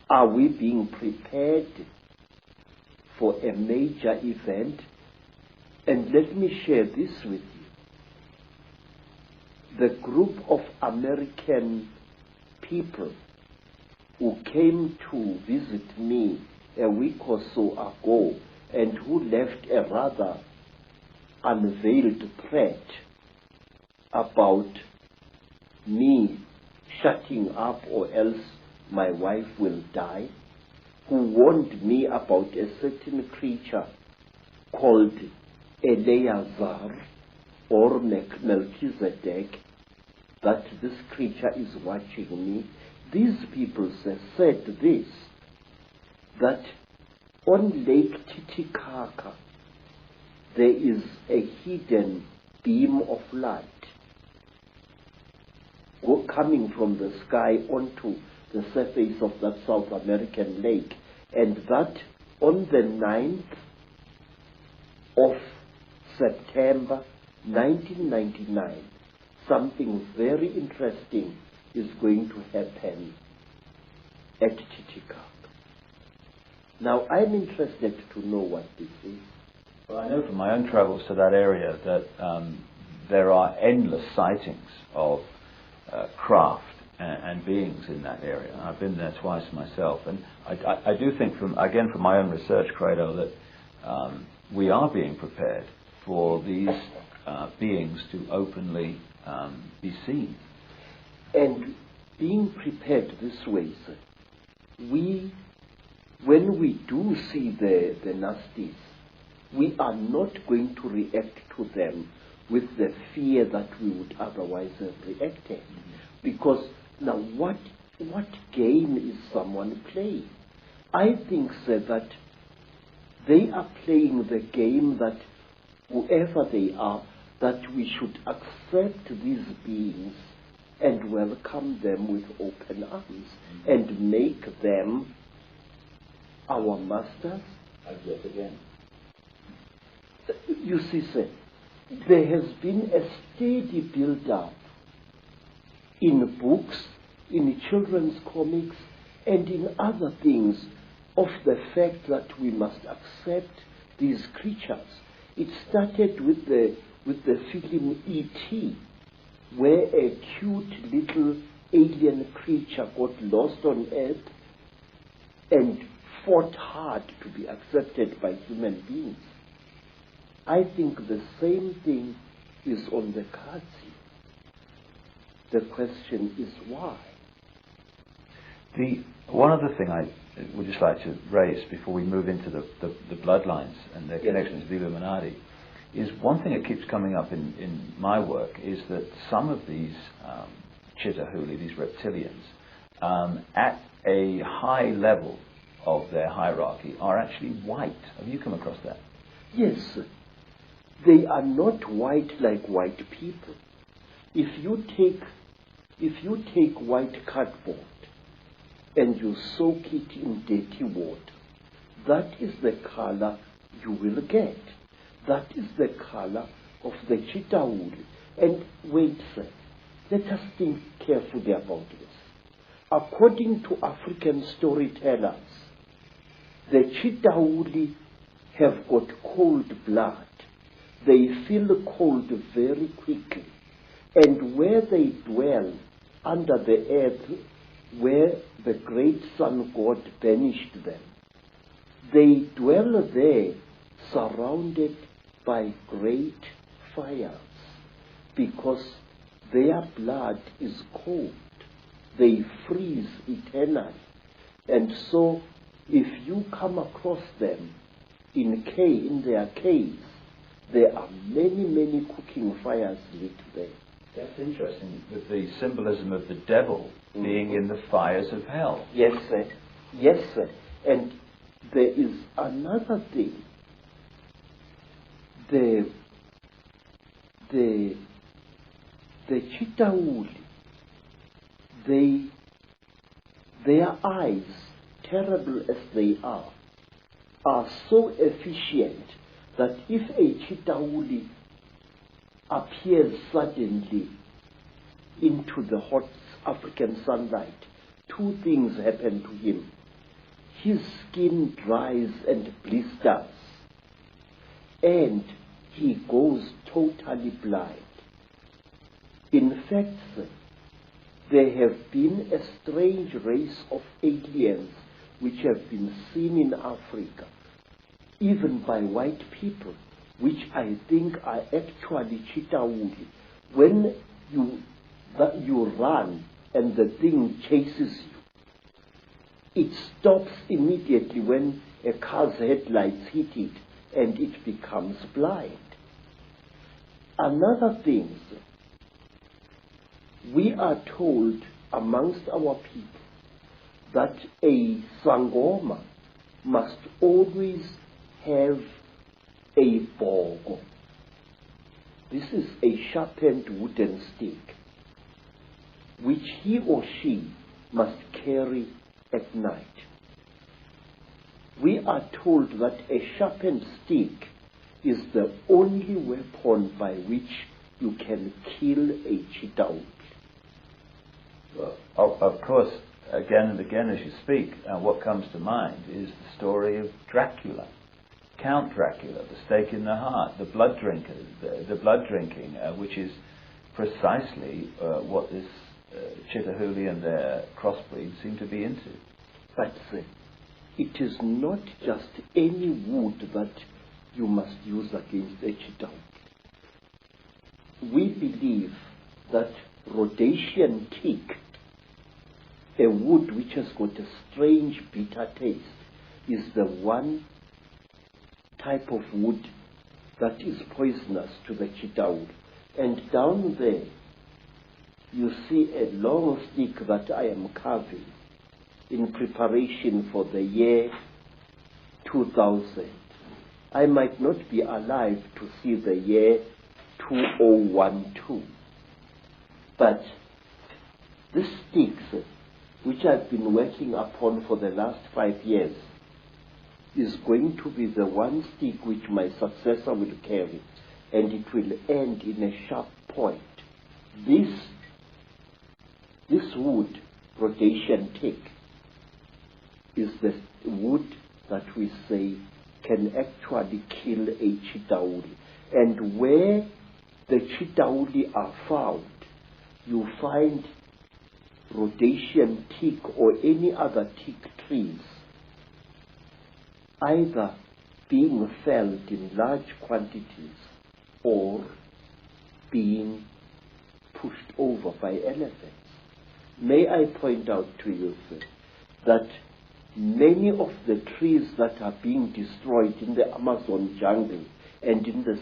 Are we being prepared for a major event? And let me share this with you. The group of American people who came to visit me a week or so ago and who left a rather unveiled threat about me shutting up or else my wife will die, who warned me about a certain creature called Eleazar or Melchizedek, that this creature is watching me. These people said this, that on Lake Titicaca there is a hidden beam of light coming from the sky onto the surface of that South American lake, and that on the 9th of September 1999, something very interesting is going to happen at Titicaca. Now, I'm interested to know what this is. Well, I know from my own travels to that area that there are endless sightings of craft and beings in that area. I've been there twice myself, and I do think, from my own research, Credo, that we are being prepared for these beings to openly be seen. And being prepared this way, sir, when we do see the nasties, we are not going to react to them with the fear that we would otherwise have reacted. Because now what game is someone playing? I think, sir, that they are playing the game that whoever they are, that we should accept these beings and welcome them with open arms and make them our masters. Yet again. You see, sir, there has been a steady build-up in books, in children's comics, and in other things of the fact that we must accept these creatures. It started with the film E.T., where a cute little alien creature got lost on Earth and fought hard to be accepted by human beings. I think the same thing is on the cards here. The question is why? One other thing I would just like to raise before we move into the bloodlines and their connections with the Illuminati is one thing that keeps coming up in my work is that some of these Chitahuli, these reptilians, at a high level of their hierarchy are actually white. Have you come across that? Yes. They are not white like white people. If you take white cardboard and you soak it in dirty water, that is the color you will get. That is the color of the Chitahuli. And wait, sir, let us think carefully about this. According to African storytellers, the Chitahuli have got cold blood. They feel cold very quickly. And where they dwell under the earth, where the great sun god banished them, they dwell there surrounded by great fires because their blood is cold. They freeze eternally. And so if you come across them in their caves, there are many, many cooking fires lit there. That's interesting, with the symbolism of the devil being in the fires of hell. Yes, sir. Yes, sir. And there is another thing. The Chitahuli, their eyes, terrible as they are so efficient that if a Chitahuli appears suddenly into the hot African sunlight, two things happen to him. His skin dries and blisters, and he goes totally blind. In fact, sir, there have been a strange race of aliens which have been seen in Africa, even by white people, which I think are actually Chitahuli. When you run and the thing chases you, it stops immediately when a car's headlights hit it and it becomes blind. Another thing, we are told amongst our people that a Sangoma must always have a bogo. This is a sharpened wooden stick which he or she must carry at night. We are told that a sharpened stick is the only weapon by which you can kill a Chitahuli. Well, of course, again and again as you speak, what comes to mind is the story of Dracula. Count Dracula, the stake in the heart, the blood drinkers, the blood drinking, which is precisely what this Chitahuli and their crossbreeds seem to be into. But it is not just any wood that you must use against a Chitahuli. We believe that Rhodesian teak, a wood which has got a strange bitter taste, is the one type of wood that is poisonous to the Chitahuli. And down there, you see a long stick that I am carving in preparation for the year 2000. I might not be alive to see the year 2012. But this stick, which I've been working upon for the last 5 years, is going to be the one stick which my successor will carry, and it will end in a sharp point. This wood, Rhodesian teak, is the wood that we say can actually kill a chitauri. And where the chitauri are found, you find rhodesian teak or any other teak trees either being felled in large quantities or being pushed over by elephants. May I point out to you, sir, that many of the trees that are being destroyed in the Amazon jungle and in the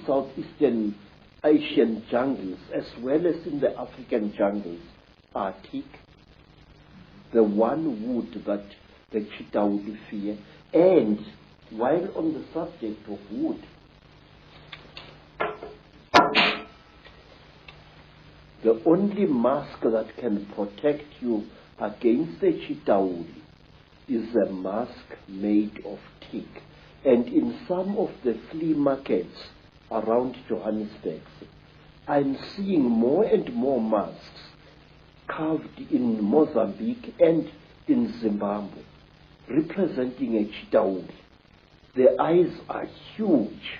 Southeastern Asian jungles, as well as in the African jungles, are teak, the one wood that the chitauri fear. And while on the subject of wood, the only mask that can protect you against the chitauri is a mask made of teak. And in some of the flea markets around Johannesburg, I'm seeing more and more masks carved in Mozambique and in Zimbabwe, representing a chitauri. The eyes are huge,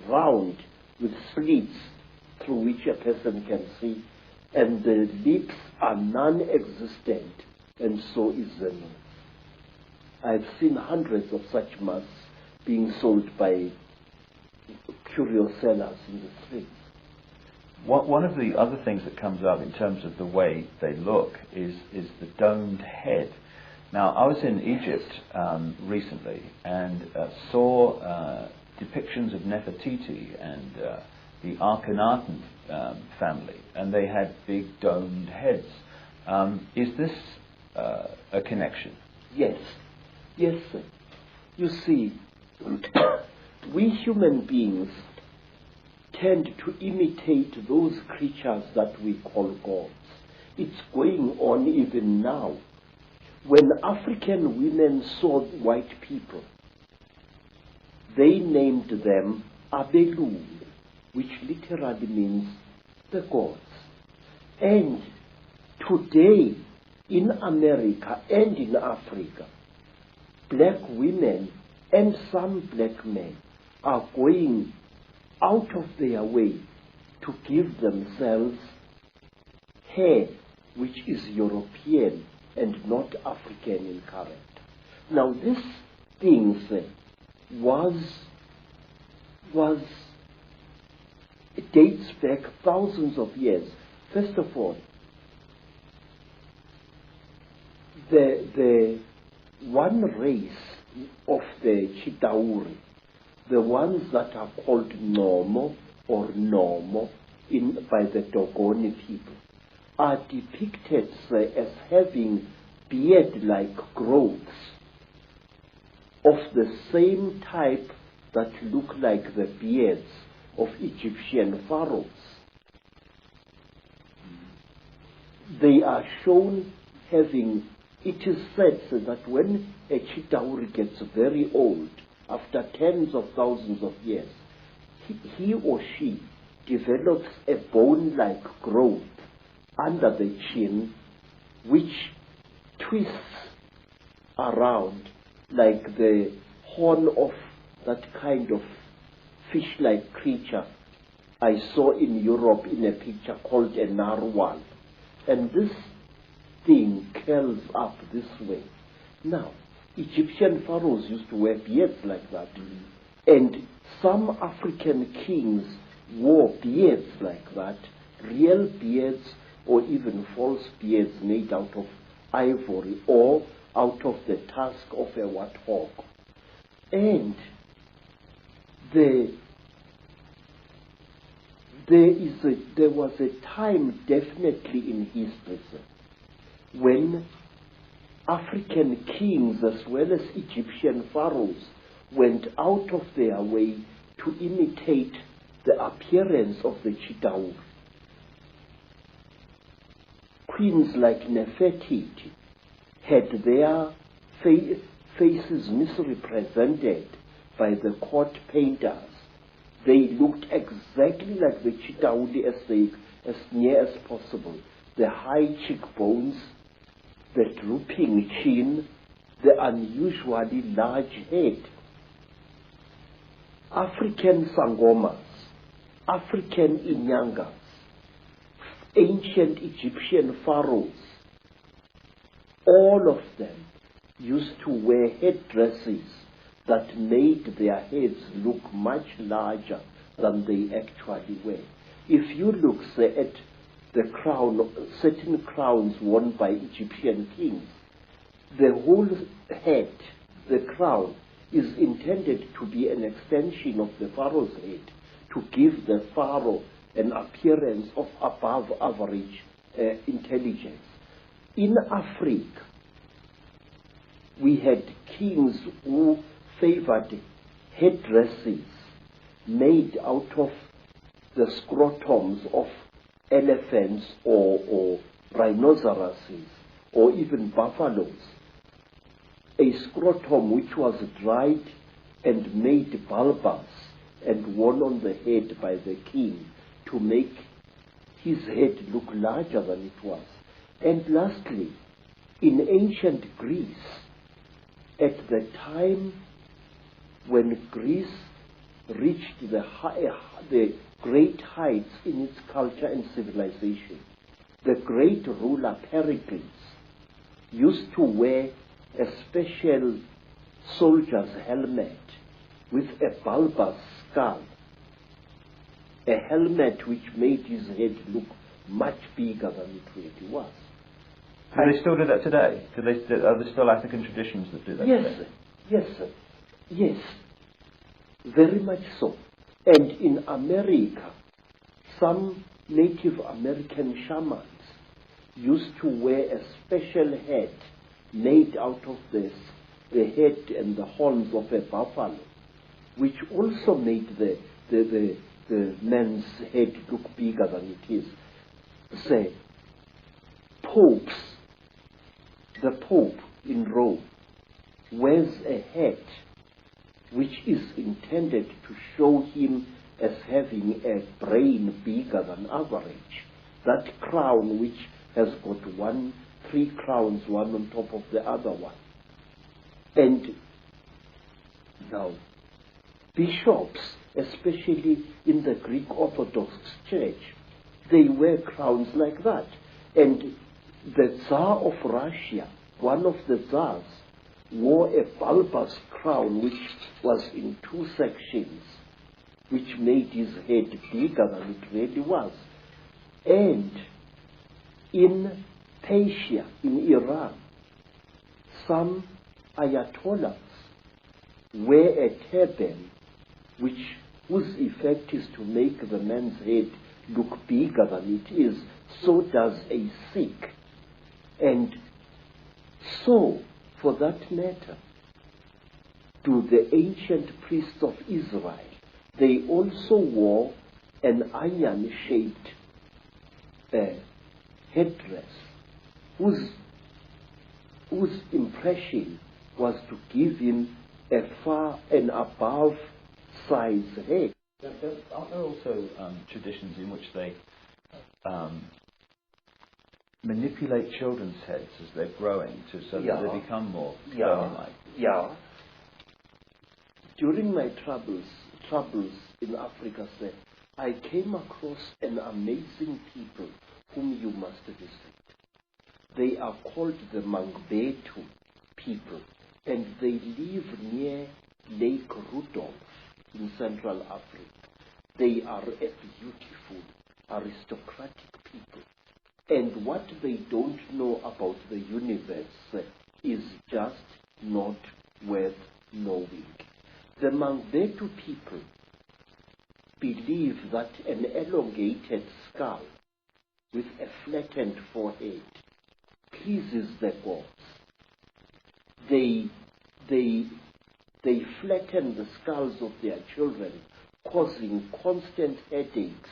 round, with slits through which a person can see, and the lips are non-existent, and so is the nose. I've seen hundreds of such masks being sold by curio sellers in the streets. One of the other things that comes up in terms of the way they look is the domed head. Now, I was in Egypt recently and saw depictions of Nefertiti and the Akhenaten family, and they had big domed heads. Is this a connection? Yes. Yes, sir. You see, we human beings tend to imitate those creatures that we call gods. It's going on even now. When African women saw white people, they named them Abelul, which literally means the gods. And today, in America and in Africa, black women and some black men are going out of their way to give themselves hair which is European and not African in character. Now this thing it dates back thousands of years. First of all, the one race of the Chitauri, the ones that are called Nomo or Nomo by the Dogoni people, are depicted as having beard-like growths of the same type that look like the beards of Egyptian pharaohs. They are shown having, it is said that when a Chitauri gets very old, after tens of thousands of years, he or she develops a bone-like growth under the chin, which twists around like the horn of that kind of fish-like creature I saw in Europe in a picture called a narwhal. And this thing curls up this way. Now, Egyptian pharaohs used to wear beards like that. And some African kings wore beards like that, real beards or even false beards made out of ivory or out of the tusk of a warthog. And there was a time definitely in history when African kings as well as Egyptian pharaohs went out of their way to imitate the appearance of the Chitauri. Queens like Nefertiti had their faces misrepresented by the court painters. They looked exactly like the Chitauri as near as possible. The high cheekbones, the drooping chin, the unusually large head. African sangomas, African inyangas, ancient Egyptian pharaohs, all of them used to wear headdresses that made their heads look much larger than they actually were. If you look, say, at the crown, certain crowns worn by Egyptian kings, the whole head, the crown, is intended to be an extension of the pharaoh's head, to give the pharaoh an appearance of above average intelligence. In Africa, we had kings who favored headdresses made out of the scrotums of elephants or rhinoceroses or even buffaloes. A scrotum which was dried and made bulbous and worn on the head by the king to make his head look larger than it was. And lastly, in ancient Greece, at the time when Greece reached the great heights in its culture and civilization, the great ruler Pericles used to wear a special soldier's helmet with a bulbous skull, a helmet which made his head look much bigger than it really was. Do they still do that today? Are there still African traditions that do that today? Yes, sir. Yes, very much so. And in America, some Native American shamans used to wear a special head made out of the head and the horns of a buffalo, which also made the man's head look bigger than it is. Say, popes, the Pope in Rome wears a hat which is intended to show him as having a brain bigger than average. That crown which has got three crowns, one on top of the other one. And now, bishops, especially in the Greek Orthodox Church, they wear crowns like that. And the Tsar of Russia, one of the Tsars, wore a bulbous crown which was in two sections, which made his head bigger than it really was. And in Persia, in Iran, some ayatollahs wear a turban whose effect is to make the man's head look bigger than it is. So does a Sikh. And so, for that matter, to the ancient priests of Israel, they also wore an iron-shaped headdress, whose impression was to give him a far and above size head. Aren't there also traditions in which they manipulate children's heads as they're growing so that they become more stone-like? Yeah. During my travels in Africa, sir, I came across an amazing people whom you must visit. They are called the Mangbetu people, and they live near Lake Rudolph in Central Africa. They are a beautiful, aristocratic people. And what they don't know about the universe is just not worth knowing. The Mangbetu people believe that an elongated skull with a flattened forehead pleases the gods. They flatten the skulls of their children, causing constant headaches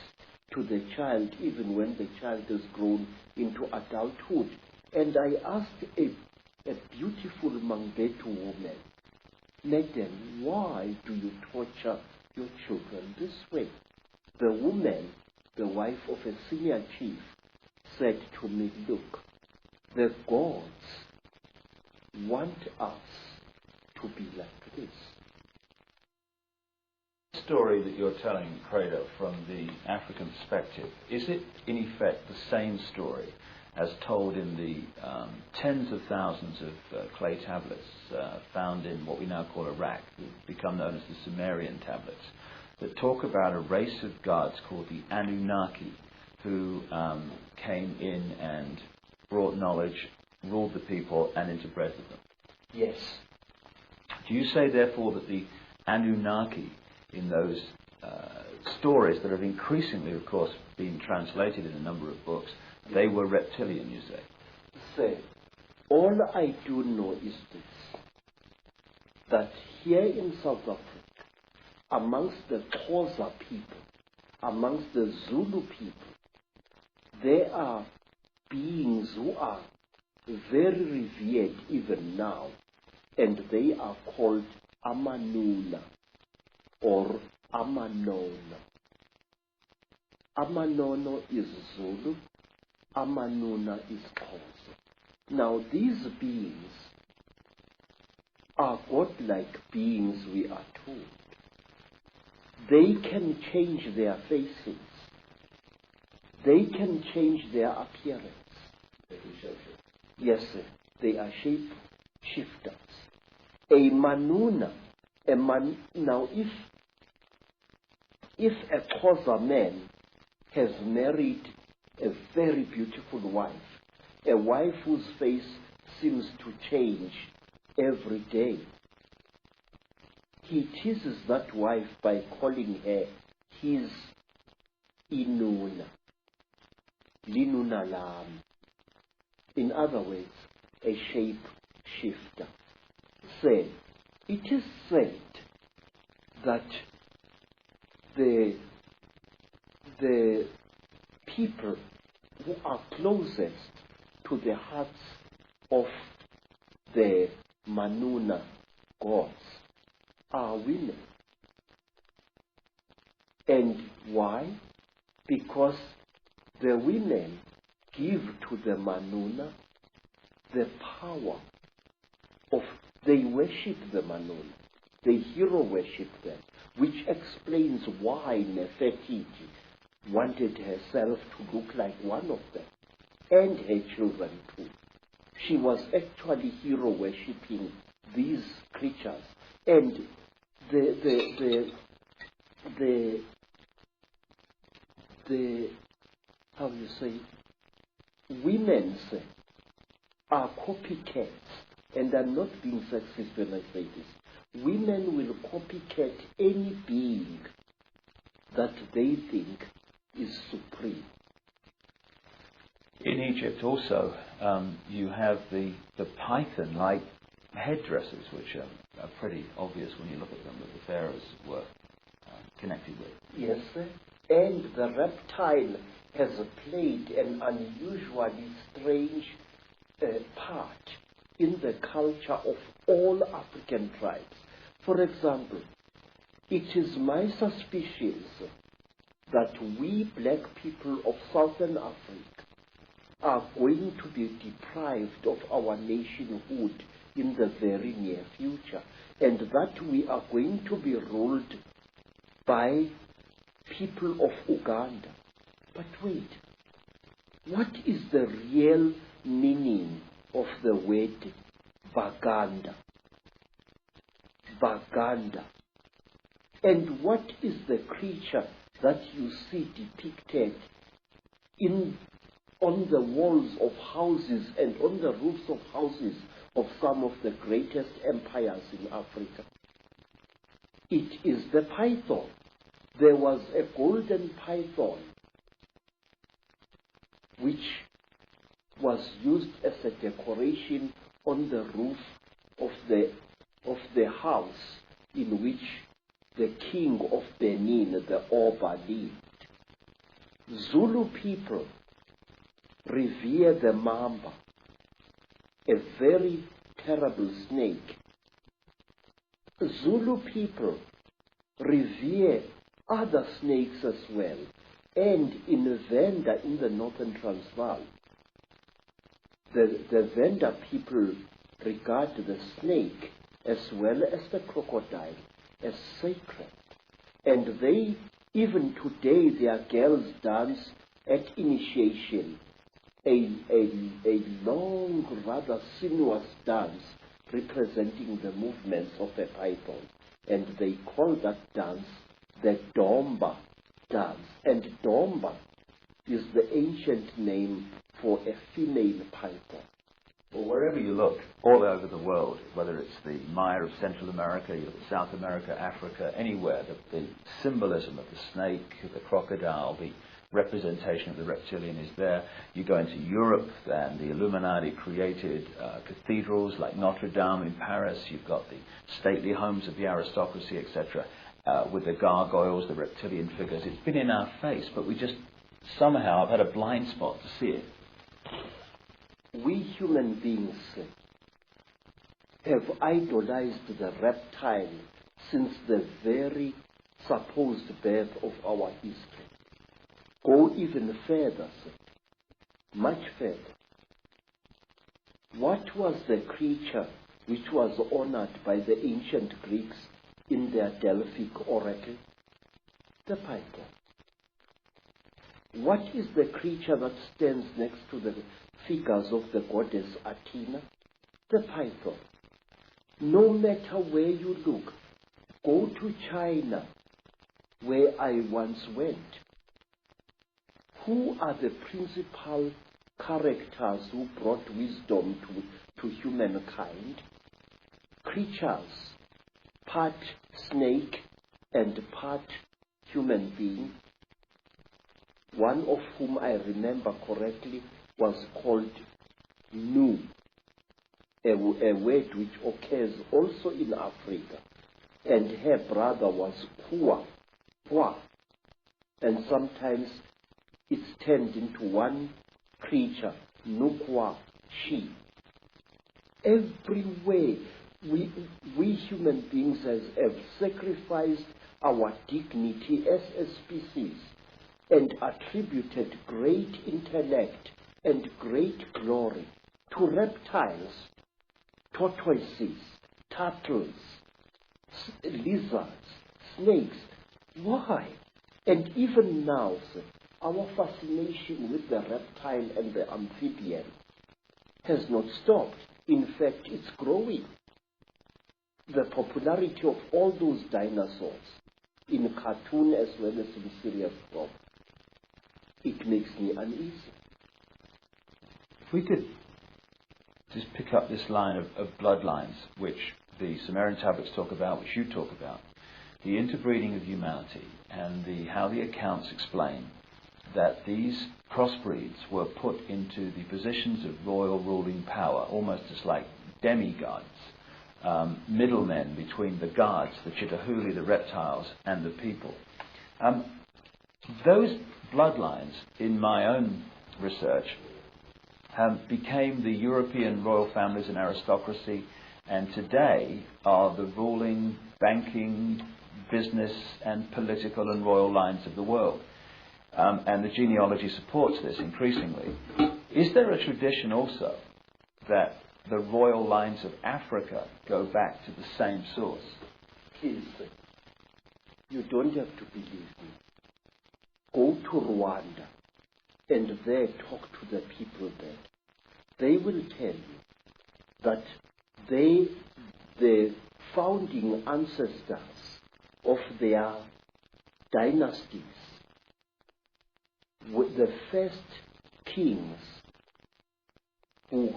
to the child even when the child has grown into adulthood. And I asked a beautiful Mangbetu woman, "Madam, why do you torture your children this way?" The woman, the wife of a senior chief, said to me, "Look, the gods want us to be like this. The story that you're telling, Credo, from the African perspective, is it in effect the same story as told in the tens of thousands of clay tablets found in what we now call Iraq, who've become known as the Sumerian tablets, that talk about a race of gods called the Anunnaki, who came in and brought knowledge, ruled the people, and interbred them? Yes. Do you say, therefore, that the Anunnaki in those stories that have increasingly, of course, been translated in a number of books, they were reptilian, you say? Say, all I do know is this, that here in South Africa, amongst the Xhosa people, amongst the Zulu people, there are beings who are very revered even now, and they are called Amanuna or Amanono. Amanono is Zulu, Amanuna is Xhosa. Now these beings are godlike beings, we are told. They can change their faces. They can change their appearance. Yes, sir. They are shape shifters. A manuna, now if a Xhosa man has married a very beautiful wife, a wife whose face seems to change every day, he teases that wife by calling her his Inuna, Linuna Lam. In other words, a shape shifter. It is said that the people who are closest to the hearts of the Manuna gods are women. And why? Because the women give to the Manuna the power of, they worship the Manuna, they hero worship them, which explains why Nefertiti wanted herself to look like one of them, and her children too. She was actually hero worshipping these creatures, and the how you say, women are copycats, and I'm not being sexist when I say this. Women will copycat any being that they think is supreme. In Egypt also, you have the python-like headdresses, which are pretty obvious when you look at them, that the pharaohs were connected with. Yes, sir. And the reptile has played an unusually strange part in the culture of all African tribes. For example, it is my suspicion that we black people of Southern Africa are going to be deprived of our nationhood in the very near future, and that we are going to be ruled by people of Uganda. But wait, what is the real meaning of the word Baganda? Baganda. And what is the creature that you see depicted on the walls of houses and on the roofs of houses of some of the greatest empires in Africa? It is the python. There was a golden python which was used as a decoration on the roof of the house in which the king of Benin, the Oba, lived. Zulu people revere the mamba, a very terrible snake. Zulu people revere other snakes as well. And in Venda, in the northern Transvaal, the Venda people regard the snake as well as the crocodile as sacred. And they, even today, their girls dance at initiation, a long, rather sinuous dance representing the movements of a python. And they call that dance the Domba dance. And Domba is the ancient name for a female python. Well, wherever you look, all over the world, whether it's the Maya of Central America, you look at South America, Africa, anywhere, the symbolism of the snake, the crocodile, the representation of the reptilian is there. You go into Europe, and the Illuminati created cathedrals like Notre Dame in Paris. You've got the stately homes of the aristocracy, etc., with the gargoyles, the reptilian figures. It's been in our face, but we just somehow have had a blind spot to see it. We human beings have idolized the reptile since the very supposed birth of our history. Go even further, much further. What was the creature which was honored by the ancient Greeks in their Delphic oracle? The python. What is the creature that stands next to the figures of the goddess Athena? The python. No matter where you look, go to China, where I once went. Who are the principal characters who brought wisdom to humankind? Creatures, part snake and part human being, one of whom I remember correctly was called Nu, a word which occurs also in Africa, and her brother was Kwa, and sometimes it's turned into one creature, Nukwa, she. Everywhere we human beings have sacrificed our dignity as a species and attributed great intellect and great glory to reptiles, tortoises, turtles, lizards, snakes. Why? And even now, our fascination with the reptile and the amphibian has not stopped. In fact, it's growing. The popularity of all those dinosaurs in cartoon as well as in serious form, it makes me uneasy. If we could just pick up this line of bloodlines, which the Sumerian tablets talk about, which you talk about, the interbreeding of humanity, and how the accounts explain that these crossbreeds were put into the positions of royal ruling power, almost as like demigods, middlemen between the gods, the Chittahuli, the reptiles, and the people. Those bloodlines, in my own research, became the European royal families and aristocracy, and today are the ruling, banking, business, and political and royal lines of the world. And the genealogy supports this increasingly. Is there a tradition also that the royal lines of Africa go back to the same source? Please, you don't have to believe me. Go to Rwanda and there talk to the people there. They will tell you that the founding ancestors of their dynasties, with the first kings who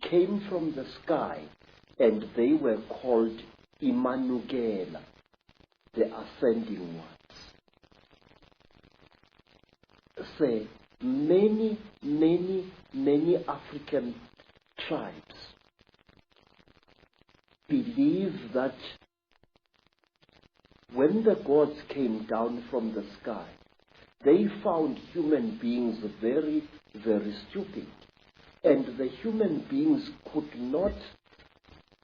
came from the sky, and they were called Imanugela, the ascending ones. Say, many African tribes believe that when the gods came down from the sky, they found human beings very, very stupid. And the human beings could not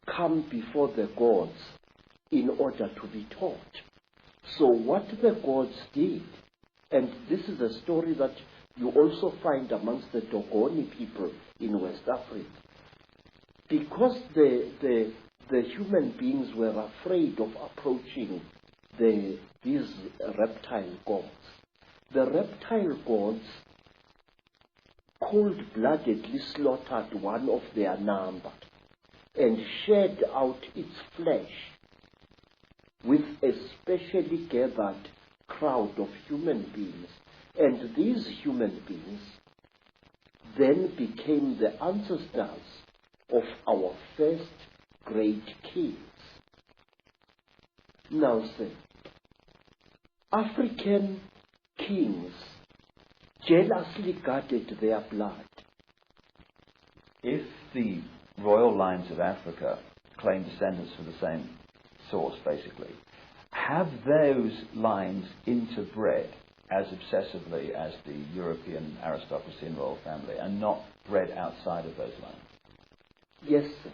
come before the gods in order to be taught. So what the gods did, and this is a story that you also find amongst the Dogoni people in West Africa. Because the human beings were afraid of approaching these reptile gods. The reptile gods cold-bloodedly slaughtered one of their number and shed out its flesh with a specially gathered crowd of human beings. And these human beings then became the ancestors of our first great kings. Now say, African kings jealously guarded their blood. If the royal lines of Africa claim descendants from the same source, basically, have those lines interbred as obsessively as the European aristocracy and royal family, and not bred outside of those lines? Yes, sir.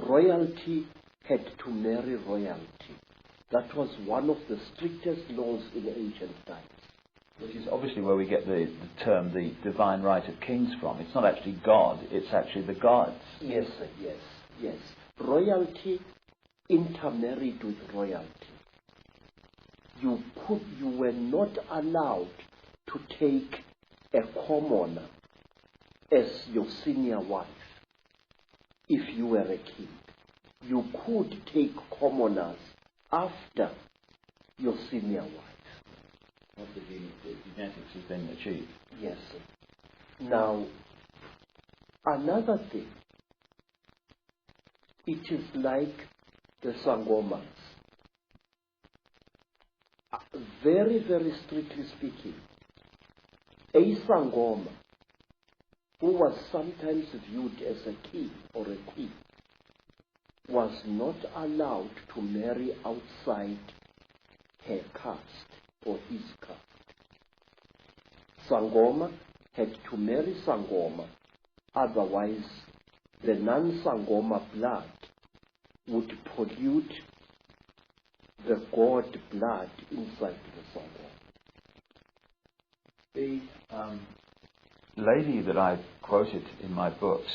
Royalty had to marry royalty. That was one of the strictest laws in ancient times. Which is obviously where we get the term the divine right of kings from. It's not actually God, it's actually the gods. Yes, sir, yes. Royalty intermarried with royalty. You were not allowed to take a commoner as your senior wife if you were a king. You could take commoners after your senior wife. After the genetics has been achieved. Yes, sir. Now, another thing, it is like the Sangomas. Very, very strictly speaking, a Sangoma who was sometimes viewed as a king or a queen was not allowed to marry outside her caste or his caste. Sangoma had to marry Sangoma, otherwise the non-Sangoma blood would pollute the god blood inside the Sangoma. The lady that I've quoted in my books,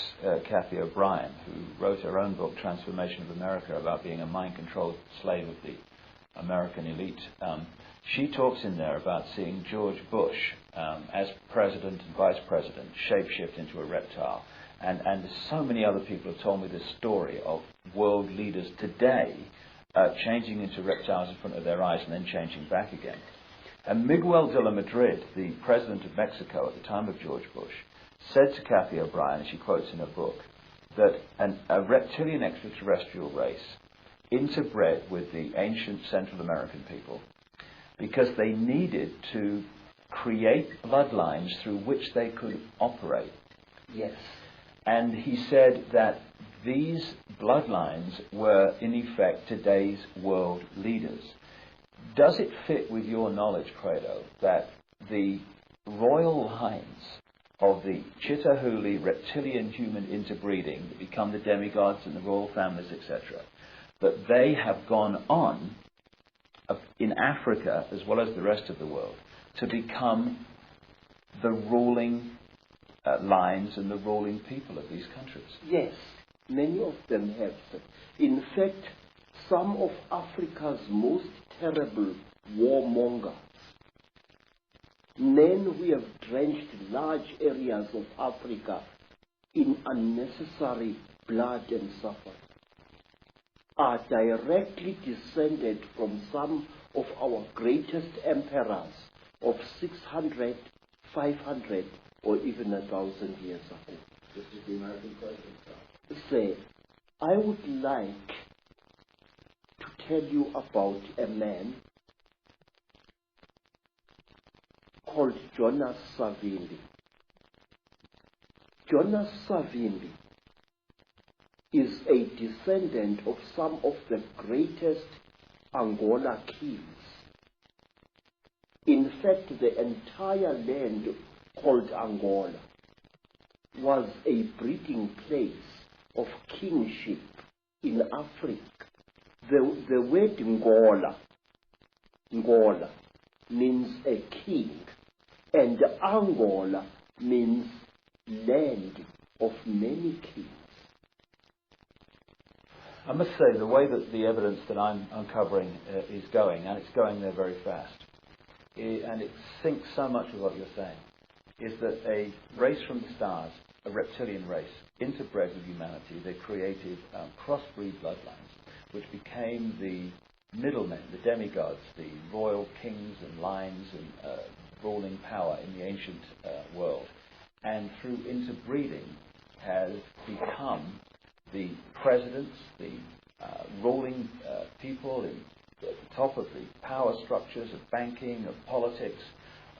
Kathy O'Brien, who wrote her own book, Transformation of America, about being a mind-controlled slave of the American elite, she talks in there about seeing George Bush as president and vice president shapeshift into a reptile. And so many other people have told me this story of world leaders today changing into reptiles in front of their eyes and then changing back again. And Miguel de la Madrid, the president of Mexico at the time of George Bush, said to Kathy O'Brien, and she quotes in her book, that a reptilian extraterrestrial race interbred with the ancient Central American people because they needed to create bloodlines through which they could operate. Yes. And he said that these bloodlines were, in effect, today's world leaders. Does it fit with your knowledge, Credo, that the royal lines of the Chitahuli reptilian human interbreeding that become the demigods and the royal families, etc., that they have gone on in Africa, as well as the rest of the world, to become the ruling lines and the ruling people of these countries? Yes, many of them have. In fact, some of Africa's most terrible warmongers, men who have drenched large areas of Africa in unnecessary blood and suffering, are directly descended from some of our greatest emperors of 600, 500, or even 1,000 years ago. This is the American president. Say, I would like to tell you about a man called Jonas Savimbi. Jonas Savimbi is a descendant of some of the greatest Angola kings. In fact, the entire land called Angola was a breeding place of kingship in Africa. The word Ngola means a king, And Angola means land of many kings. I must say, the way that the evidence that I'm uncovering is going, and it's going there very fast, and it syncs so much with what you're saying, is that a race from the stars, a reptilian race, interbred with humanity, they created crossbreed bloodlines, which became the middlemen, the demigods, the royal kings and lines and ruling power in the ancient world, and through interbreeding have become the presidents, the ruling people at the top of the power structures of banking, of politics,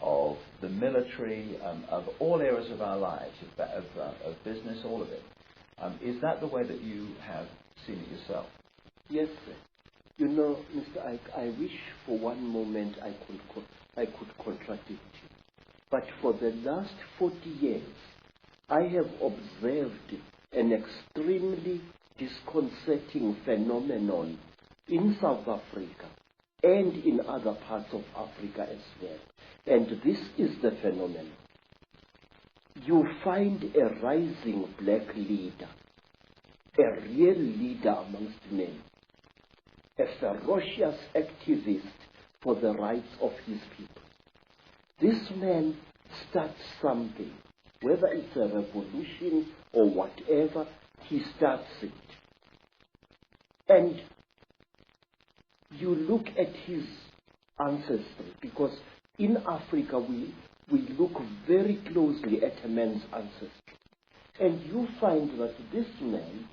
of the military, of all areas of our lives, of business, all of it. Is that the way that you have seen it yourself? Yes, sir. You know, Mr. Ike, I wish for one moment I could contradict you. But for the last 40 years, I have observed an extremely disconcerting phenomenon in South Africa and in other parts of Africa as well. And this is the phenomenon. You find a rising black leader, a real leader amongst men, a ferocious activist for the rights of his people. This man starts something, whether it's a revolution or whatever, he starts it. And you look at his ancestry, because in Africa we look very closely at a man's ancestry. And you find that this man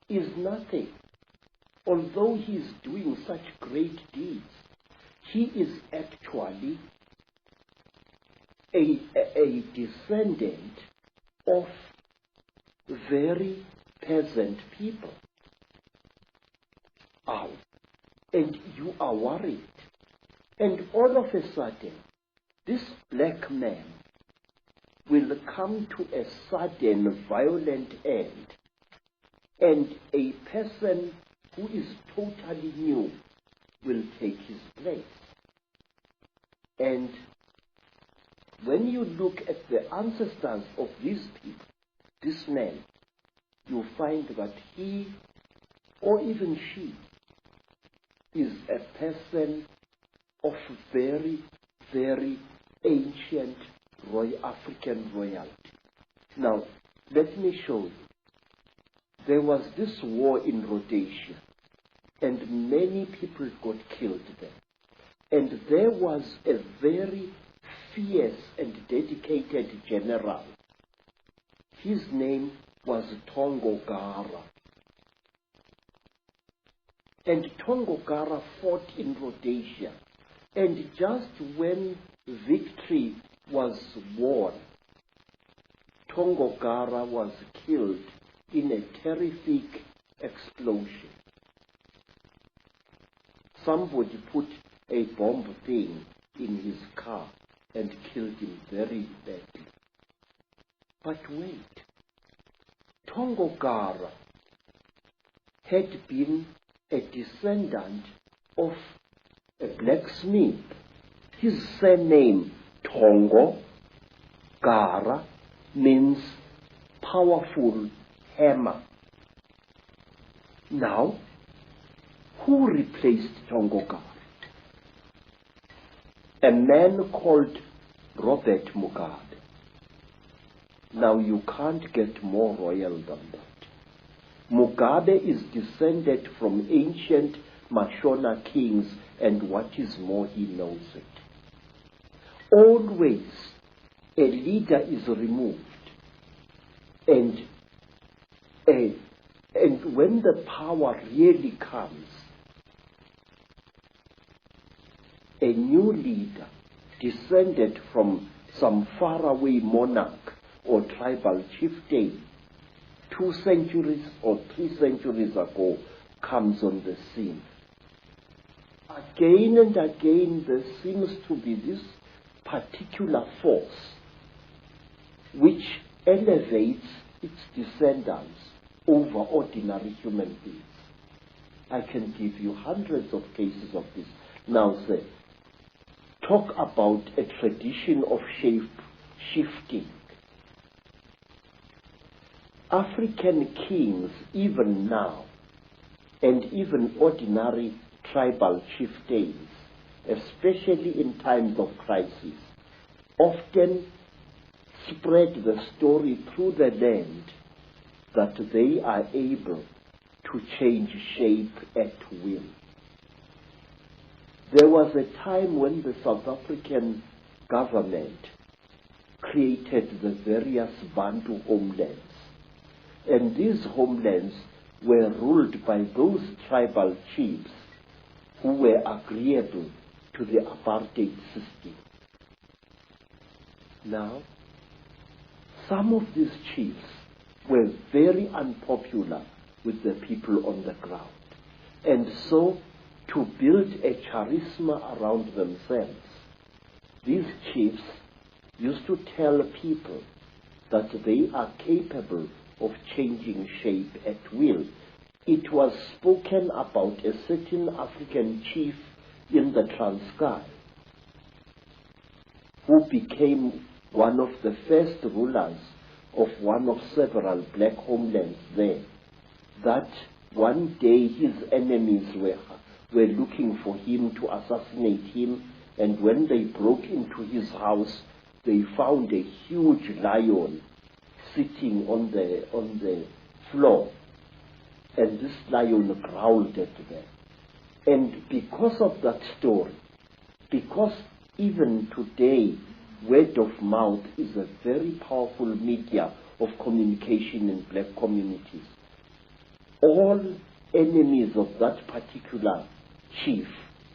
is nothing. Although he is doing such great deeds, he is actually a descendant of very peasant people. And you are worried. And all of a sudden, this black man will come to a sudden violent end, and a person who is totally new will take his place. And when you look at the ancestors of these people, this man, you find that he, or even she, is a person of very, very ancient African royalty. Now, let me show you. There was this war in Rhodesia, and many people got killed there. And there was a very fierce and dedicated general. His name was Tongogara. And Tongogara fought in Rhodesia. And just when victory was won, Tongogara was killed in a terrific explosion. Somebody put a bomb thing in his car and killed him very badly. But wait, Tongogara had been a descendant of a blacksmith. His surname, Tongo Gara, means powerful hammer. Now, who replaced Tongogara? A man called Robert Mugabe. Now, you can't get more royal than that. Mugabe is descended from ancient Mashona kings, and what is more, he knows it. Always, a leader is removed, and when the power really comes, a new leader descended from some faraway monarch or tribal chieftain 2 centuries or 3 centuries ago comes on the scene. Again and again there seems to be this particular force which elevates its descendants over ordinary human beings. I can give you hundreds of cases of this. Now say, talk about a tradition of shape shifting. African kings, even now, and even ordinary tribal chieftains, especially in times of crisis, often spread the story through the land that they are able to change shape at will. There was a time when the South African government created the various Bantu homelands, and these homelands were ruled by those tribal chiefs who were agreeable to the apartheid system. Now, some of these chiefs were very unpopular with the people on the ground, and so to build a charisma around themselves, these chiefs used to tell people that they are capable of changing shape at will. It was spoken about a certain African chief in the Transkei who became one of the first rulers of one of several black homelands there, that one day his enemies were looking for him to assassinate him, and when they broke into his house, they found a huge lion sitting on the floor, and this lion growled at them. And because of that story, because even today word of mouth is a very powerful media of communication in black communities, all enemies of that particular chief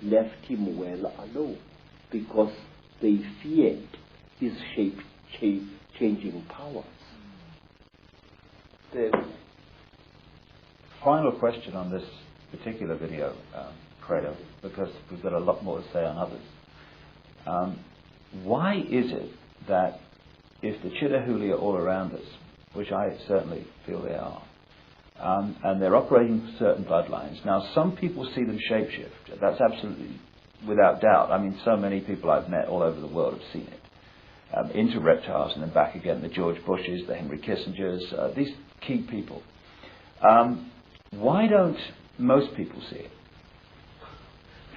left him well alone because they feared his shape-changing powers. The final question on this particular video, Credo, because we've got a lot more to say on others. Why is it that if the Chitahuli are all around us, which I certainly feel they are, and they're operating certain bloodlines, now some people see them shapeshift. That's absolutely without doubt. I mean, so many people I've met all over the world have seen it. Into reptiles and then back again, the George Bushes, the Henry Kissingers, these key people. Why don't most people see it?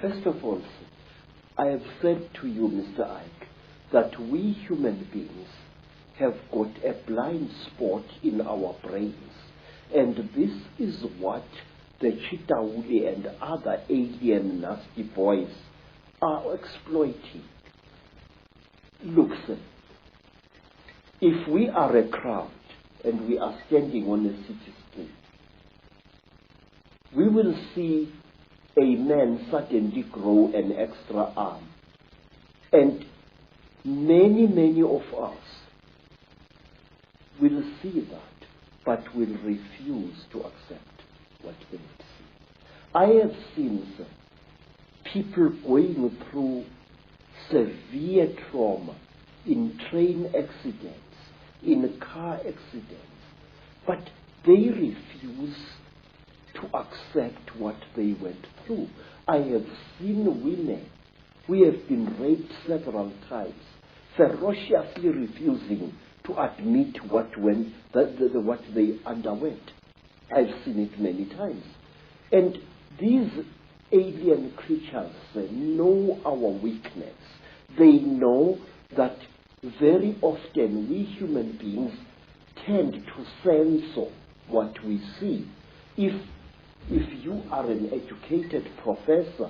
First of all, I have said to you, Mr. Ike, that we human beings have got a blind spot in our brains, and this is what the Chitauli and other alien nasty boys are exploiting. Look, sir, if we are a crowd and we are standing on a city street, we will see a man suddenly grow an extra arm. And many of us will see that, but will refuse to accept what they see. I have seen, sir, people going through severe trauma in train accidents, in car accidents, but they refuse to accept what they went through. I have seen women who have been raped several times, ferociously refusing to admit what they underwent. I've seen it many times. And these alien creatures know our weakness. They know that very often we human beings tend to censor what we see. If you are an educated professor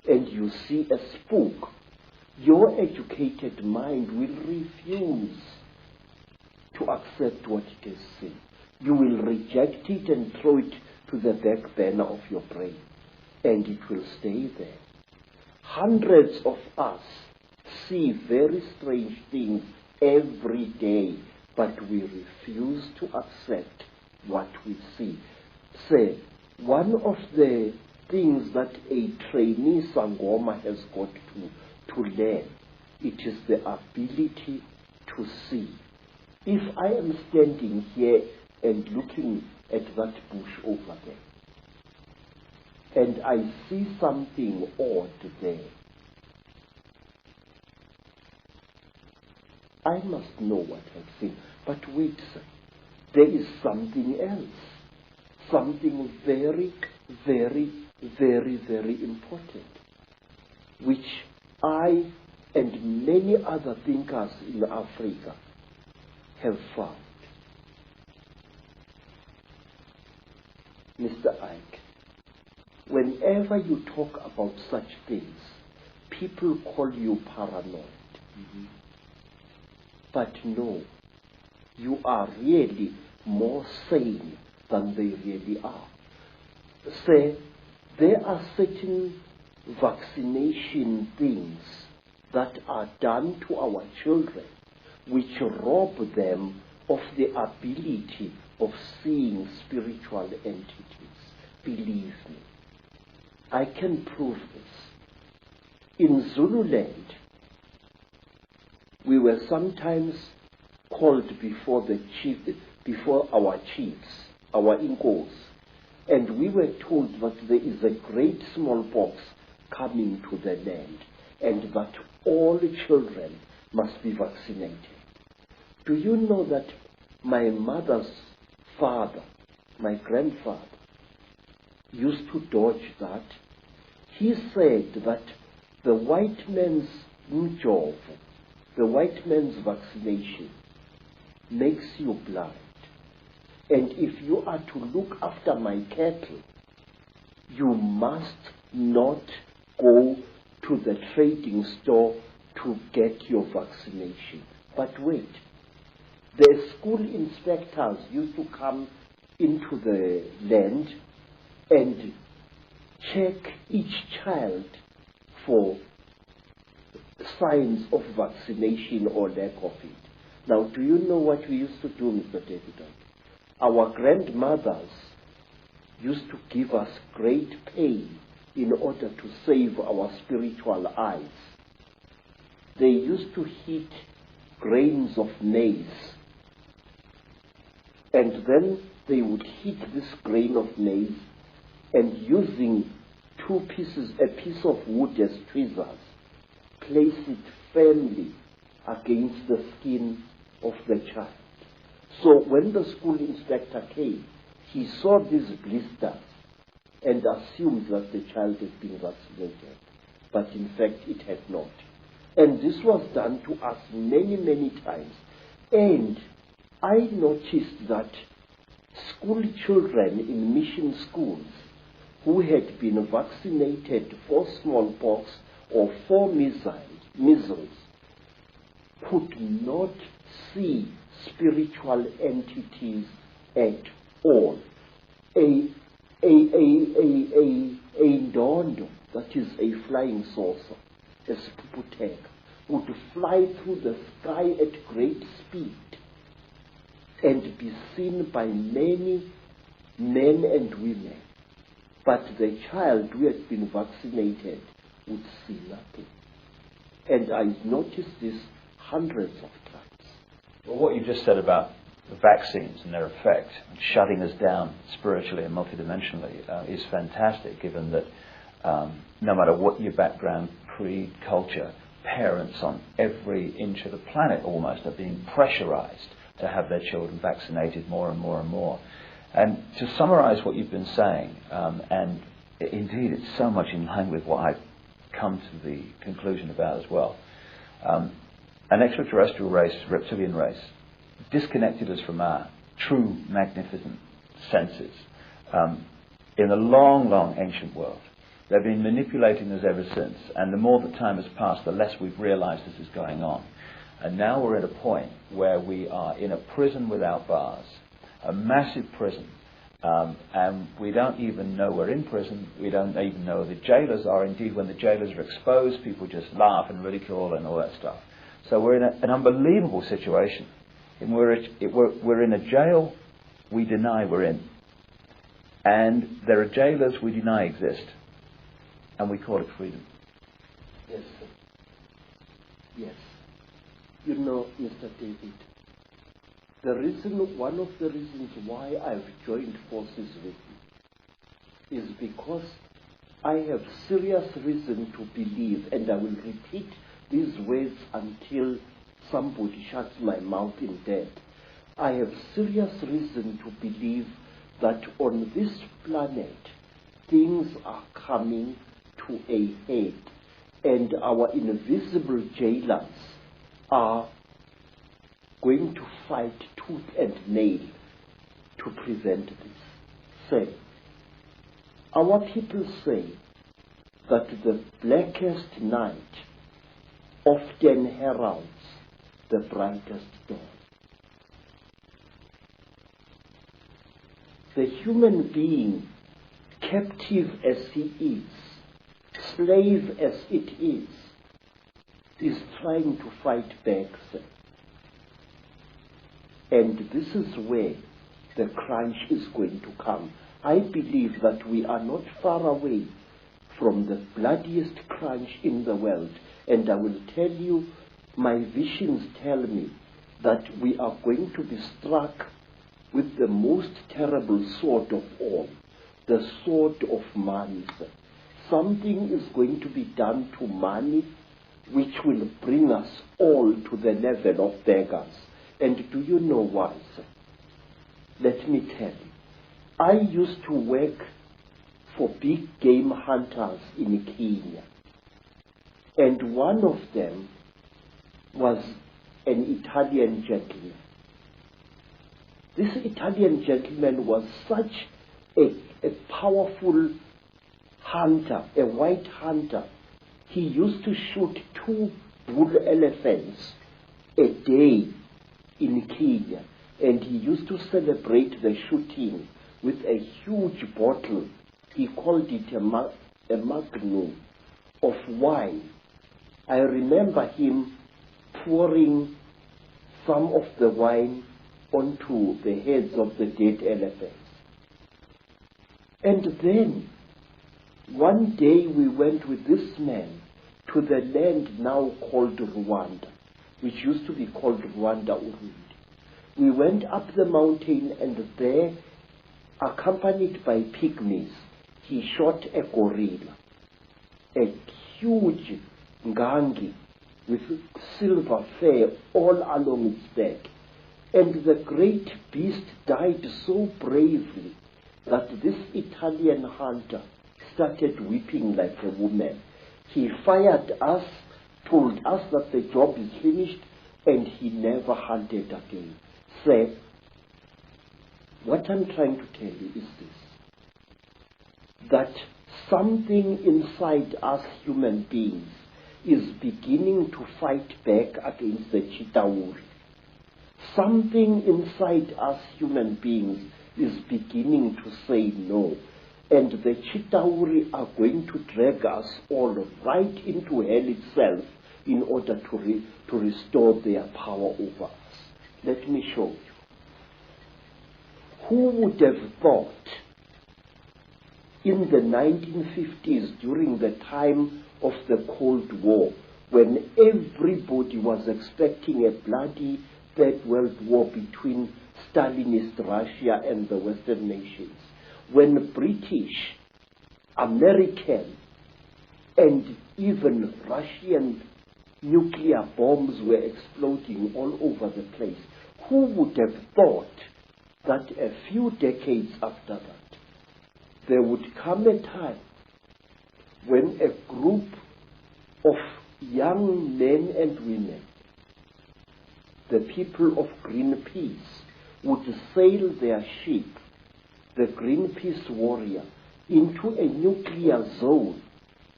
and you see a spook, your educated mind will refuse to accept what it is seen. You will reject it and throw it to the back burner of your brain, and it will stay there. Hundreds of us see very strange things every day, but we refuse to accept what we see. Say, one of the things that a trainee Sangoma has got to learn, it is the ability to see. If I am standing here and looking at that bush over there, and I see something odd there, I must know what I've seen. But wait, sir, there is something else. Something very, very, very, very important, which I and many other thinkers in Africa have found. Mr. Ike, whenever you talk about such things, people call you paranoid. Mm-hmm. But no, you are really more sane than they really are. Say, there are certain vaccination things that are done to our children which rob them of the ability of seeing spiritual entities. Believe me, I can prove this. In Zululand, we were sometimes called before our chiefs, our Inkos, and we were told that there is a great smallpox coming to the land and that all children must be vaccinated. Do you know that my mother's father, my grandfather, used to dodge that? He said that the white man's mjovo, the white man's vaccination, makes you blind. And if you are to look after my cattle, you must not go to the trading store to get your vaccination. But wait, the school inspectors used to come into the land and check each child for signs of vaccination or lack of it. Now, do you know what we used to do, Mr. David? Our grandmothers used to give us great pain in order to save our spiritual eyes. They used to heat grains of maize, and then they would heat this grain of maize, and using a piece of wood as tweezers, place it firmly against the skin of the child. So when the school inspector came, he saw these blisters and assumed that the child had been vaccinated. But in fact, it had not. And this was done to us many, many times. And I noticed that school children in mission schools who had been vaccinated for smallpox or for measles could not see spiritual entities at all. A ndondo, that is a flying saucer, a spuputeka, would fly through the sky at great speed and be seen by many men and women. But the child who had been vaccinated would see nothing. And I noticed this hundreds of times. Well, what you just said about the vaccines and their effect, and shutting us down spiritually and multidimensionally, is fantastic, given that no matter what your background, creed, culture, parents on every inch of the planet almost are being pressurized to have their children vaccinated more and more and more. And to summarize what you've been saying, and indeed it's so much in line with what I've come to the conclusion about as well, an extraterrestrial race, reptilian race, disconnected us from our true magnificent senses in a long, long ancient world. They've been manipulating us ever since, and the more that time has passed, the less we've realized this is going on. And now we're at a point where we are in a prison without bars, a massive prison, and we don't even know we're in prison. We don't even know who the jailers are. Indeed, when the jailers are exposed, people just laugh and ridicule and all that stuff. So we're in an unbelievable situation. And we're in a jail we deny we're in. And there are jailers we deny exist. And we call it freedom. Yes, sir. Yes. You know, Mr. David, one of the reasons why I've joined forces with you is because I have serious reason to believe, and I will repeat these words until somebody shuts my mouth in death, I have serious reason to believe that on this planet things are coming to a head, and our invisible jailers are going to fight tooth and nail to prevent this. Say, our people say that the blackest night often heralds the brightest dawn. The human being, captive as he is, slave as it is trying to fight back, sir. And this is where the crunch is going to come. I believe that we are not far away from the bloodiest crunch in the world. And I will tell you, my visions tell me that we are going to be struck with the most terrible sword of all, the sword of money. Something is going to be done to money which will bring us all to the level of beggars. And do you know why, sir? Let me tell you. I used to work for big game hunters in Kenya. And one of them was an Italian gentleman. This Italian gentleman was such a powerful hunter, a white hunter. He used to shoot 2 bull elephants a day in Kenya, and he used to celebrate the shooting with a huge bottle. He called it a magnum of wine. I remember him pouring some of the wine onto the heads of the dead elephants. And then, one day we went with this man to the land now called Rwanda, which used to be called Rwanda-Urundi. We went up the mountain, and there, accompanied by pygmies, he shot a gorilla, a huge ngangi with silver fur all along its back. And the great beast died so bravely that this Italian hunter started weeping like a woman. He fired us, told us that the job is finished, and he never hunted again. Said, what I'm trying to tell you is this, that something inside us human beings is beginning to fight back against the Chitauri. Something inside us human beings is beginning to say no. And the Chitauri are going to drag us all right into hell itself in order to restore their power over us. Let me show you. Who would have thought in the 1950s, during the time of the Cold War, when everybody was expecting a bloody Third World War between Stalinist Russia and the Western nations, when British, American, and even Russian nuclear bombs were exploding all over the place, who would have thought that a few decades after that, there would come a time when a group of young men and women, the people of Greenpeace, would sail their ship, the Greenpeace Warrior, into a nuclear zone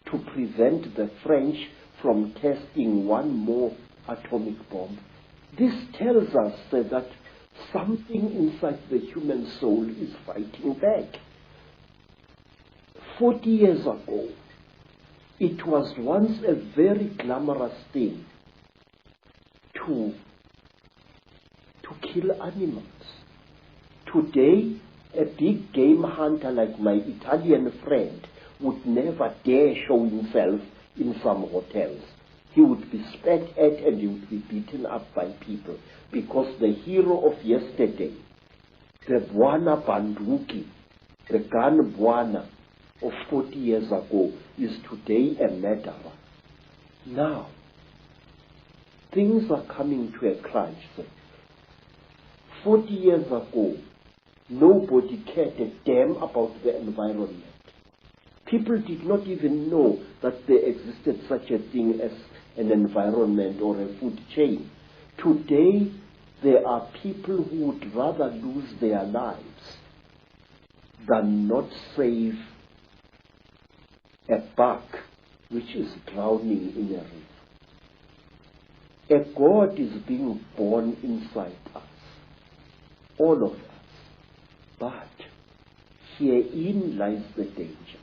to prevent the French from testing one more atomic bomb. This tells us that something inside the human soul is fighting back. 40 years ago, it was once a very glamorous thing to kill animals. Today, a big game hunter like my Italian friend would never dare show himself in some hotels. He would be spat at and he would be beaten up by people, because the hero of yesterday, the Bwana Banduki, the gun Bwana of 40 years ago, is today a murderer. Now, things are coming to a crunch. 40 years ago, nobody cared a damn about the environment. People did not even know that there existed such a thing as an environment or a food chain. Today, there are people who would rather lose their lives than not save a buck which is drowning in a river. A God is being born inside us, all of us. But herein lies the danger.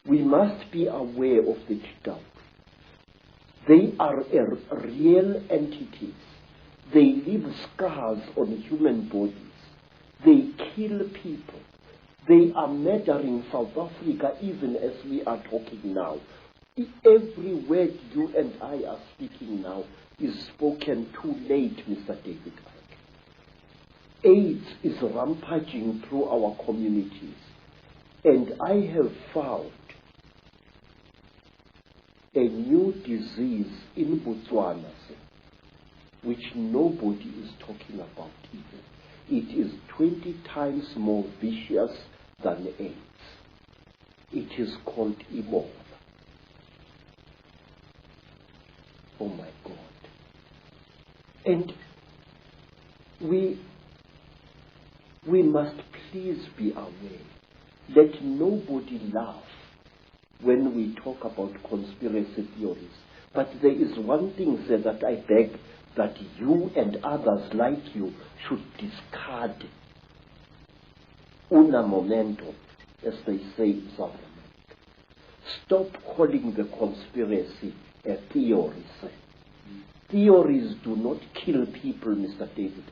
We must be aware of the Chitauri. They are real entities. They leave scars on human bodies. They kill people. They are murdering South Africa even as we are talking now. Every word you and I are speaking now is spoken too late, Mr. David. AIDS is rampaging through our communities. And I have found a new disease in Mutwa, which nobody is talking about even. It is 20 times more vicious than AIDS. It is called Ebola. Oh my God. And we must please be aware. Let nobody laugh when we talk about conspiracy theories. But there is one thing, sir, that I beg that you and others like you should discard. Una momento, as they say in South America. Stop calling the conspiracy a theory, sir. Theories do not kill people, Mr. David.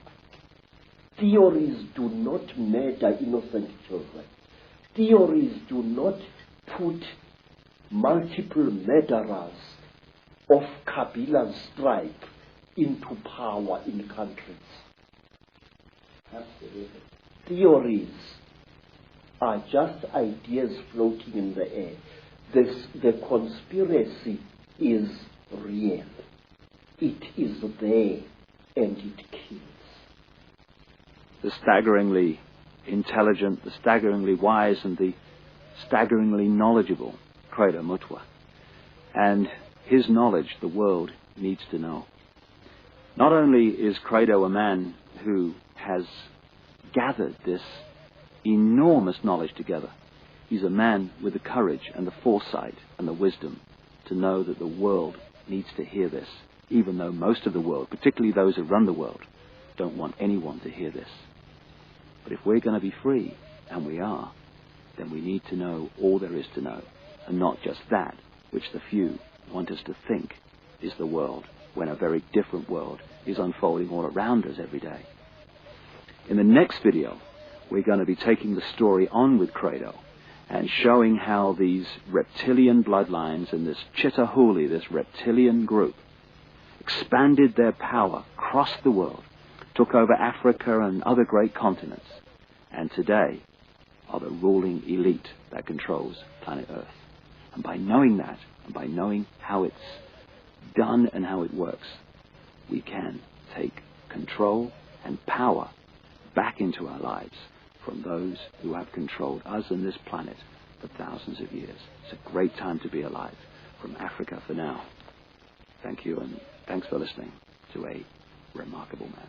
Theories do not murder innocent children. Theories do not put multiple murderers of Kabila's stripe into power in countries. Absolutely. Theories are just ideas floating in the air. The conspiracy is real. It is there and it kills. The staggeringly intelligent, the staggeringly wise, and the staggeringly knowledgeable Credo Mutwa. And his knowledge the world needs to know. Not only is Credo a man who has gathered this enormous knowledge together, he's a man with the courage and the foresight and the wisdom to know that the world needs to hear this, even though most of the world, particularly those who run the world, don't want anyone to hear this. But if we're going to be free, and we are, then we need to know all there is to know, and not just that which the few want us to think is the world, when a very different world is unfolding all around us every day. In the next video, we're going to be taking the story on with Credo and showing how these reptilian bloodlines and this Chitauri, this reptilian group, expanded their power across the world, took over Africa and other great continents, and today are the ruling elite that controls planet Earth. And by knowing that, and by knowing how it's done and how it works, we can take control and power back into our lives from those who have controlled us and this planet for thousands of years. It's a great time to be alive. From Africa for now. Thank you, and thanks for listening to A Remarkable Man.